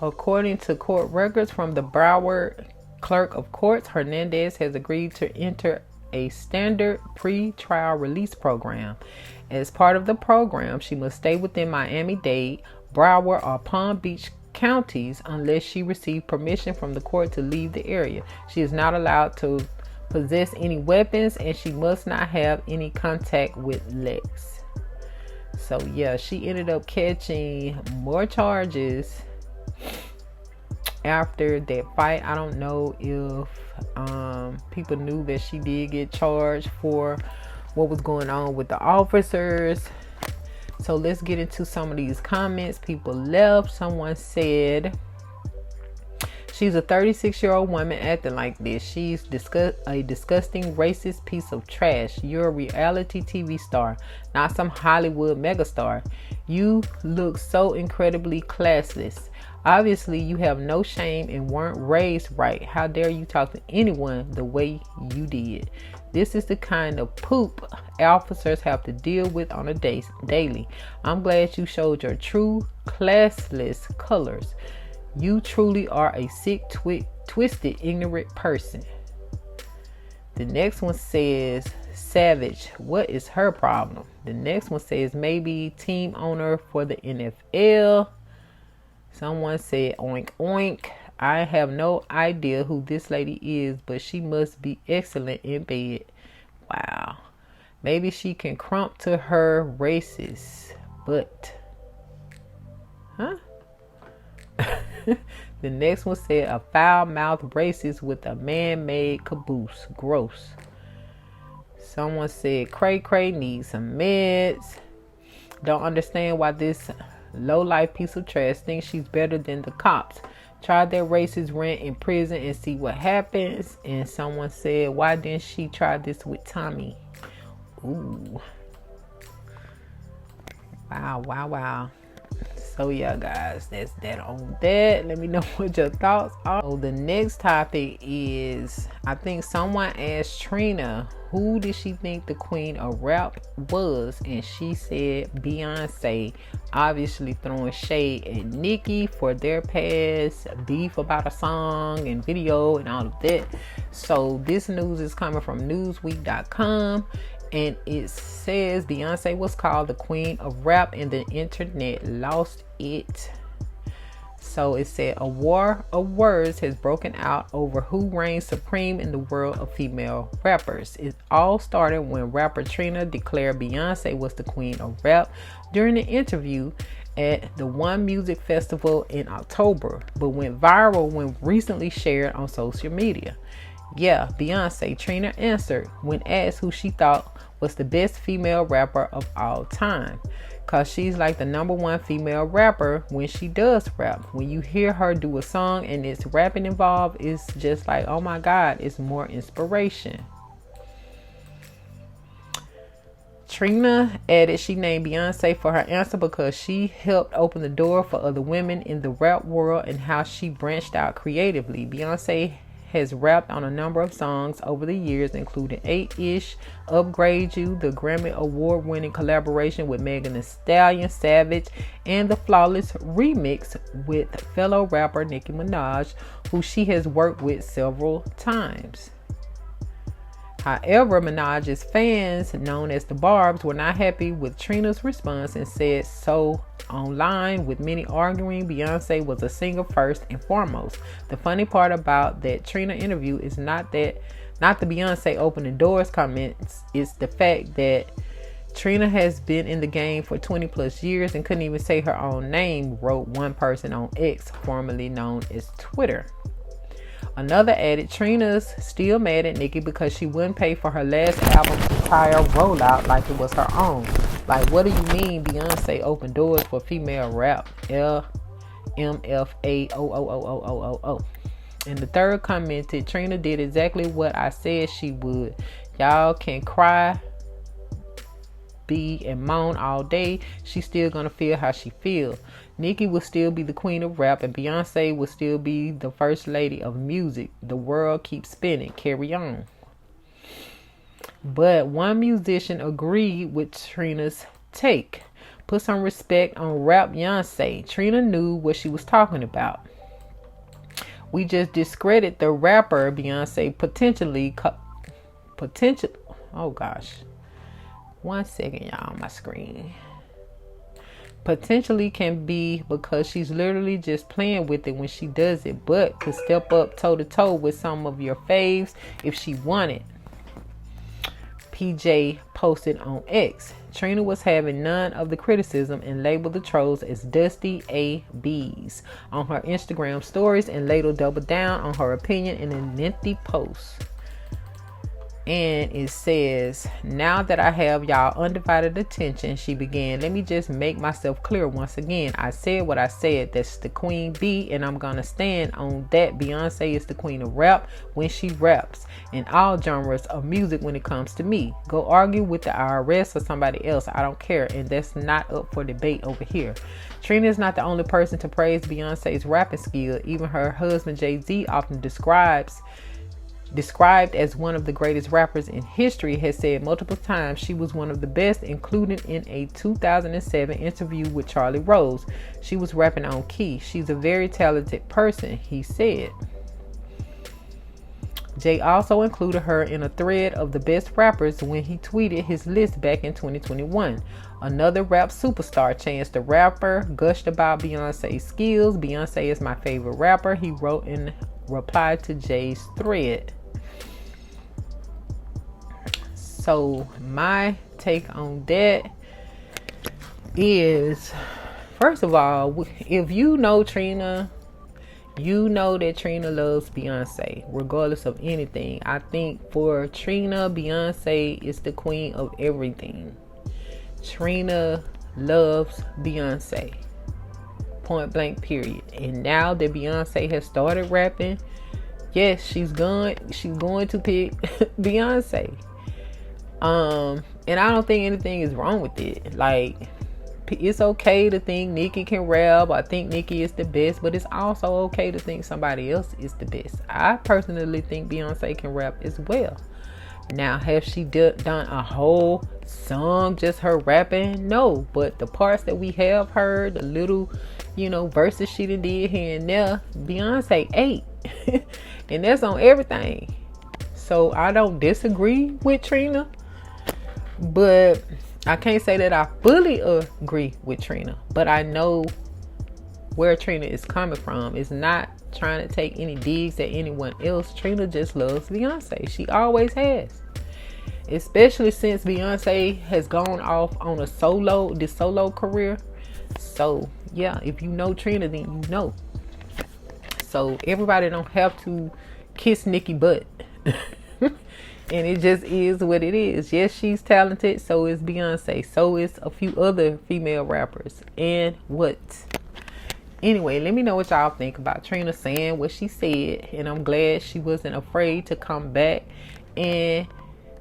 According to court records from the Broward Clerk of Courts, Hernandez has agreed to enter a standard pre-trial release program. As part of the program, she must stay within Miami-Dade, Broward, or Palm Beach counties unless she received permission from the court to leave the area. She is not allowed to possess any weapons, and she must not have any contact with Lex. So yeah, she ended up catching more charges after that fight. I don't know if people knew that she did get charged for what was going on with the officers. So let's get into some of these comments people left. Someone said, "She's a 36-year-old woman acting like this. She's a disgusting racist piece of trash. You're a reality TV star, not some Hollywood megastar. You look so incredibly classless. Obviously, you have no shame and weren't raised right. How dare you talk to anyone the way you did? This is the kind of poop officers have to deal with on a daily. I'm glad you showed your true classless colors. You truly are a sick, twisted, ignorant person." The next one says, "Savage, what is her problem?" The next one says, "Maybe team owner for the NFL." Someone said, "Oink oink. I have no idea who this lady is, but she must be excellent in bed." Wow. Maybe she can crump to her racist butt. Huh? The next one said a foul-mouthed racist with a man-made caboose. Gross. Someone said Cray Cray needs some meds. Don't understand why this low-life piece of trash thinks she's better than the cops. Try that racist rant in prison and see what happens. And someone said, why didn't she try this with Tommy? Ooh. Wow. So yeah, guys, that's that on that. Let me know what your thoughts are. So the next topic is, I think someone asked Trina, who did she think the queen of rap was? And she said Beyonce, obviously throwing shade at Nicki for their past beef about a song and video and all of that. So this news is coming from Newsweek.com. And it says Beyonce was called the queen of rap and the internet lost it. So it said a war of words has broken out over who reigns supreme in the world of female rappers. It all started when rapper Trina declared Beyonce was the queen of rap during an interview at the One Music Festival in October, but went viral when recently shared on social media. Yeah, Beyonce, Trina answered when asked who she thought was the best female rapper of all time. Cause she's like the #1 female rapper when she does rap. When you hear her do a song and it's rapping involved, it's just like, oh my God, it's more inspiration. Trina added she named Beyonce for her answer because she helped open the door for other women in the rap world and how she branched out creatively. Beyonce has rapped on a number of songs over the years, including 8-ish, Upgrade You, the Grammy Award-winning collaboration with Megan Thee Stallion, Savage, and the Flawless remix with fellow rapper Nicki Minaj, who she has worked with several times. However, Minaj's fans, known as the Barbs, were not happy with Trina's response and said so online, with many arguing Beyonce was a singer first and foremost. The funny part about that Trina interview is not the Beyonce opening doors comments, it's the fact that Trina has been in the game for 20 plus years and couldn't even say her own name, wrote one person on X, formerly known as Twitter. Another added, Trina's still mad at Nicki because she wouldn't pay for her last album's entire rollout like it was her own. Like, what do you mean Beyonce opened doors for female rap? LMFAOOOOOO. And the third commented, Trina did exactly what I said she would. Y'all can cry, be and moan all day. She's still gonna feel how she feels. Nicki will still be the queen of rap and Beyonce will still be the first lady of music. The world keeps spinning. Carry on. But one musician agreed with Trina's take. Put some respect on rap Beyonce. Trina knew what she was talking about. We just discredit the rapper Beyonce oh gosh. 1 second, y'all, on my screen. Potentially can be because she's literally just playing with it when she does it, but could step up toe to toe with some of your faves if she wanted. PJ posted on X. Trina was having none of the criticism and labeled the trolls as dusty ABs on her Instagram stories and later doubled down on her opinion in a lengthy post. And it says, now that I have y'all undivided attention, she began, let me just make myself clear once again. I said what I said. That's the queen bee, and I'm gonna stand on that. Beyonce is the queen of rap when she raps, in all genres of music when it comes to me. Go argue with the IRS or somebody else. I don't care, and that's not up for debate over here. Trina is not the only person to praise Beyonce's rapping skill. Even her husband Jay-Z, often described as one of the greatest rappers in history, has said multiple times she was one of the best, including in a 2007 interview with Charlie Rose. She was rapping on key. She's a very talented person, he said. Jay also included her in a thread of the best rappers when he tweeted his list back in 2021. Another rap superstar, Chance the Rapper, gushed about Beyonce's skills. Beyonce is my favorite rapper, he wrote in reply to Jay's thread. So my take on that is, first of all, if you know Trina You know that Trina loves Beyonce, regardless of anything. I think for Trina, Beyonce is the queen of everything. Trina loves Beyonce. Point blank, period. And now that Beyonce has started rapping, yes, she's going to pick Beyonce. And I don't think anything is wrong with it. Like, it's okay to think Nicki can rap. I think Nicki is the best, but it's also okay to think somebody else is the best. I personally think Beyonce can rap as well. Now, has she done a whole song just her rapping? No, but the parts that we have heard, the little, verses she done did here and there, Beyonce ate. And that's on everything. So I don't disagree with Trina, but I can't say that I fully agree with Trina, but I know where Trina is coming from. It's not trying to take any digs at anyone else. Trina just loves Beyonce. She always has. Especially since Beyonce has gone off on this solo career. So yeah, if you know Trina, then you know. So everybody don't have to kiss Nicki butt. And it just is what it is. Yes, she's talented. So is Beyonce. So is a few other female rappers. And what? Anyway, let me know what y'all think about Trina saying what she said. And I'm glad she wasn't afraid to come back and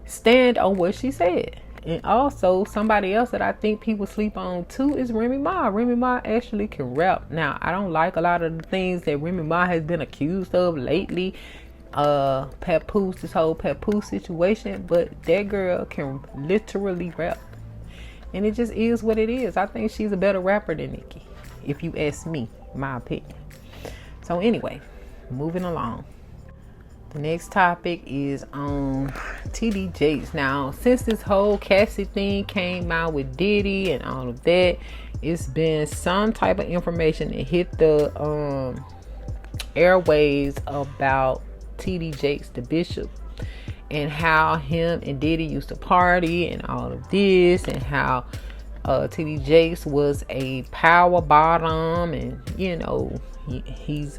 stand on what she said. And also, somebody else that I think people sleep on too is Remy Ma. Remy Ma actually can rap. Now, I don't like a lot of the things that Remy Ma has been accused of lately. This whole Papoose situation, but that girl can literally rap, and it just is what it is. I think she's a better rapper than Nicki, if you ask me, my opinion. So anyway, moving along. The next topic is on TD Jakes. Now, since this whole Cassie thing came out with Diddy and all of that, it's been some type of information that hit the airwaves about TD Jakes, the bishop, and how him and Diddy used to party and all of this, and how TD Jakes was a power bottom, and he's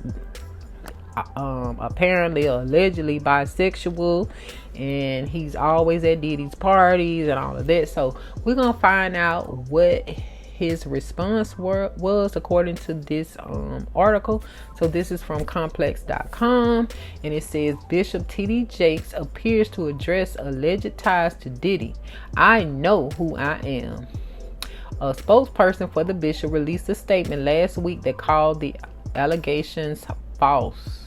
apparently allegedly bisexual, and he's always at Diddy's parties and all of that. So we're gonna find out what his response was according to this article. So this is from complex.com, and it says Bishop TD Jakes appears to address alleged ties to Diddy. I know who I am. A spokesperson for the bishop released a statement last week that called the allegations false.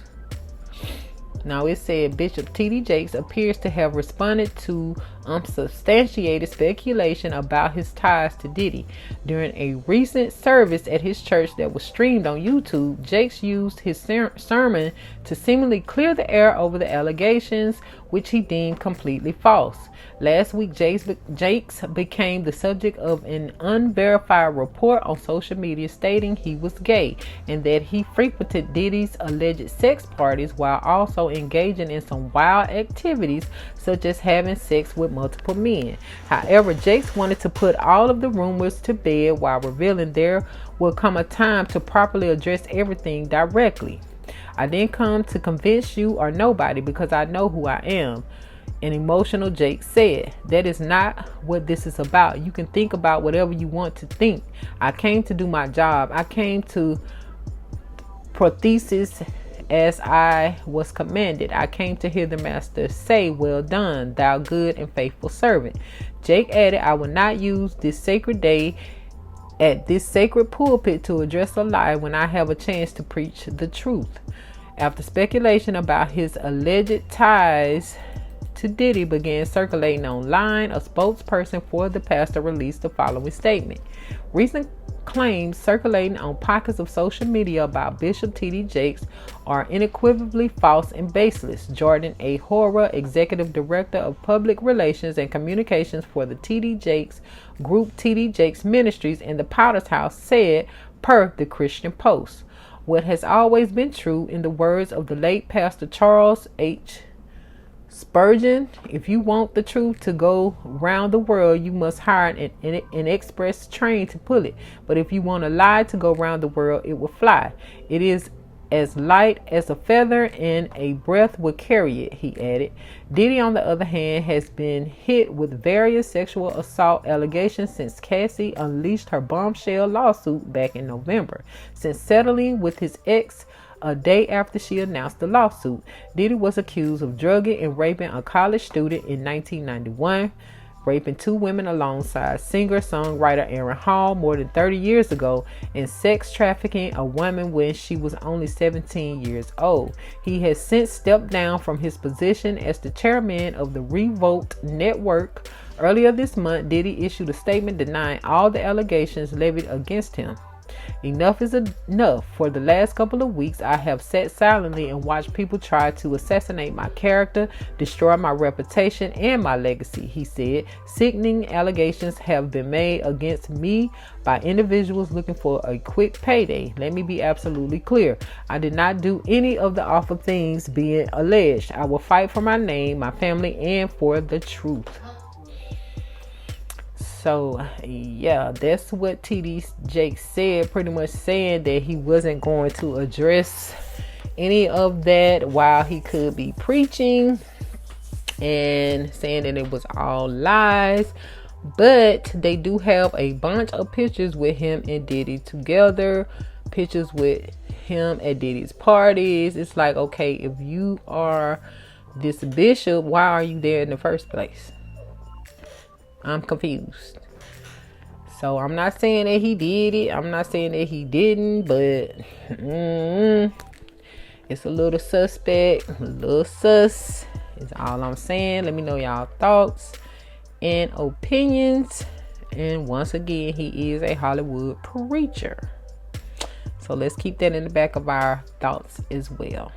Now, it said Bishop TD Jakes appears to have responded to unsubstantiated speculation about his ties to Diddy. During a recent service at his church that was streamed on YouTube, Jakes used his sermon to seemingly clear the air over the allegations, which he deemed completely false. Last week, Jakes became the subject of an unverified report on social media stating he was gay and that he frequented Diddy's alleged sex parties while also engaging in some wild activities such as having sex with multiple men. However, Jakes wanted to put all of the rumors to bed while revealing there will come a time to properly address everything directly. I didn't come to convince you or nobody because I know who I am. An emotional Jakes said, "That is not what this is about. You can think about whatever you want to think. I came to do my job. I came to prothesis as I was commanded. I came to hear the master say, 'Well done, thou good and faithful servant.'" Jake added, "I will not use this sacred day at this sacred pulpit to address a lie when I have a chance to preach the truth." After speculation about his alleged ties to Diddy began circulating online, a spokesperson for the pastor released the following statement. Recent claims circulating on pockets of social media about Bishop TD Jakes are unequivocally false and baseless. Jordan A. Hora, Executive Director of Public Relations and Communications for the TD Jakes Group TD Jakes Ministries in the Potter's House, said, per the Christian Post, "What has always been true, in the words of the late Pastor Charles H. Spurgeon, if you want the truth to go round the world, you must hire an express train to pull it. But if you want a lie to go round the world, it will fly. It is as light as a feather and a breath would carry it, he added. Diddy, on the other hand, has been hit with various sexual assault allegations since Cassie unleashed her bombshell lawsuit back in November. Since settling with his ex a day after she announced the lawsuit, Diddy was accused of drugging and raping a college student in 1991, raping 2 women alongside singer-songwriter Aaron Hall more than 30 years ago, and sex trafficking a woman when she was only 17 years old. He has since stepped down from his position as the chairman of the Revolt Network. Earlier this month, Diddy issued a statement denying all the allegations levied against him. Enough is enough. For the last couple of weeks, I have sat silently and watched people try to assassinate my character, destroy my reputation and my legacy, he said. Sickening allegations have been made against me by individuals looking for a quick payday. Let me be absolutely clear. I did not do any of the awful things being alleged. I will fight for my name, my family, and for the truth. So, yeah, that's what TD Jake said, pretty much saying that he wasn't going to address any of that while he could be preaching, and saying that it was all lies. But they do have a bunch of pictures with him and Diddy together, pictures with him at Diddy's parties. It's like, okay, if you are this bishop, why are you there in the first place? I'm confused. So I'm not saying that he did it. I'm not saying that he didn't, but it's a little suspect, a little sus. Is all I'm saying. Let me know y'all thoughts and opinions. And once again, he is a Hollywood preacher. So let's keep that in the back of our thoughts as well.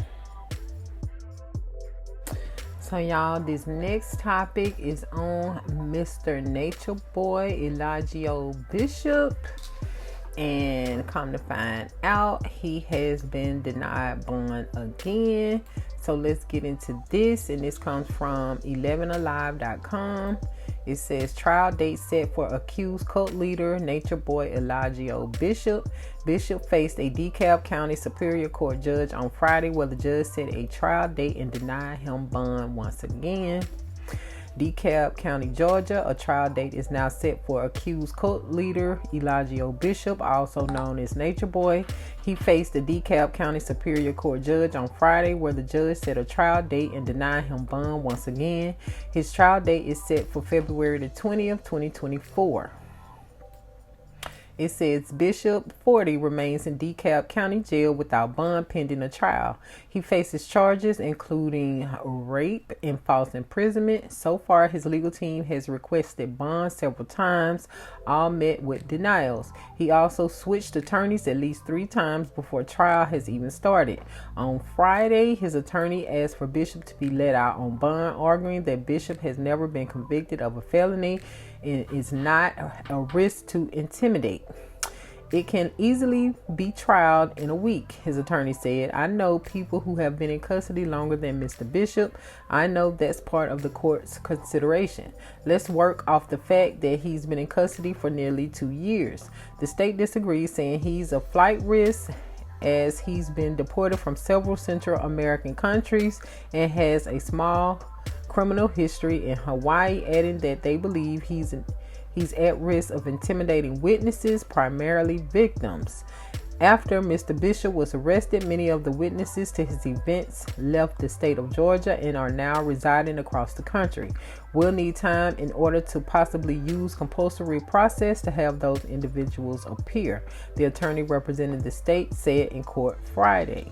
So y'all, this next topic is on Mr. Nature Boy Elijah Bishop, and come to find out, he has been denied bond again. So let's get into this, and this comes from 11alive.com. It says trial date set for accused cult leader Nature Boy Elijah Bishop. Bishop faced a DeKalb County Superior Court judge on Friday, where the judge set a trial date and denied him bond once again. DeKalb County, Georgia, a trial date is now set for accused cult leader Elijah Bishop, also known as Nature Boy. He faced the DeKalb County Superior Court judge on Friday, where the judge set a trial date and denied him bond once again. His trial date is set for February the 20th, 2024. It says Bishop, 40, remains in DeKalb County Jail without bond pending a trial. He faces charges including rape and false imprisonment. So far, his legal team has requested bond several times, all met with denials. He also switched attorneys at least 3 times before trial has even started. On Friday, his attorney asked for Bishop to be let out on bond, arguing that Bishop has never been convicted of a felony and is not a risk to intimidate. It can easily be trialed in a week, his attorney said. I know people who have been in custody longer than Mr. Bishop. I know that's part of the court's consideration. Let's work off the fact that he's been in custody for nearly 2 years. The state disagrees, saying he's a flight risk as he's been deported from several Central American countries and has a small criminal history in Hawaii, adding that they believe he's at risk of intimidating witnesses, primarily victims. After Mr. Bishop was arrested, many of the witnesses to his events left the state of Georgia and are now residing across the country. We'll need time in order to possibly use compulsory process to have those individuals appear, the attorney representing the state said in court Friday.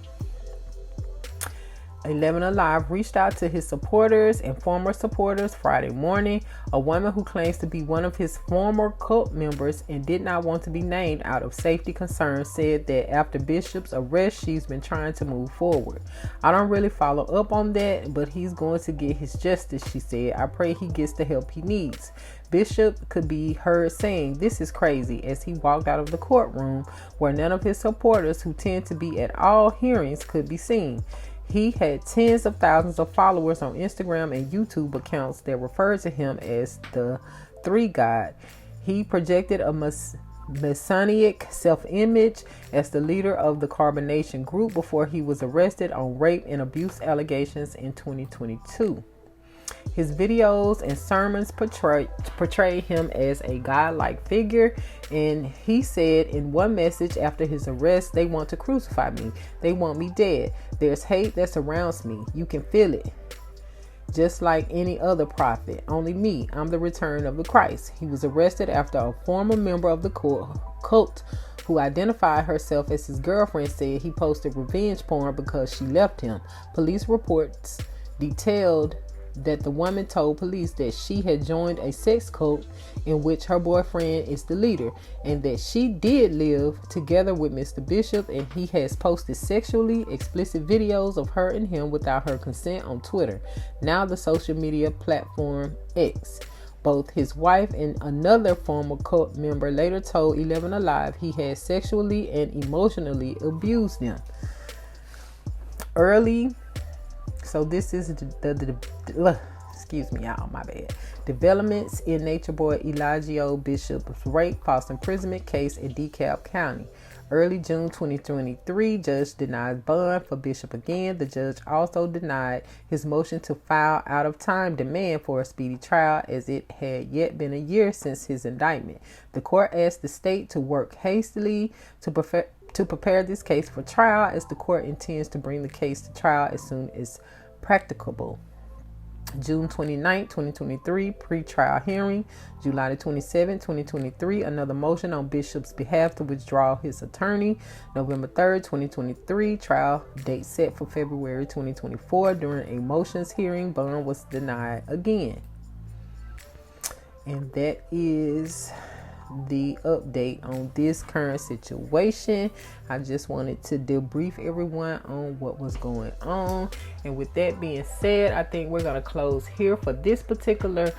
11 Alive reached out to his supporters and former supporters Friday morning. A woman who claims to be one of his former cult members and did not want to be named out of safety concerns said that after Bishop's arrest, she's been trying to move forward. I don't really follow up on that, but he's going to get his justice, she said. I pray he gets the help he needs. Bishop could be heard saying, "This is crazy," as he walked out of the courtroom where none of his supporters, who tend to be at all hearings, could be seen. He had tens of thousands of followers on Instagram and YouTube accounts that referred to him as the Three God. He projected a messianic self-image as the leader of the Carbonation Group before he was arrested on rape and abuse allegations in 2022. His videos and sermons portray him as a godlike figure, and he said in one message after his arrest, "They want to crucify me. They want me dead. There's hate that surrounds me. You can feel it. Just like any other prophet. Only me. I'm the return of the Christ." He was arrested after a former member of the cult who identified herself as his girlfriend said he posted revenge porn because she left him. Police reports detailed that the woman told police that she had joined a sex cult in which her boyfriend is the leader, and that she did live together with Mr. Bishop, and he has posted sexually explicit videos of her and him without her consent on Twitter, now the social media platform X. Both his wife and another former cult member later told 11 Alive he had sexually and emotionally abused them. So this is excuse me, y'all, my bad. Developments in Nature Boy Elijah Bishop's rape, false imprisonment case in DeKalb County. Early June 2023, judge denies bond for Bishop again. The judge also denied his motion to file out of time demand for a speedy trial, as it had yet been a year since his indictment. The court asked the state to work hastily to prepare this case for trial, as the court intends to bring the case to trial as soon as practicable. June 29, 2023, pre-trial hearing. July 27, 2023, another motion on Bishop's behalf to withdraw his attorney. November 3rd, 2023, trial date set for February 2024. During a motions hearing, bond was denied again. And that is the update on this current situation. I just wanted to debrief everyone on what was going on, and with that being said, I think we're going to close here for this particular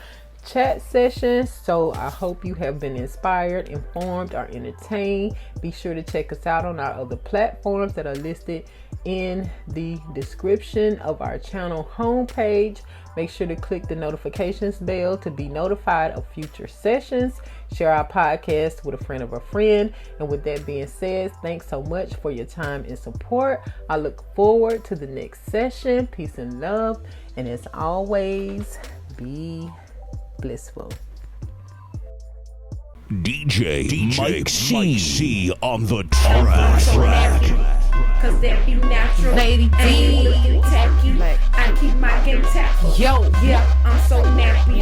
chat session. So I hope you have been inspired, informed, or entertained. Be sure to check us out on our other platforms that are listed in the description of our channel homepage. Make sure to click the notifications bell to be notified of future sessions. Share our podcast with a friend of a friend. And with that being said, thanks so much for your time and support. I look forward to the next session. Peace and love. And as always, be blissful. DJ Mike C on the track. Cause that be natural. Lady D. Ain't looking tacky. I keep my game tactful. Yo, Yeah, I'm so nappy.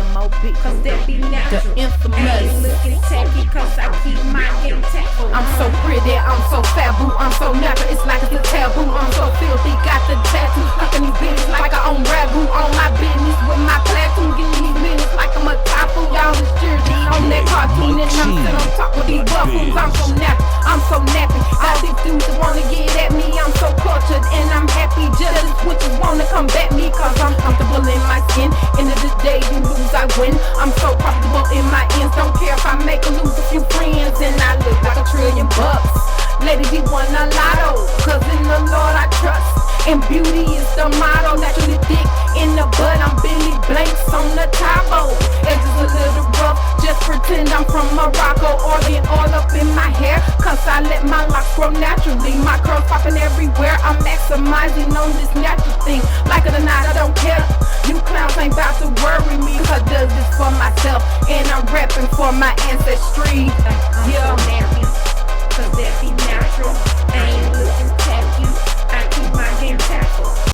Cause that be natural. The infamous. Ain't looking tacky. Cause I keep my game tactful. I'm so pretty, I'm so fabu, I'm so natural, it's like it's a taboo. I'm so filthy, got the tattoo, cooking these bitches like I own ragu. On my business with my platoon, getting these minutes like I'm a typhoon. Y'all is jersey on that cartoon, and I'm sitting on top of these buffoons. I'm so nappy, I'm so nappy. All these dudes that wanna get at me, I'm so cultured and I'm happy. Jealous switches wanna come back me, cause I'm comfortable in my skin. End of the day, you lose, I win. I'm so comfortable in my ends, don't care if I make or lose a few friends, and I look like $1 trillion. Lady, we won a lotto, cause in the Lord I trust, and beauty is the motto. Naturally thick in the bud, I'm Billy Blanks on the Tabo. Edges a little rough, just pretend I'm from Morocco. Organ all up in my hair, cause I let my locks grow naturally. My curls popping everywhere, I'm maximizing on this natural thing. Like it or not, I don't care. You clowns ain't about to worry me, cause I does this for myself, and I'm repping for my ancestry. I'm so nappy. Cause that be natural.